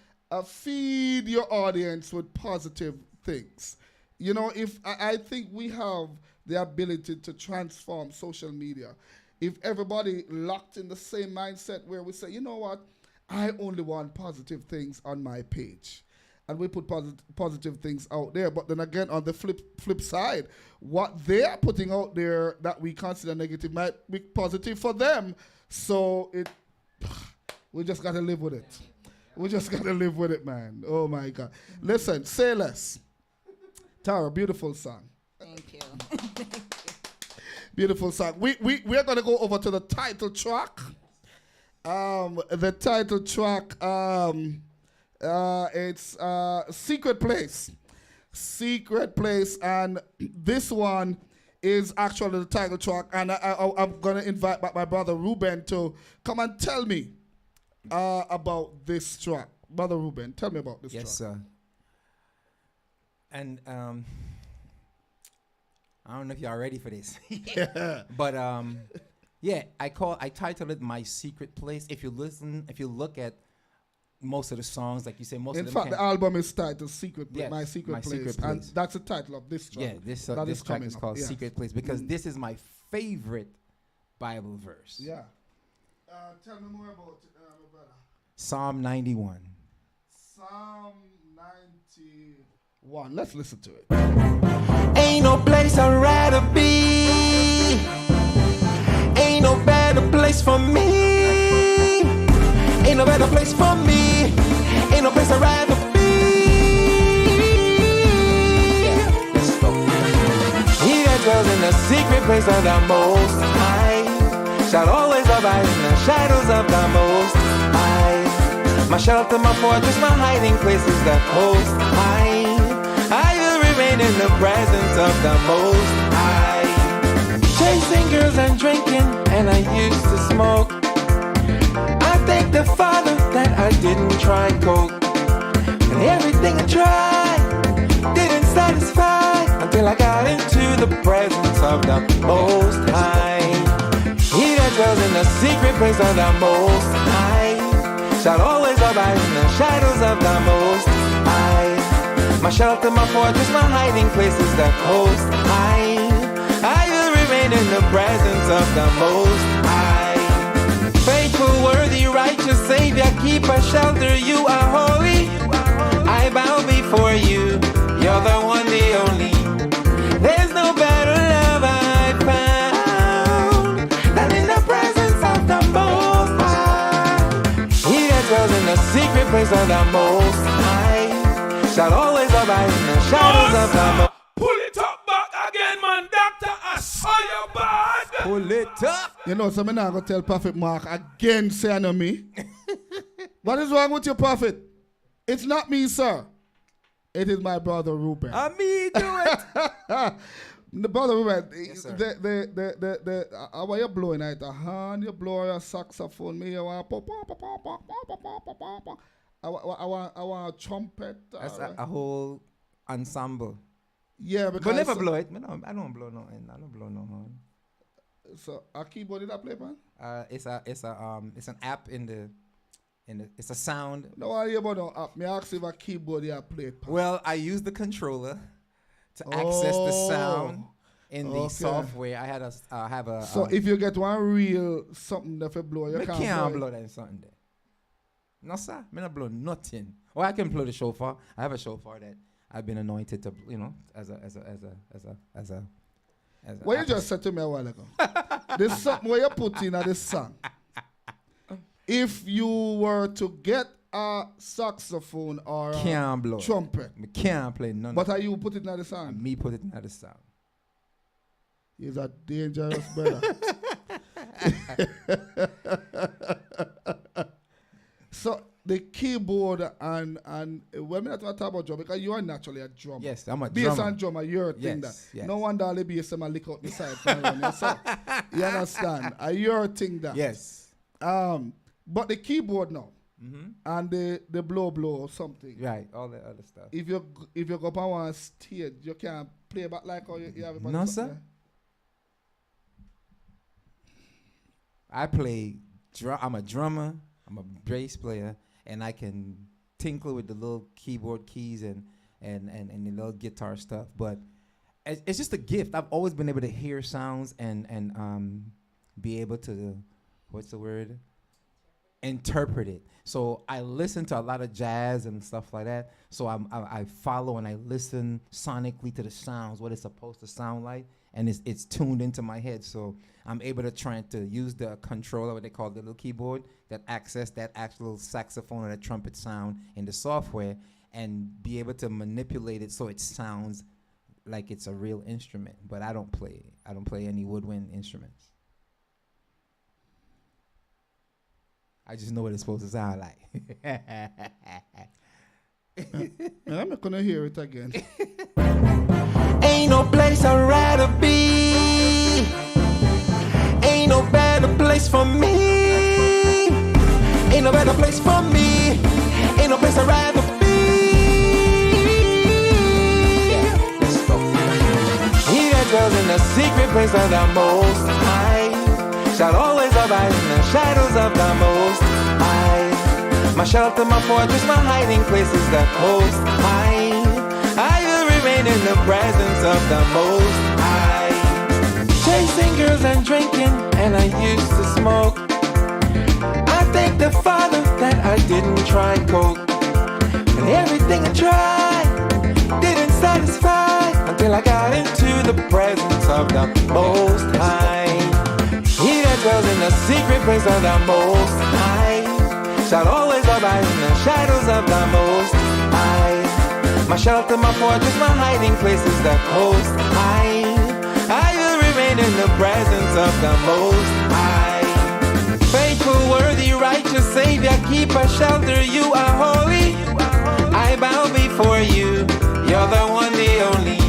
Feed your audience with positive things. If I think we have the ability to transform social media. If everybody locked in the same mindset where we say, you know what, I only want positive things on my page. And we put positive things out there. But then again, on the flip side, what they are putting out there that we consider negative might be positive for them. So we just got to live with it. We just got to live with it, man. Oh, my God. Listen, Say Less. Tara, beautiful song. Thank you. Beautiful song. We're going to go over to the title track. The title track, it's Secret Place. Secret Place. And this one is actually the title track. And I'm going to invite back my brother Ruben to come and tell me about this track. Brother Ruben, tell me about this track. Yes, sir. And I don't know if y'all ready for this. But I titled it My Secret Place. If you look at most of the songs, like you say, most In of them fact, the album is titled Secret Place, Yes, My Secret My Place. Secret And Place. that's the title of this track. Yeah, this That track coming is up, called yes. Secret Place because this is my favorite Bible verse. Yeah. Tell me more about it, my brother. Psalm 91. Psalm 91. Let's listen to it. Ain't no place I'd rather be. Ain't no better place for me. Ain't no better place for me. Ain't no place I'd rather be. Let's go. He that dwells in the secret place of the Most High shall always abide in the shadows of the Most High. My shelter, my fortress, my hiding place is the Most High. I will remain in the presence of the Most High. Chasing girls and drinking, and I used to smoke. I thank the Father that I didn't try coke. And everything I tried didn't satisfy until I got into the presence of the Most High. He that dwells in the secret place of the Most High shall always abide in the shadows of the Most High. My shelter, my fortress, my hiding place is the Most High. I will remain in the presence of the Most High. Faithful, worthy, righteous Savior, keep a shelter, you are holy. I bow before you, you're the one, the only. There's no better love I found than in the presence of the Most High. He that dwells in the secret place of the Most High shall always abide in the shadows of the most. Pull it up back again, man. Doctor, I saw your bad. Pull it up. You know, so I'm not going to tell Prophet Mark again, say I know me. What is wrong with you, Prophet? It's not me, sir. It is my brother Ruben. Me do it. The brother Ruben, Yes, sir. how are you blowing at the hand? You blow your saxophone. Me, I want I want a trumpet. That's a whole ensemble. Yeah, because But never blow it. I don't blow no end. I don't blow no horn. So a keyboard in that play, man? It's an app in the it's a sound. No, I hear about no app. Me ask if a keyboard you play. Well, I use the controller to access the sound in the Okay. software. I have a. So if you get one real something that you blow, you I can't can't blow blow it. that in something there. No sir, I not blow nothing. Or I can blow the shofar. I have a shofar that I've been anointed to, as a. What you just said to me a while ago. There's something where you put in this song. If you were to get a saxophone or a Can't blow. trumpet, I can't play none. but of are you put it in the song? it. Me put it in the sound. He's a dangerous brother. So the keyboard and when we talk about drum, because you are naturally a drummer. Yes, I'm a Bass drummer. and drummer, you're a thing that. Yes. No wonder all the bass them a lick out the side from around you. So, you understand? You're a thing that. Yes. But the keyboard now Mm-hmm. and the blow or something. Right. All the other stuff. If you go up on one stage, you can't play back like how you have it. No, sir. I play I'm a drummer, I'm a bass player, and I can tinkle with the little keyboard keys and the little guitar stuff. But it's just a gift. I've always been able to hear sounds and be able to, what's the word? Interpret it. So I listen to a lot of jazz and stuff like that. So I follow and I listen sonically to the sounds, what it's supposed to sound like, and it's tuned into my head. So I'm able to try to use the controller, what they call the little keyboard, that access that actual saxophone or that trumpet sound in the software, and be able to manipulate it so it sounds like it's a real instrument. But I don't play any woodwind instruments. I just know what it's supposed to sound like. And I'm not gonna hear it again. Ain't no place I'd rather be. Ain't no better place for me. Ain't no better place for me. Ain't no place I'd rather be. Let's go. He that dwells in the secret place of the Most High shall always abide in the shadows of the Most High. My shelter, my fortress, my hiding place is the Most High. I will remain in the presence of the Most High. Chasing girls and drinking, and I used to smoke. I thank the Father that I didn't try coke. And everything I tried didn't satisfy until I got into the presence of the Most High. He that dwells in the secret place of the Most High shall always abide in the shadows of the Most High. My shelter, my fortress, my hiding place is the Most High. I will remain in the presence of the Most High. Faithful, worthy, righteous Savior, keeper, shelter, you are holy. I bow before you, you're the one, the only.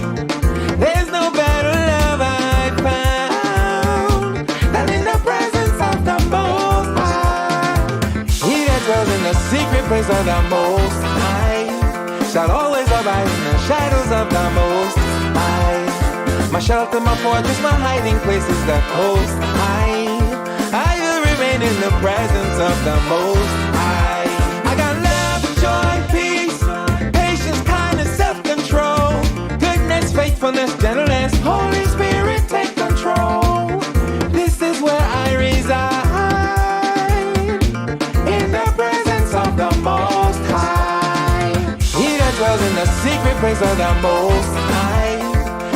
There's no better love I found than in the presence of the Most High. He that dwells in the secret place of the Most High shall always abide in the shadows of the Most High. My shelter, my fortress, my hiding place is the Most High. I will remain in the presence of the Most High. I got love, joy, peace, patience, kindness, self-control, goodness, faithfulness, gentleness. Holy Spirit, take control. This is where I reside, in the presence of the Most High. He that dwells in the secret place of the Most High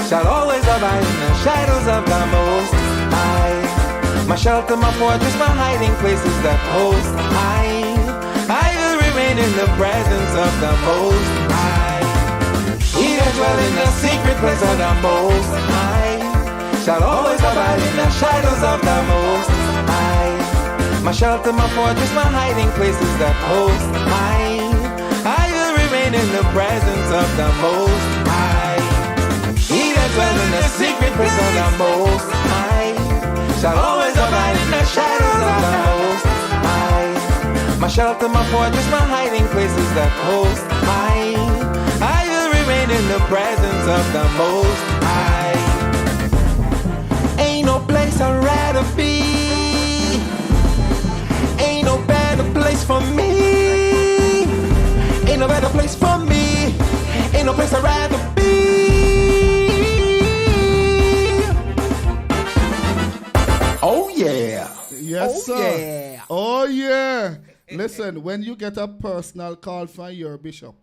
shall always abide in the shadows of the Most High. My shelter, my fortress, my hiding place is the Most High. I will remain in the presence of the Most High. dwell in the secret place of the Most High shall always abide in the shadows of the Most High. My shelter, my fortress, my hiding place is the Most High. I will remain in the presence of the Most High. He that dwells in the secret place of the Most High shall always abide in the shadows of the Most High. My shelter, my fortress, my hiding place is the Most High. I will remain in the presence of the Most High. Ain't no place I'd rather be. Ain't no better place for me. Ain't no better place for me. Ain't no place I'd rather be. Oh yeah. Yes, Oh, sir. yeah. Oh, yeah. Listen, when you get a personal call from your bishop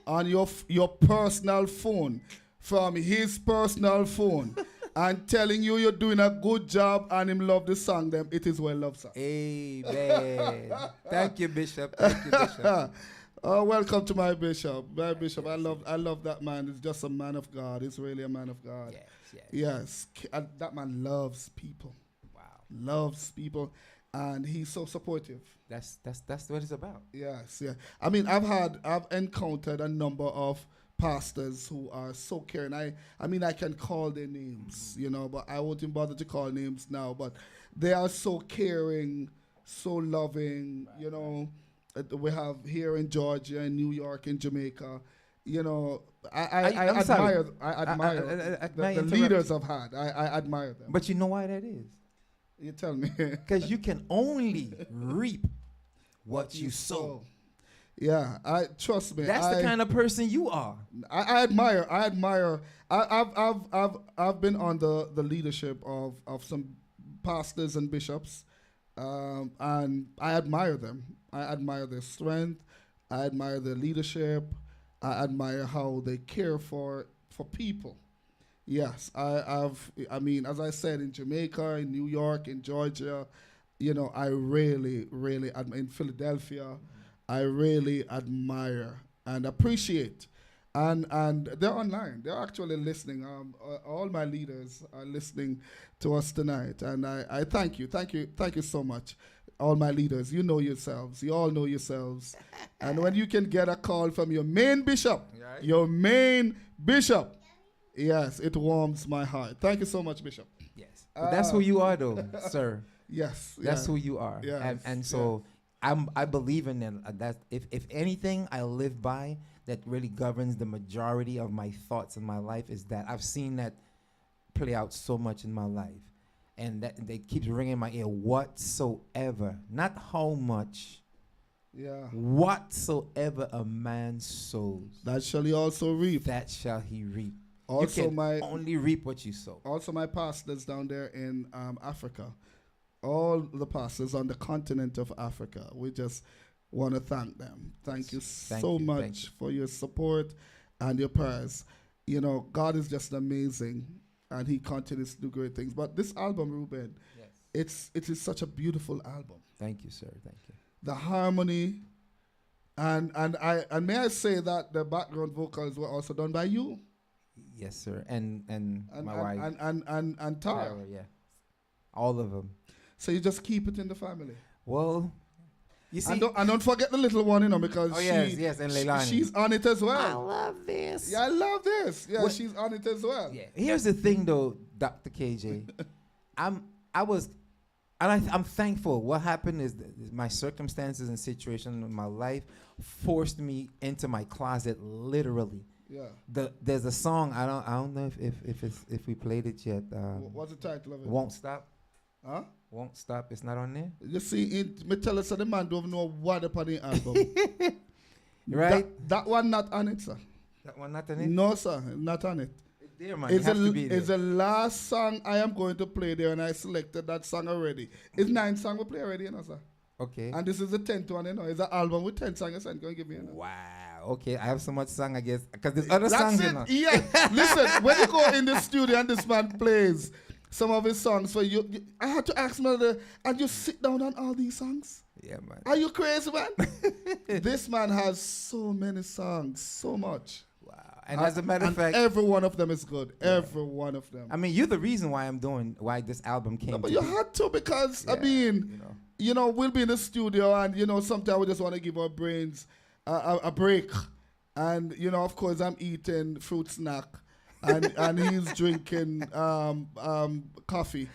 on your personal phone, from his personal phone, and telling you you're doing a good job and him love the song, them it is well loved, sir. Amen. Thank you, Bishop. Thank you, Bishop. Oh, welcome to my bishop. My bishop, I love that man. He's just a man of God. He's really a man of God. Yes. That man loves people. Wow. Loves people. And he's so supportive. That's what it's about. Yes, yeah. I mean, I've encountered a number of pastors who are so caring. I mean, I can call their names, but I won't even bother to call names now. But they are so caring, so loving, We have here in Georgia, in New York, in Jamaica. I I'm sorry. admire I the leaders I've had. I admire them. But you know why that is? You tell me. Because you can only reap what you sow. Yeah, trust me. That's the kind of person you are. I admire. I've been on the leadership of some pastors and bishops, and I admire them. I admire their strength. I admire their leadership. I admire how they care for people. Yes, I mean, as I said, in Jamaica, in New York, in Georgia, I really, in Philadelphia, I really admire and appreciate. And they're online. They're actually listening. All my leaders are listening to us tonight. And I thank you. Thank you so much. All my leaders, you know yourselves. You all know yourselves. And when you can get a call from your main bishop, yes, it warms my heart. Thank you so much, Bishop. Yes. But that's who you are, though, sir. Yes. That's who you are. Yes, And so I believe in that if anything I live by that really governs the majority of my thoughts in my life is that I've seen that play out so much in my life. And that they keep ringing in my ear, whatsoever, not how much. Yeah. Whatsoever a man sows, that shall he also reap. That shall he reap. Also, you can only reap what you sow. Also, my pastors down there in Africa, all the pastors on the continent of Africa, we just want to thank them. Thank you so much for your support and your prayers. God is just amazing, and He continues to do great things. But this album, Ruben, it is such a beautiful album. Thank you, sir. Thank you. The harmony, and may I say that the background vocals were also done by you. Yes, sir. And my wife. And Tara. Yeah. All of them. So you just keep it in the family. Well, you see. And don't forget the little one, because yes, and Leilani. She's on it as well. I love this. Yeah, I love this. Yeah, she's on it as well. Yeah. Here's the thing, though, Dr. KJ. I'm thankful. What happened is my circumstances and situation in my life forced me into my closet, literally. Yeah. There's a song I don't know if we played it yet. What's the title of it? Won't Stop. Huh? Won't Stop. It's not on there. You see, me tell us that the man don't know what upon the album. Right? That one not on it, sir. That one not on it. No, sir, not on it. It's there, man. It's the last song I am going to play there, and I selected that song already. It's 9 songs we play already, sir. Okay. And this is the 10th one, It's an album with 10 songs. Can you give me? Wow. Okay, I have so much song, I guess, because there's other songs. That's it. Yeah. Listen, when you go in the studio and this man plays some of his songs for you, I had to ask him, and you sit down on all these songs? Yeah, man. Are you crazy, man? This man has so many songs, so much. Wow. And as a matter of And fact, every one of them is good. Every one of them. I mean, you're the reason why why this album came. No, but to you be. had to because I Yeah, mean, you know. we'll be in the studio and sometimes we just want to give our brains a break, and of course I'm eating fruit snack, and he's drinking coffee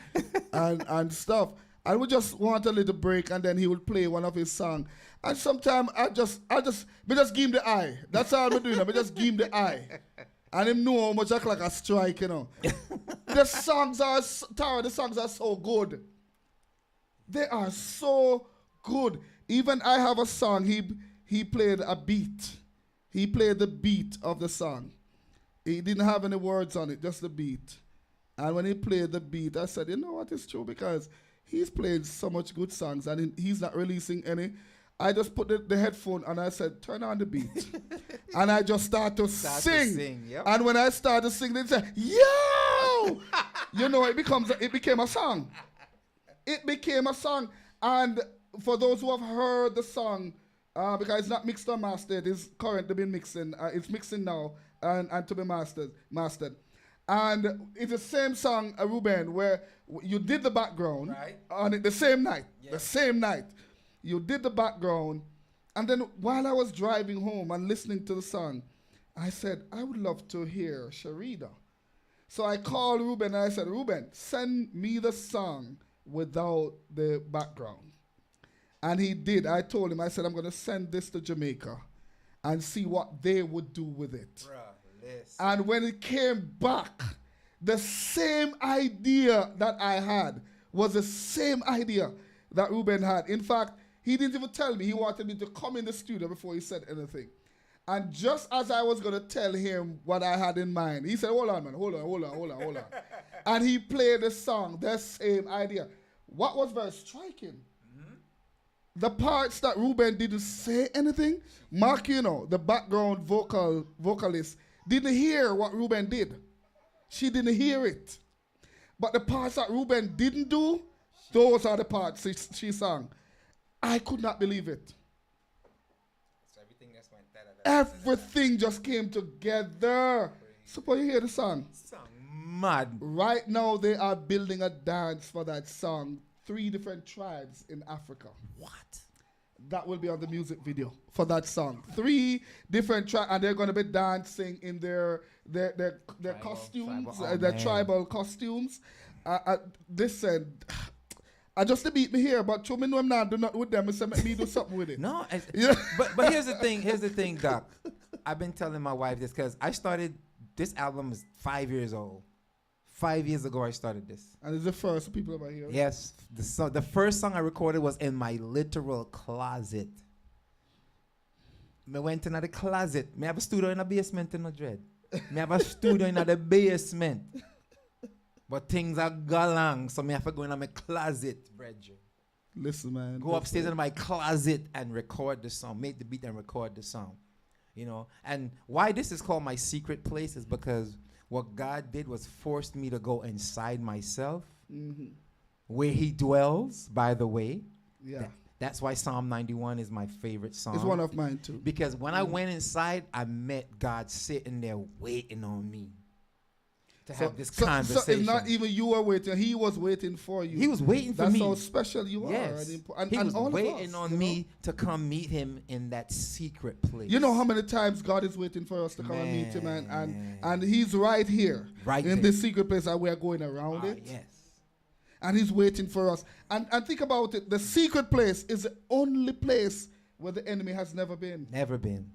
and stuff, and we just want a little break, and then he would play one of his songs, and sometimes we just give him the eye. That's all we're doing. We just give him the eye. And him know how much act like a strike, The songs are Tara, the songs are so good. They are so good. Even I have a song, he played a beat. He played the beat of the song. He didn't have any words on it, just the beat. And when he played the beat, I said, you know what, it's true, because he's played so much good songs and he's not releasing any. I just put the headphone and I said, turn on the beat. And I just start to sing. Yep. And when I started singing, they said, yo! It became a song. It became a song. And for those who have heard the song, because it's not mixed or mastered, it's currently been mixing. It's mixing now and to be mastered. And it's the same song, Ruben, where you did the background on it the same night. Yeah. The same night. You did the background. And then while I was driving home and listening to the song, I said, I would love to hear Sharida. So I called Ruben and I said, Ruben, send me the song without the background. And he did. I told him, I said, I'm going to send this to Jamaica and see what they would do with it. And when it came back, the same idea that I had was the same idea that Ruben had. In fact, he didn't even tell me. He wanted me to come in the studio before he said anything. And just as I was going to tell him what I had in mind, he said, hold on, man, hold on. And he played the song, the same idea. What was very striking, the parts that Ruben didn't say anything, Mark, the background vocalist, didn't hear what Ruben did. She didn't hear it. But the parts that Ruben didn't do, those are the parts she sang. I could not believe it. So Everything just came together. Suppose you hear the song. Mad. Right now they are building a dance for that song. 3 different tribes in Africa. What? That will be on the music video for that song. 3 different tribes, and they're going to be dancing in their costumes, their tribal costumes. Listen, I just to beat me here, but to me know I'm not do nothing with them. So make me do something with it. No, but here's the thing, Doc. I've been telling my wife this because I started this album is 5 years old. 5 years ago I started this. And it's the first people over here. Yes, the first song I recorded was in my literal closet. I went into the closet. I have a studio in the basement in Madrid. I have a studio in the basement. But things are galang, so I have to go in my closet, brethren. Listen, man. Go upstairs in my closet and record the song, make the beat and record the song. And why this is called my secret place is because what God did was forced me to go inside myself, where he dwells, by the way. Yeah. That's why Psalm 91 is my favorite song. It's one of mine, too. Because when I went inside, I met God sitting there waiting on me to have this conversation. So it's not even you were waiting. He was waiting for you. He was waiting for me. That's how special you yes. are. He was all waiting of us, on me to come meet him in that secret place. You know how many times God is waiting for us to come and meet him, and he's right here, in this secret place that we are going around it. Yes. And he's waiting for us. And think about it. The secret place is the only place where the enemy has never been. Never been.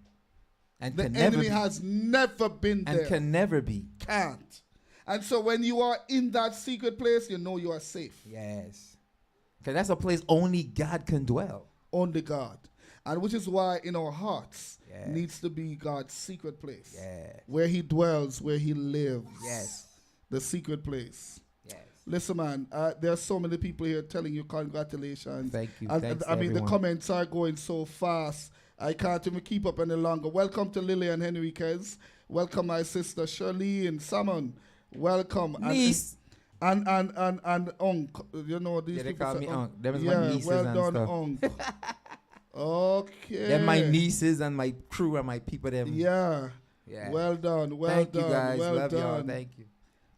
And the enemy has never been there. And can never be. Can't. And so when you are in that secret place, you know you are safe. Yes. Because that's a place only God can dwell. Only God. And which is why in our hearts needs to be God's secret place. Yes. Where he dwells, where he lives. Yes. The secret place. Yes. Listen, man, there are so many people here telling you congratulations. Thank you. Thanks, I mean, the comments are going so fast. I can't even keep up any longer. Welcome to Lillian Henriquez. Welcome, my sister Shirley and Salmon. Welcome. Niece. And Unc. You know, these they people call say me Unc. Unc. Them is yeah, my nieces well and done, stuff. Unc. Okay. They're my nieces and my crew and my people. Them. Yeah. Yeah. Well done. Well Thank done. you guys. Well Love y'all. done. Thank you.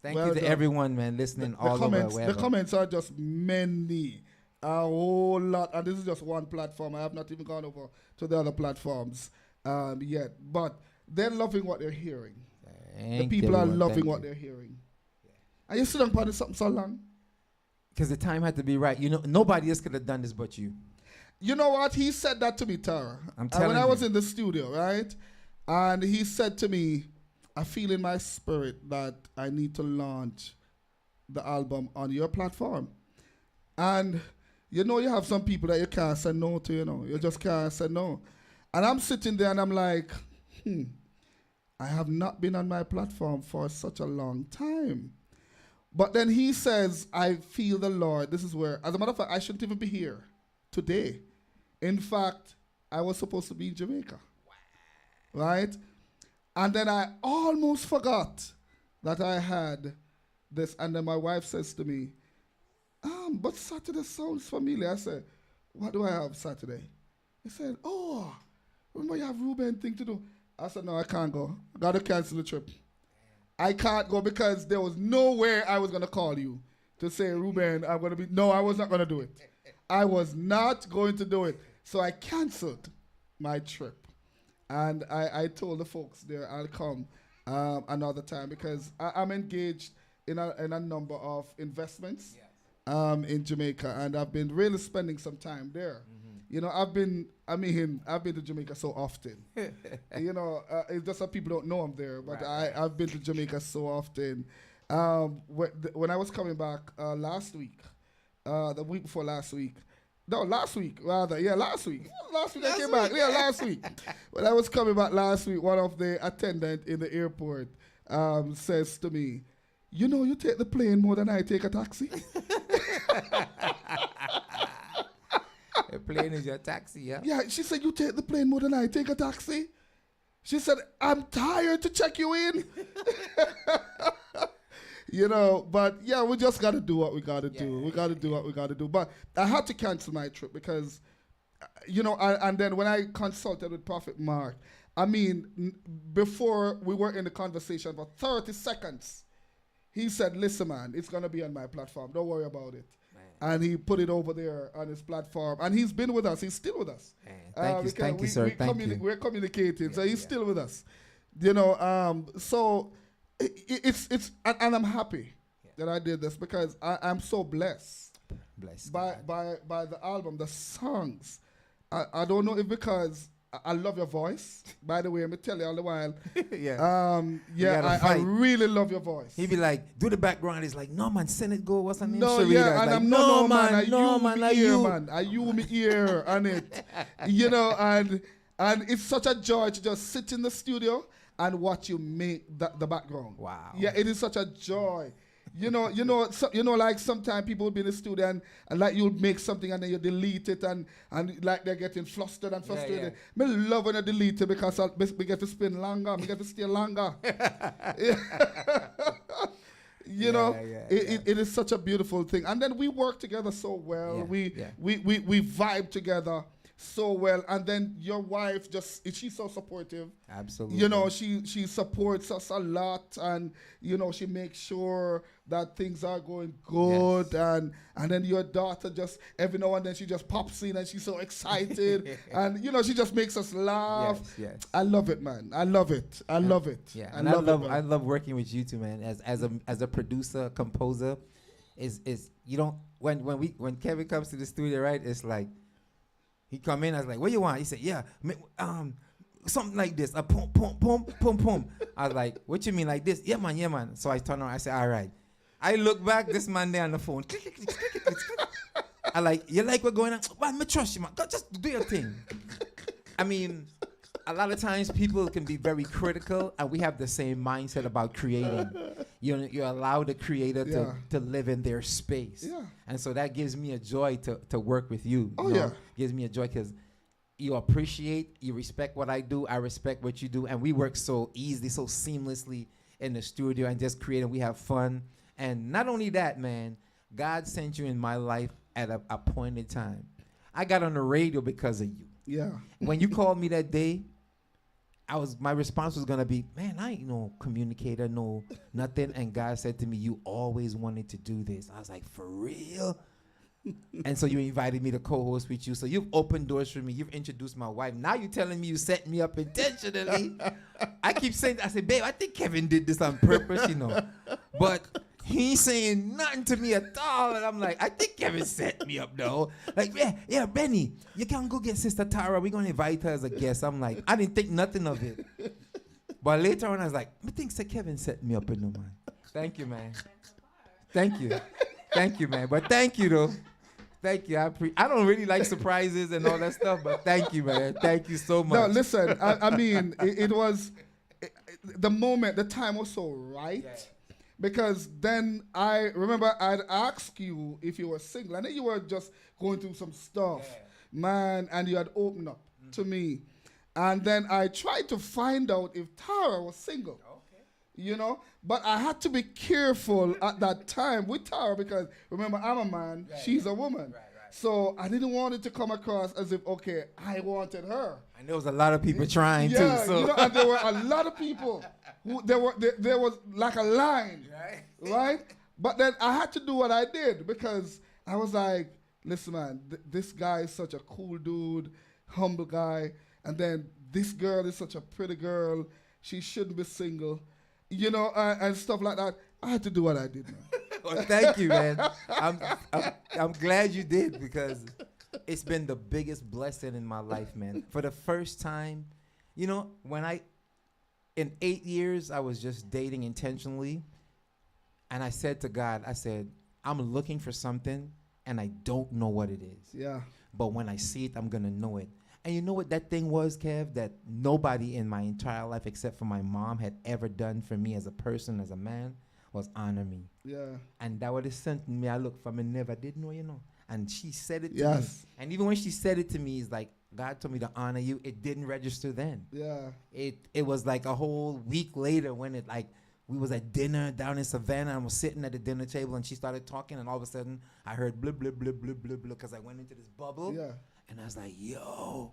Thank Well you to done. everyone, man, listening The all comments, over. the Wherever. comments are just many, a whole lot, and this is just one platform. I have not even gone over to the other platforms yet, but they're loving what they're hearing. Thank The people are everyone. loving Thank what you. they're hearing. And you sit on part of something so long. Because the time had to be right. You know, nobody else could have done this but you. You know what? He said that to me, Tara. I'm And telling when I was you. in the studio, right? And he said to me, I feel in my spirit that I need to launch the album on your platform. And you know, you have some people that you can't say no to, you know. You just can't say no. And I'm sitting there and I'm like, I have not been on my platform for such a long time. But then he says, I feel the Lord. This is where, as a matter of fact, I shouldn't even be here today. In fact, I was supposed to be in Jamaica. Right? And then I almost forgot that I had this. And then my wife says to me, but Saturday sounds familiar. I said, what do I have Saturday? He said, oh, remember you have Ruben thing to do. I said, no, I can't go. I got to cancel the trip. I can't go because there was nowhere I was going to call you to say, Ruben, I'm going to be. No, I was not going to do it. I was not going to do it. So I canceled my trip. And I told the folks there I'll come another time because I'm engaged in a number of investments in Jamaica. And I've been really spending some time there. You know, I've been to Jamaica so often. You know, it's just that people don't know I'm there, but I've been to Jamaica so often. When I was coming back last week, the week before last week, no, last week rather, yeah, last week. Last week I came back, yeah, last week. When I was coming back last week, one of the attendant in the airport says to me, you know, you take the plane more than I take a taxi. The plane is your taxi, yeah? Yeah, she said, you take the plane more than I take a taxi. She said, I'm tired to check you in. You know, but yeah, we just got to do what we got to do. We got to do what we got to do. But I had to cancel my trip because, you know, and then when I consulted with Prophet Mark, I mean, before we were in the conversation for 30 seconds, he said, listen, man, it's going to be on my platform. Don't worry about it. And he put it over there on his platform. And he's been with us. He's still with us. Thank you, sir. Thank you. We're communicating. So he's still with us. You know, so it's and I'm happy that I did this because I'm so blessed by the album, the songs. I don't know if because I love your voice. By the way, let me tell you all the while. I really love your voice. He be like, do the background. He's like, no, man, send it go. What's her name? No, Sharita. yeah, and Like, I'm no, man. I you me ear on it. You know, and it's such a joy to just sit in the studio and watch you make the background. Wow. Yeah, it is such a joy. You know, like sometimes people will be in the studio and like you'll make something and then you delete it and like they're getting flustered and frustrated. Me love when I delete it because we get to spin longer, we get to stay longer. You know, it is such a beautiful thing. And then we work together so well. We vibe together so well. And then your wife she's so supportive. Absolutely. You know, she supports us a lot, and you know, she makes sure that things are going good. And then your daughter just every now and then she just pops in and she's so excited. And you know, she just makes us laugh. Yes. I love it, man. I love it. I love it. Yeah. I And I love love working with you two, man. As a producer, composer, is you don't when Kevin comes to the studio, right? It's like he come in, I was like, what you want? He said, yeah, something like this. A pum, pum, pum, pum, pum. I was like, what you mean like this? Yeah, man. So I turn around, I said, all right. I look back, this man there on the phone. Click, click, click, click, click, click. I like, you like what's going on? Man, me trust you, man. Go, just do your thing. I mean, a lot of times people can be very critical, and we have the same mindset about creating. You allow the creator to live in their space. Yeah. And so that gives me a joy to work with you. Oh, you know? yeah. Gives me a joy because you appreciate, you respect what I do, I respect what you do, and we work so easily, so seamlessly in the studio and just create, and we have fun. And not only that, man, God sent you in my life at a appointed time. I got on the radio because of you. Yeah. When you called me that day, my response was gonna be, man, I ain't no communicator, no nothing. And God said to me, you always wanted to do this. I was like, for real? And so you invited me to co-host with you. So you've opened doors for me. You've introduced my wife. Now you're telling me you set me up intentionally. I keep saying, I say, babe, I think Kevin did this on purpose, But he ain't saying nothing to me at all. And I'm like, I think Kevin set me up, though. Like, yeah, Benny, you can go get Sister Tara. We're going to invite her as a guest. I'm like, I didn't think nothing of it. But later on, I was like, I think Sir Kevin set me up in the man. Thank you, man. Thank you. Thank you, man. But thank you, though. Thank you. I don't really like surprises and all that stuff, but thank you, man. Thank you so much. No, listen, I mean, it was, the moment, the time was so right. Yeah. Because then I remember I'd asked you if you were single. And then you were just going through some stuff, man, and you had opened up to me. And then I tried to find out if Tara was single. But I had to be careful at that time with Tara because, remember, I'm a man, she's a woman. Right. So I didn't want it to come across as if, okay, I wanted her. And there was a lot of people trying too. So. And there were a lot of people who there was like a line, right? But then I had to do what I did because I was like, listen, man, this guy is such a cool dude, humble guy, and then this girl is such a pretty girl. She shouldn't be single. And stuff like that. I had to do what I did, man. Well, thank you, man. I'm glad you did because it's been the biggest blessing in my life, man. For the first time, when in 8 years, I was just dating intentionally. And I said to God, I'm looking for something and I don't know what it is. Yeah. But when I see it, I'm going to know it. And you know what that thing was, Kev, that nobody in my entire life except for my mom had ever done for me as a person, as a man, was honor me. Yeah. And that was something me I look for. Me never did know, And she said it to me. Yes. And even when she said it to me, it's like, God told me to honor you. It didn't register then. Yeah. It was like a whole week later when we was at dinner down in Savannah and I was sitting at the dinner table and she started talking and all of a sudden I heard blub, blub, blub, blub, blub, blub, because I went into this bubble. Yeah. And I was like, yo,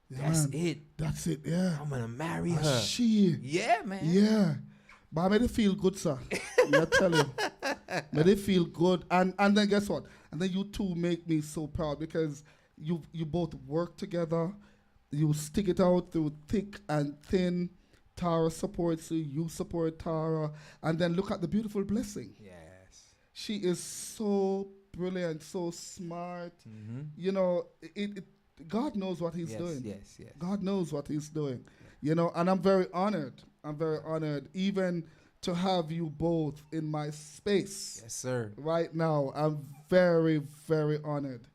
yeah, that's man. it. That's it, yeah. I'm going to marry her. She. Yeah, man. Yeah. But I made it feel good, sir. I tell you. Made it feel good. And then guess what? And then you two make me so proud because you both work together. You stick it out through thick and thin. Tara supports you. You support Tara. And then look at the beautiful blessing. Yes. She is so brilliant, so smart. Mm-hmm. God knows what he's doing. Yes. God knows what he's doing. And I'm very honored. Even to have you both in my space. Yes, sir. Right now, I'm very, very honored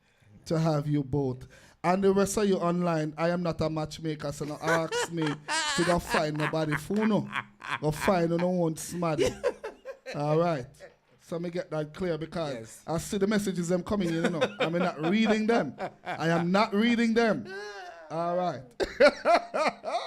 to have you both. And the rest of you online, I am not a matchmaker, so don't ask me to go find nobody for no. Go find no one smarty. All right. So let me get that clear because I see the messages them coming in, I'm not reading them. I am not reading them. All right.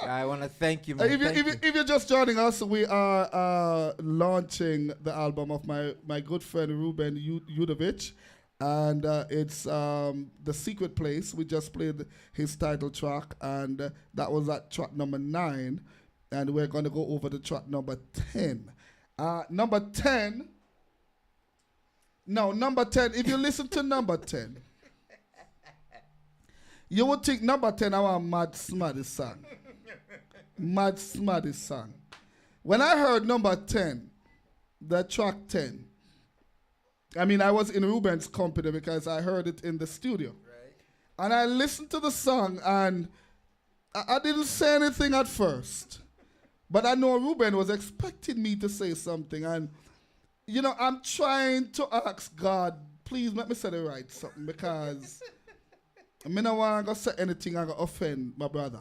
I want to thank you, man. If you're just joining us, we are launching the album of my good friend Ruben Yudovich. And it's The Secret Place. We just played his title track, and that was at track number 9. And we're going to go over to track number 10. Number 10, if you listen to number 10, you would think number 10 our Mad Smarty song. Mad Smarty song. When I heard number 10, the track 10, I was in Ruben's company because I heard it in the studio. Right. And I listened to the song and I didn't say anything at first. But I know Ruben was expecting me to say something. And, I'm trying to ask God, please let me say the right something because I don't want to say anything I offend my brother.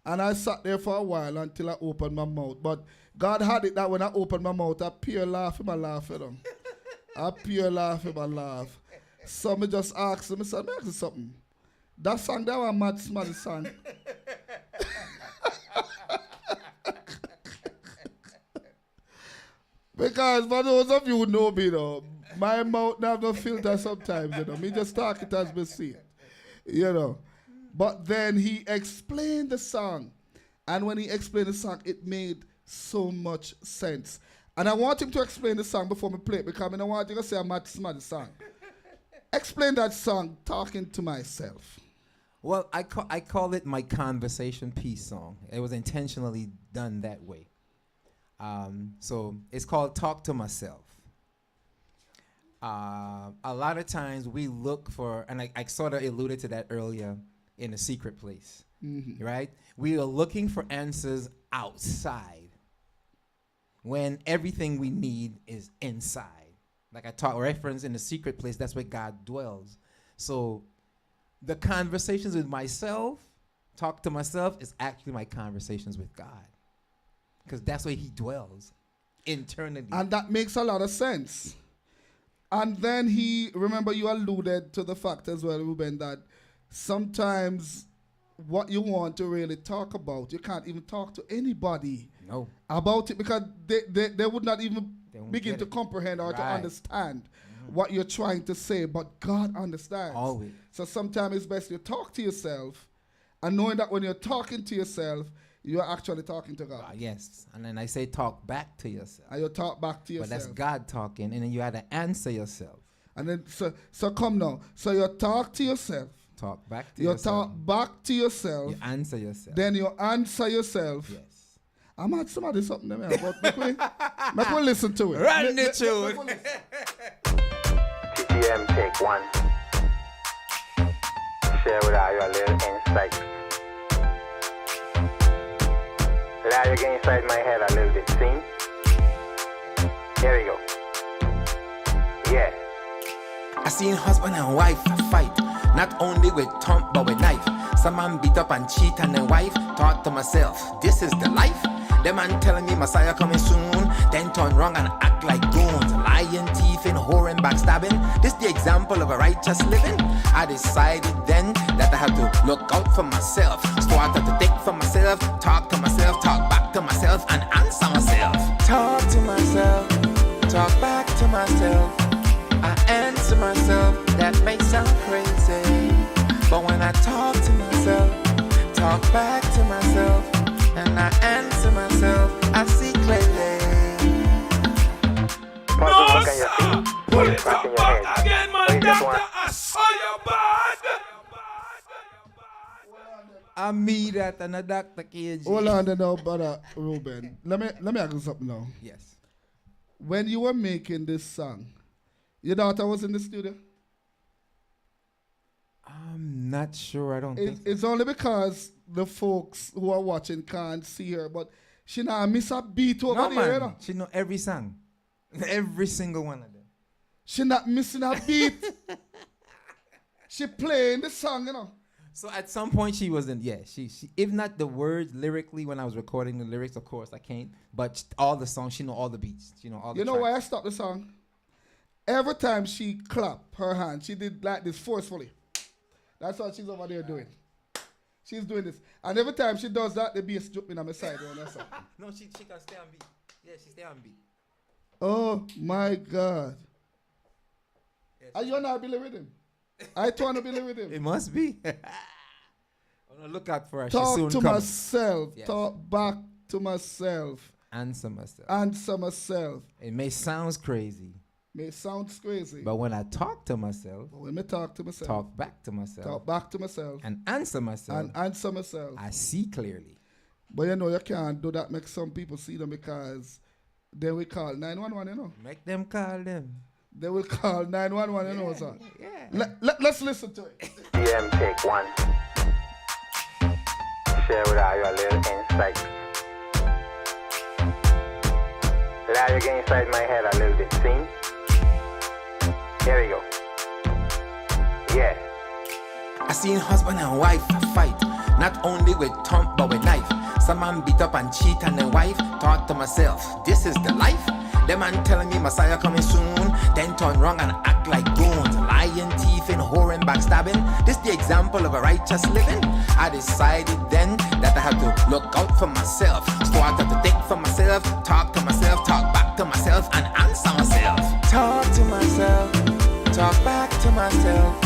And I sat there for a while until I opened my mouth. But God had it that when I opened my mouth, I pure laugh at them. I pure laugh at my laugh. So I just asked him, I said, ask you something. That song, that was a Mad Smarty song. Because for those of you who know me, my mouth have no filter sometimes, Me just talk it as me see it, But then he explained the song. And when he explained the song, it made so much sense. And I want him to explain the song before we play it, because I don't want you to say I'm not smart the song. Explain that song, Talking to Myself. Well, I call it my conversation piece song. It was intentionally done that way. So it's called Talk to Myself. A lot of times we look for, and I sort of alluded to that earlier, in a secret place, right? We are looking for answers outside when everything we need is inside. Like I reference in the secret place, that's where God dwells. So the conversations with myself, talk to myself, is actually my conversations with God. Because that's where he dwells, eternally. And that makes a lot of sense. And then remember you alluded to the fact as well, Ruben, that sometimes what you want to really talk about, you can't even talk to anybody about it, because they would not even begin to comprehend or to understand what you're trying to say, but God understands. Always. So sometimes it's best you talk to yourself, and knowing that when you're talking to yourself, you're actually talking to God. Yes, and then I say talk back to yourself. And you talk back to yourself. But that's God talking, and then you had to answer yourself. And then, so come now. So you talk to yourself. Talk back to you yourself. You talk back to yourself. You answer yourself. Then you answer yourself. Yes. I'm at somebody something there, but make me listen to it. Run the tune. TTM take one. Share with all your little insight. Allow you get inside my head a little bit, see? Here we go. Yeah. I seen husband and wife fight, not only with thump but with knife. Some man beat up and cheat on their wife. Thought to myself, this is the life. The man telling me Messiah coming soon, then turn wrong and act like goons. Lying, thieving, whoring, backstabbing. This the example of a righteous living. I decided then that I had to look out for myself. Started to think for myself, talk to myself, talk back to myself, and answer myself. Talk to myself, talk back to myself. I answer myself, that may sound crazy, but when I talk to myself, talk back to myself, and I answer myself, I see clearly. No, sir. Pull it up back again, man. Doctor, I saw you bad. I'm me that and a Dr. KG. Hold on now, brother Ruben. Let me ask you something now. Yes. When you were making this song, your daughter was in the studio? I'm not sure. I don't think so. It's only because the folks who are watching can't see her, but she not miss a beat over No, there, man. you know? She know every song. Every single one of them. She not missing a beat. She playing the song, you know? So at some point she wasn't, she if not the words lyrically when I was recording the lyrics, of course I can't, but all the songs, she know all the beats. She know all the You know tracks. why I stopped the song? Every time she clapped her hand, she did like this forcefully. That's what she's over there doing. She's doing this. And every time she does that, the bass jumping on my side. You know, No, she can stay on beat. Yeah, she stay on beat. Oh my God. Are you not Billy Rhythm? I trying to Billy Rhythm. It must be. I'm gonna look out for her. Talk She soon to comes. myself. Yes. Talk back to myself. Answer myself. Answer myself. It may sound crazy, May sound crazy. but when I talk to myself, But when I talk to myself, talk back to myself, talk back to myself, and answer myself, and answer myself. I see clearly. But you know, you can't do that, make some people see them, because they will call 911, you know. Make them call them. They will call 911, you know, sir. Yeah. Let's listen to it. TTM take one. Share with all your little insight. Allow you get inside my head a little bit, see? Here we go. Yeah. I seen husband and wife fight, not only with thump but with knife. Some man beat up and cheat on their wife. Thought to myself, this is the life. The man telling me Messiah coming soon, then turn wrong and act like goons. Lying, thieving, whoring, backstabbing. This the example of a righteous living. I decided then that I had to look out for myself. Started to think for myself, talk to myself, talk back to myself, and answer myself. Talk to myself, talk back to myself.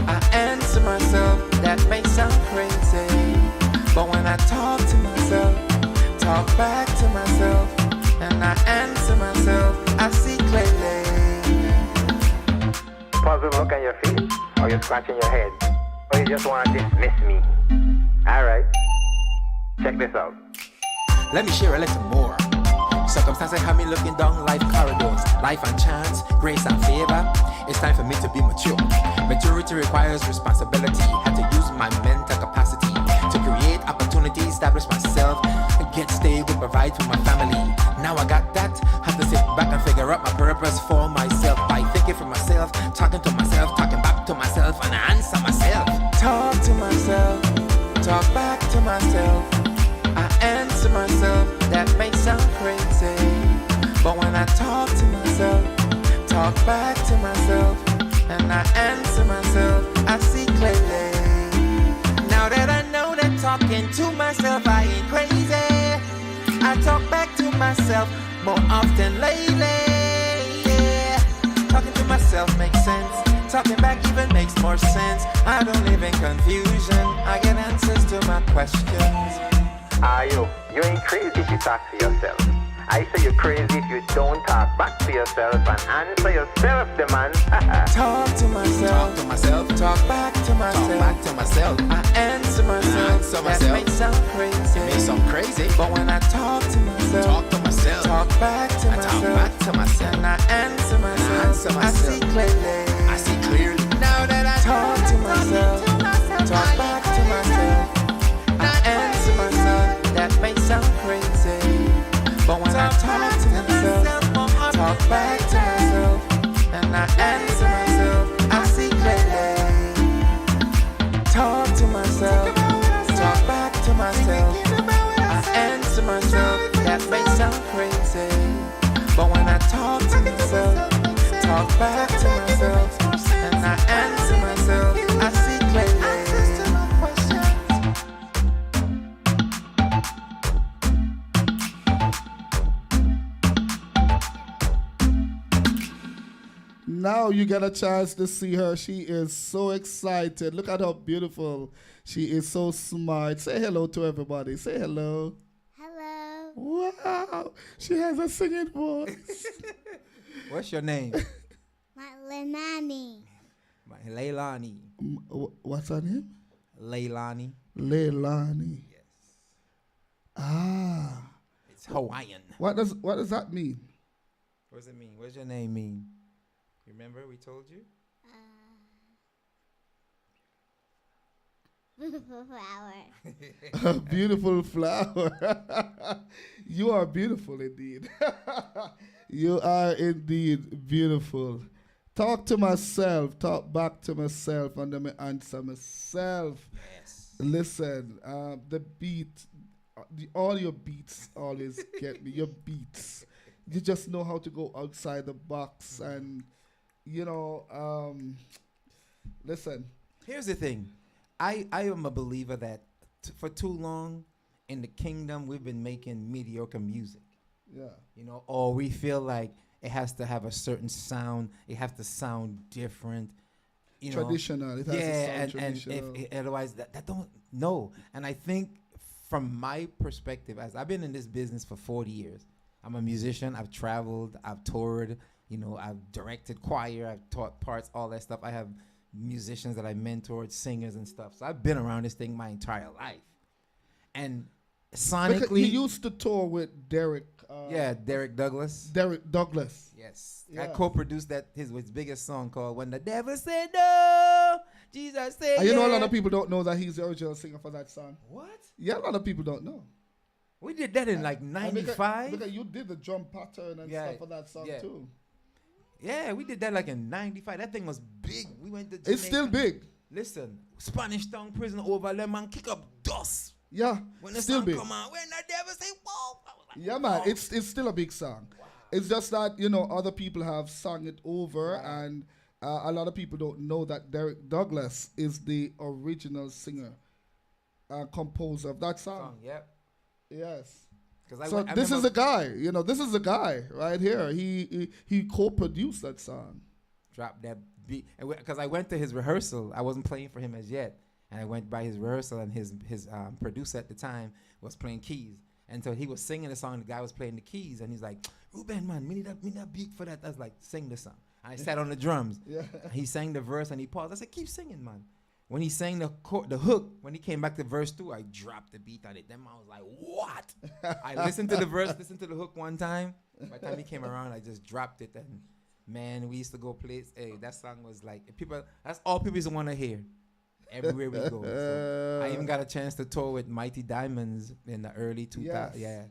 I answer myself, that may sound crazy, But when I talk to myself, talk back to myself, and I answer myself, I see clearly. Puzzled look on your face? Or you scratching your head? Or you just want to dismiss me? Alright. Check this out. Let me share a little more. Circumstances have me looking down life corridors. Life and chance, grace and favor. It's time for me to be mature. Maturity requires responsibility. Had to use my mental capacity to create opportunity, establish myself, get stable, provide for my family. Now I got that. Have to sit back and figure out my purpose for myself by thinking for myself, talking to myself, talking back to myself, and I answer myself. Talk to myself, talk back to myself. I answer myself, that may sound crazy, but when I talk to myself, talk back to myself, and I answer myself, I see clearly. Now that I know that talking to myself, I ain't crazy, I talk back to myself more often lately, yeah. Talking to myself makes sense, talking back even makes more sense. I don't live in confusion, I get answers to my questions. You ain't crazy if you talk to yourself. I say you're crazy if you don't talk back to yourself and answer yourself, the man. Talk to myself, talk back to myself, I answer myself, that may sound crazy, but when I talk to myself, talk back to myself, and I answer myself, I see clearly, now that I talk to myself, talk back to myself, I answer myself, that may sound crazy, but when I talk to myself, talk back to myself, and I answer myself, I see clearly. Talk to myself, talk back to myself, I answer myself, that may sound crazy, but when I talk to myself, talk back to myself, and I answer myself, I see clearly. Now you get a chance to see her. She is so excited. Look at how beautiful she is. So smart. Say hello to everybody. Say hello. Hello. Wow. She has a singing voice. What's your name? Leilani. Leilani. What's her name? Leilani. Leilani. Yes. Ah. It's Hawaiian. What does that mean? What does it mean? What does your name mean? Remember we told you? Beautiful flower. A beautiful flower. You are beautiful indeed. You are indeed beautiful. Talk to myself, talk back to myself, and then I answer myself. Yes. Listen, the beat, all your beats always get me. Your beats. You just know how to go outside the box and, listen. Here's the thing. I am a believer that for too long in the kingdom we've been making mediocre music. Yeah. Or we feel like it has to have a certain sound. It has to sound different. Traditional. It has to sound traditional. And otherwise that don't no. And I think from my perspective, as I've been in this business for 40 years, I'm a musician. I've traveled. I've toured. I've directed choir. I've taught parts, all that stuff. I have musicians that I mentored, singers and stuff. So I've been around this thing my entire life. And sonically, because he used to tour with Derek. Derek Douglas. Derek Douglas. Yes. Yeah. I co-produced his biggest song called When the Devil Said No, Jesus Said And Yeah. a lot of people don't know that he's the original singer for that song. What? Yeah, a lot of people don't know. We did that in like 95. Because you did the drum pattern and stuff for that song too. Yeah, we did that like in 95. That thing was big. We went to Jamaica. It's still big. Listen, Spanish Town prison over them and kick up dust. Yeah, when the still song big. come on, when the devil say whoa. I was like, Yeah, man, it's still a big song. Wow. It's just that, other people have sung it over, and a lot of people don't know that Derek Douglas is the original singer, composer of that song. Yep. Yes. So this is a guy, this is a guy right here. He co-produced that song. Drop that beat. Because I went to his rehearsal. I wasn't playing for him as yet. And I went by his rehearsal, and his producer at the time was playing keys. And so he was singing the song, the guy was playing the keys, and he's like, Ruben, man, me need a beat for that. I was like, sing the song. I sat on the drums. Yeah. He sang the verse, and he paused. I said, keep singing, man. When he sang the hook, when he came back to verse 2, I dropped the beat on it. Then I was like, what? I listened to the verse, listened to the hook one time. By the time he came around, I just dropped it. And man, we used to go play. Hey, that song was like, that's all people used to want to hear. Everywhere we go. So I even got a chance to tour with Mighty Diamonds in the early 2000s. Yes. Yeah.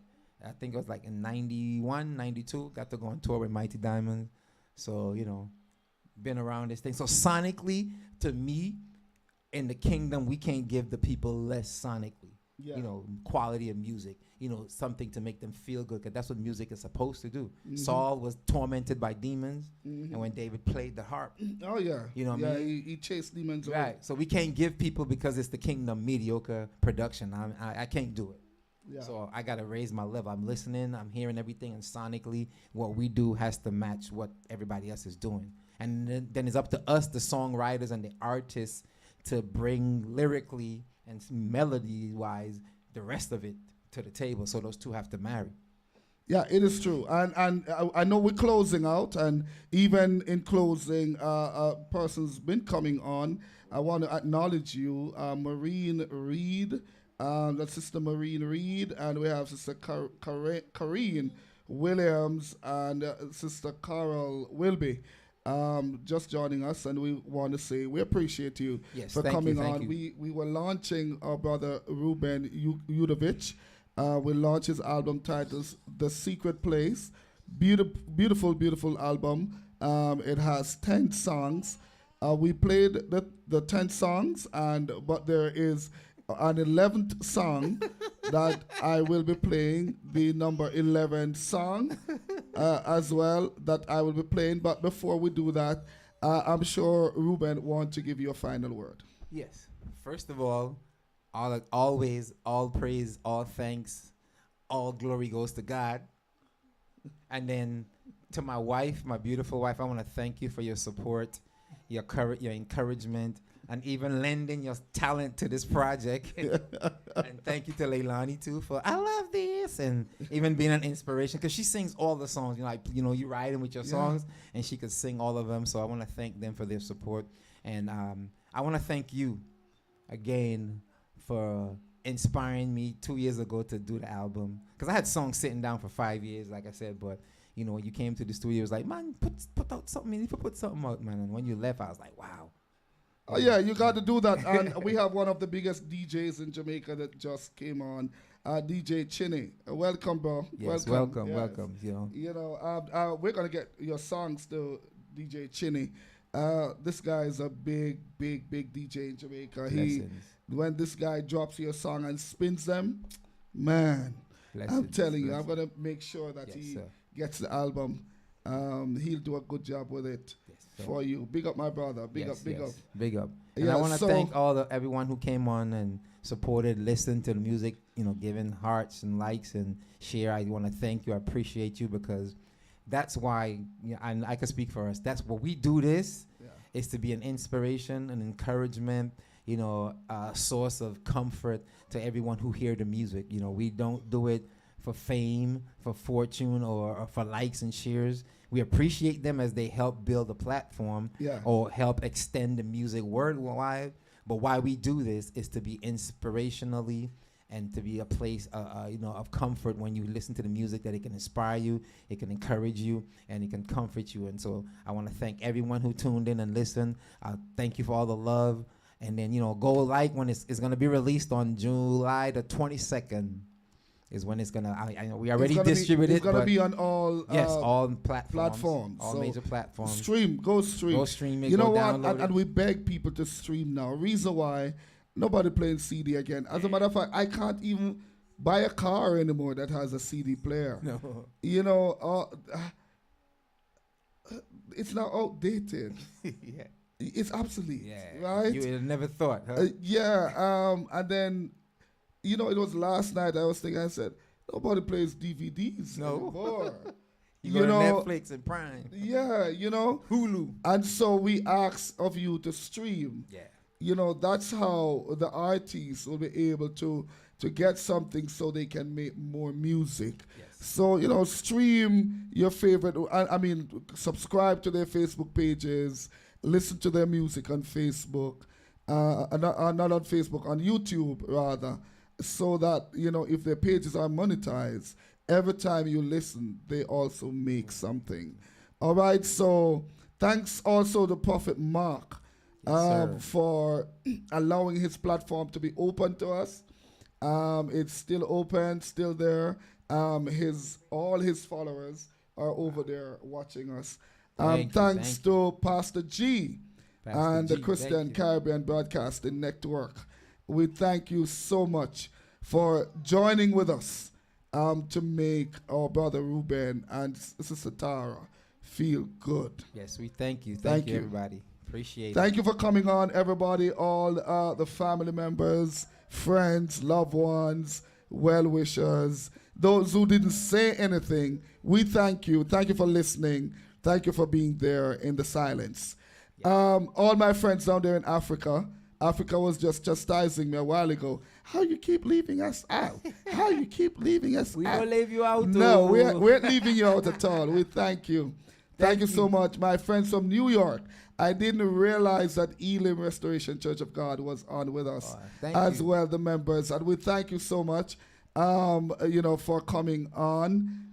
I think it was like in 91, 92. Got to go on tour with Mighty Diamonds. So, been around this thing. So sonically, to me, in the kingdom, we can't give the people less sonically. Yeah. Quality of music. Something to make them feel good. Because that's what music is supposed to do. Mhm. Saul was tormented by demons. Mhm. And when David played the harp. Oh, yeah. You know what I mean? He chased demons away. Right. So we can't give people, because it's the kingdom, mediocre production. I can't do it. Yeah. So I got to raise my level. I'm listening. I'm hearing everything. And sonically, what we do has to match what everybody else is doing. And then it's up to us, the songwriters and the artists, to bring lyrically and melody-wise the rest of it to the table. So those two have to marry. Yeah, it is true. And I know we're closing out, and even in closing, a person's been coming on. I want to acknowledge you, Maureen Reed, that's Sister Maureen Reed, and we have Sister Corrine Williams and Sister Carol Wilby. Just joining us, and we want to say we appreciate you for coming on. We were launching our brother Ruben Udovich. We launched his album titled The Secret Place. Beautiful album. It has 10 songs. We played the 10 songs, but there is an 11th song that I will be playing, the number 11 song as well, that I will be playing. But before we do that, I'm sure Ruben wants to give you a final word. Yes. First of all always, all praise, all thanks, all glory goes to God. And then to my wife, my beautiful wife, I want to thank you for your support, your encouragement, and even lending your talent to this project. And thank you to Leilani too for I love this, and even being an inspiration, because she sings all the songs. You ride in with your songs, and she could sing all of them. So I want to thank them for their support, and I want to thank you again for inspiring me 2 years ago to do the album, because I had songs sitting down for 5 years, like I said, but when you came to the studio, it was like, man, put out something. You need to put something out, man. And when you left, I was like, wow. Oh yeah, you got to do that. And we have one of the biggest DJs in Jamaica that just came on, DJ Chinny. Welcome, bro. Yes, welcome. We're gonna get your songs to DJ Chinny. This guy is a big DJ in Jamaica. When this guy drops your song and spins them, man, I'm telling you, I'm gonna make sure that he gets the album. He'll do a good job with it. For you. Big up, my brother. Big up. Big up. And I want to thank everyone who came on and supported, listened to the music, giving hearts and likes and share. I want to thank you. I appreciate you, because that's why, and I can speak for us, that's what we do this, is to be an inspiration, an encouragement, a source of comfort to everyone who hear the music. We don't do it for fame, for fortune, or for likes and shares. We appreciate them as they help build a platform or help extend the music worldwide. But why we do this is to be inspirationally and to be a place of comfort when you listen to the music, that it can inspire you, it can encourage you, and it can comfort you. And so I want to thank everyone who tuned in and listened. Thank you for all the love. And then, go like when it's going to be released on July the 22nd. Is when it's gonna. I know we already distributed. It's gonna be on all. All platforms. All major platforms. Go stream. Go stream it. You know what? And we beg people to stream now. Reason why nobody playing CD again. As a matter of fact, I can't even buy a car anymore that has a CD player. No. It's now outdated. Yeah. It's obsolete. Yeah. Right. You never thought, huh? And then. It was last night I was thinking, I said, nobody plays DVDs anymore. You go to Netflix and Prime. Yeah, Hulu. And so we ask of you to stream. Yeah. that's how the artists will be able to get something so they can make more music. So, stream your favorite, I mean, subscribe to their Facebook pages, listen to their music on Facebook, not on Facebook, on YouTube rather, so that, if their pages are monetized, every time you listen, they also make something. All right, so thanks also to Prophet Mark for allowing his platform to be open to us. It's still open, still there. All his followers are over there watching us. Thanks to Pastor G and the Christian Caribbean Broadcasting Network. We thank you so much for joining with us to make our brother Ruben and Sister Tara feel good. Yes, we thank you. Thank you, everybody. Appreciate it. Thank you for coming on, everybody, all the family members, friends, loved ones, well-wishers, those who didn't say anything. We thank you. Thank you for listening. Thank you for being there in the silence. All my friends down there in Africa, Africa was just chastising me a while ago. How you keep leaving us out? How you keep leaving us We out? don't leave you out. No, we're not leaving you out at all. We thank you. Thank you so much. My friends from New York, I didn't realize that Elim Restoration Church of God was on with us as well, the members. And we thank you so much, for coming on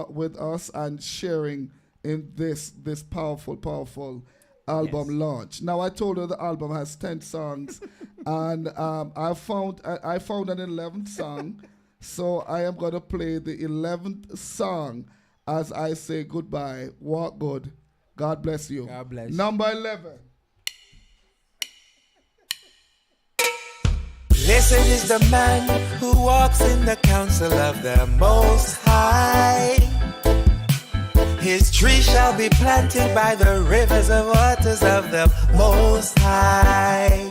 with us and sharing in this powerful album launch. Now, I told her the album has 10 songs, and I found an 11th song, so I am going to play the 11th song as I say goodbye. Walk good. God bless you. God bless you. Number 11. Blessed is the man who walks in the counsel of the Most High. His tree shall be planted by the rivers of waters of the Most High.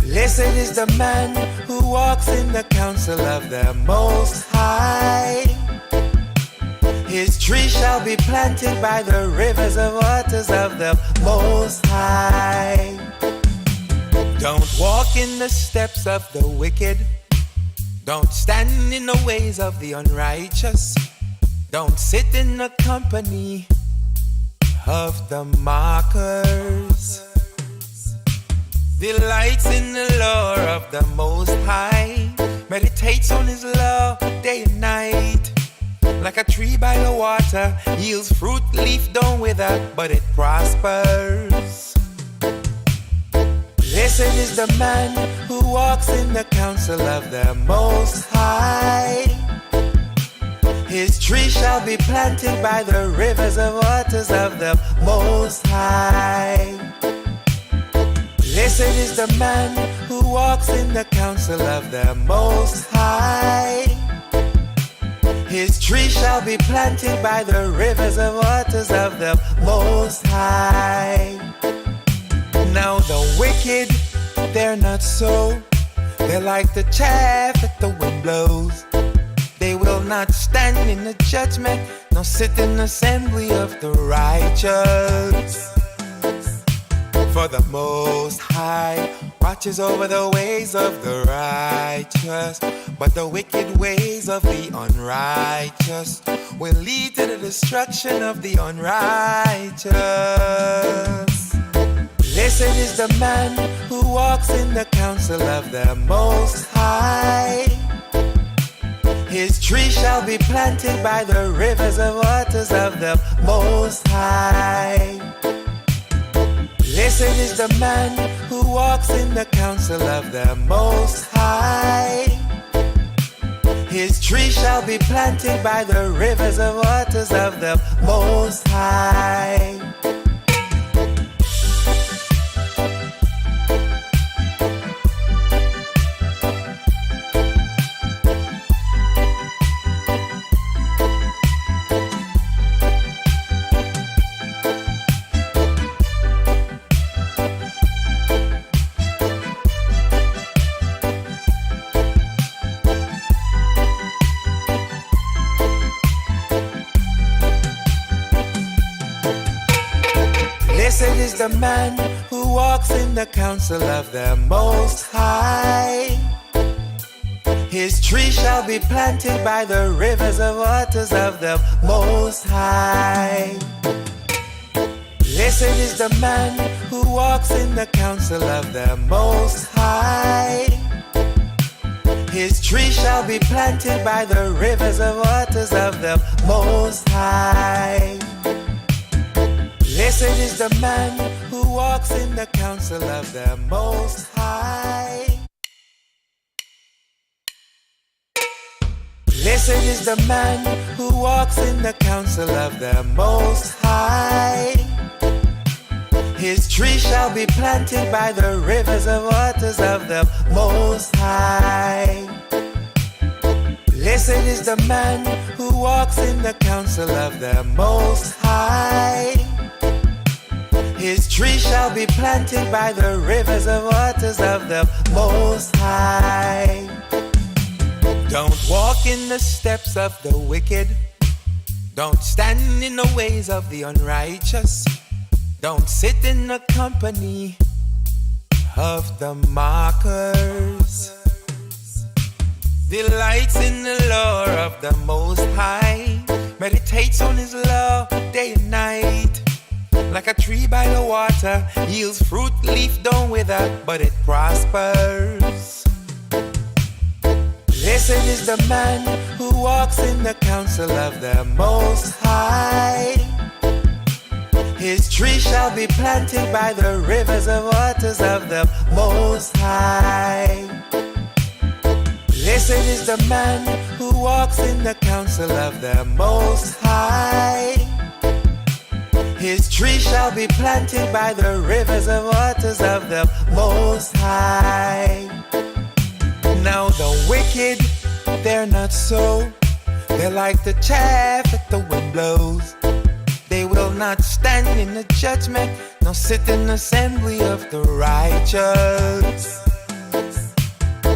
Blessed is the man who walks in the counsel of the Most High. His tree shall be planted by the rivers of waters of the Most High. Don't walk in the steps of the wicked. Don't stand in the ways of the unrighteous. Don't sit in the company of the mockers. Delights in the law of the Most High. Meditates on His law day and night. Like a tree by the water, yields fruit, leaf don't wither, but it prospers. Blessed is the man who walks in the counsel of the Most High. His tree shall be planted by the rivers of waters of the Most High. Blessed is the man who walks in the counsel of the Most High. His tree shall be planted by the rivers of waters of the Most High. Now the wicked, they're not so. They're like the chaff that the wind blows. They will not stand in the judgment, nor sit in the assembly of the righteous. For the Most High watches over the ways of the righteous, but the wicked ways of the unrighteous will lead to the destruction of the unrighteous. Blessed is the man who walks in the counsel of the Most High. His tree shall be planted by the rivers of waters of the Most High. Blessed is the man who walks in the counsel of the Most High. His tree shall be planted by the rivers of waters of the Most High. Blessed is the man who walks walks in the counsel of the Most High. His tree shall be planted by the rivers of waters of the Most High. Blessed is the man who walks in the counsel of the Most High. His tree shall be planted by the rivers of waters of the Most High. Blessed is the man who walks in the counsel of the Most High. Blessed is the man who walks in the counsel of the Most High. His tree shall be planted by the rivers of waters of the Most High. Blessed is the man who walks in the counsel of the Most High. His tree shall be planted by the rivers of waters of the Most High. Don't walk in the steps of the wicked. Don't stand in the ways of the unrighteous. Don't sit in the company of the mockers. Delights in the law of the Most High. Meditates on His law day and night. Like a tree by the water, yields fruit, leaf don't wither, but it prospers. Blessed is the man who walks in the counsel of the Most High. His tree shall be planted by the rivers of waters of the Most High. Blessed is the man who walks in the counsel of the Most High. His tree shall be planted by the rivers of waters of the Most High. Now the wicked, they're not so. They're like the chaff that the wind blows. They will not stand in the judgment, nor sit in the assembly of the righteous.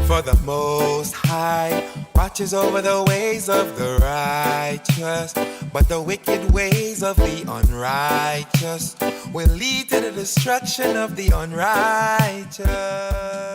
For the Most High watches over the ways of the righteous, but the wicked ways of the unrighteous will lead to the destruction of the unrighteous.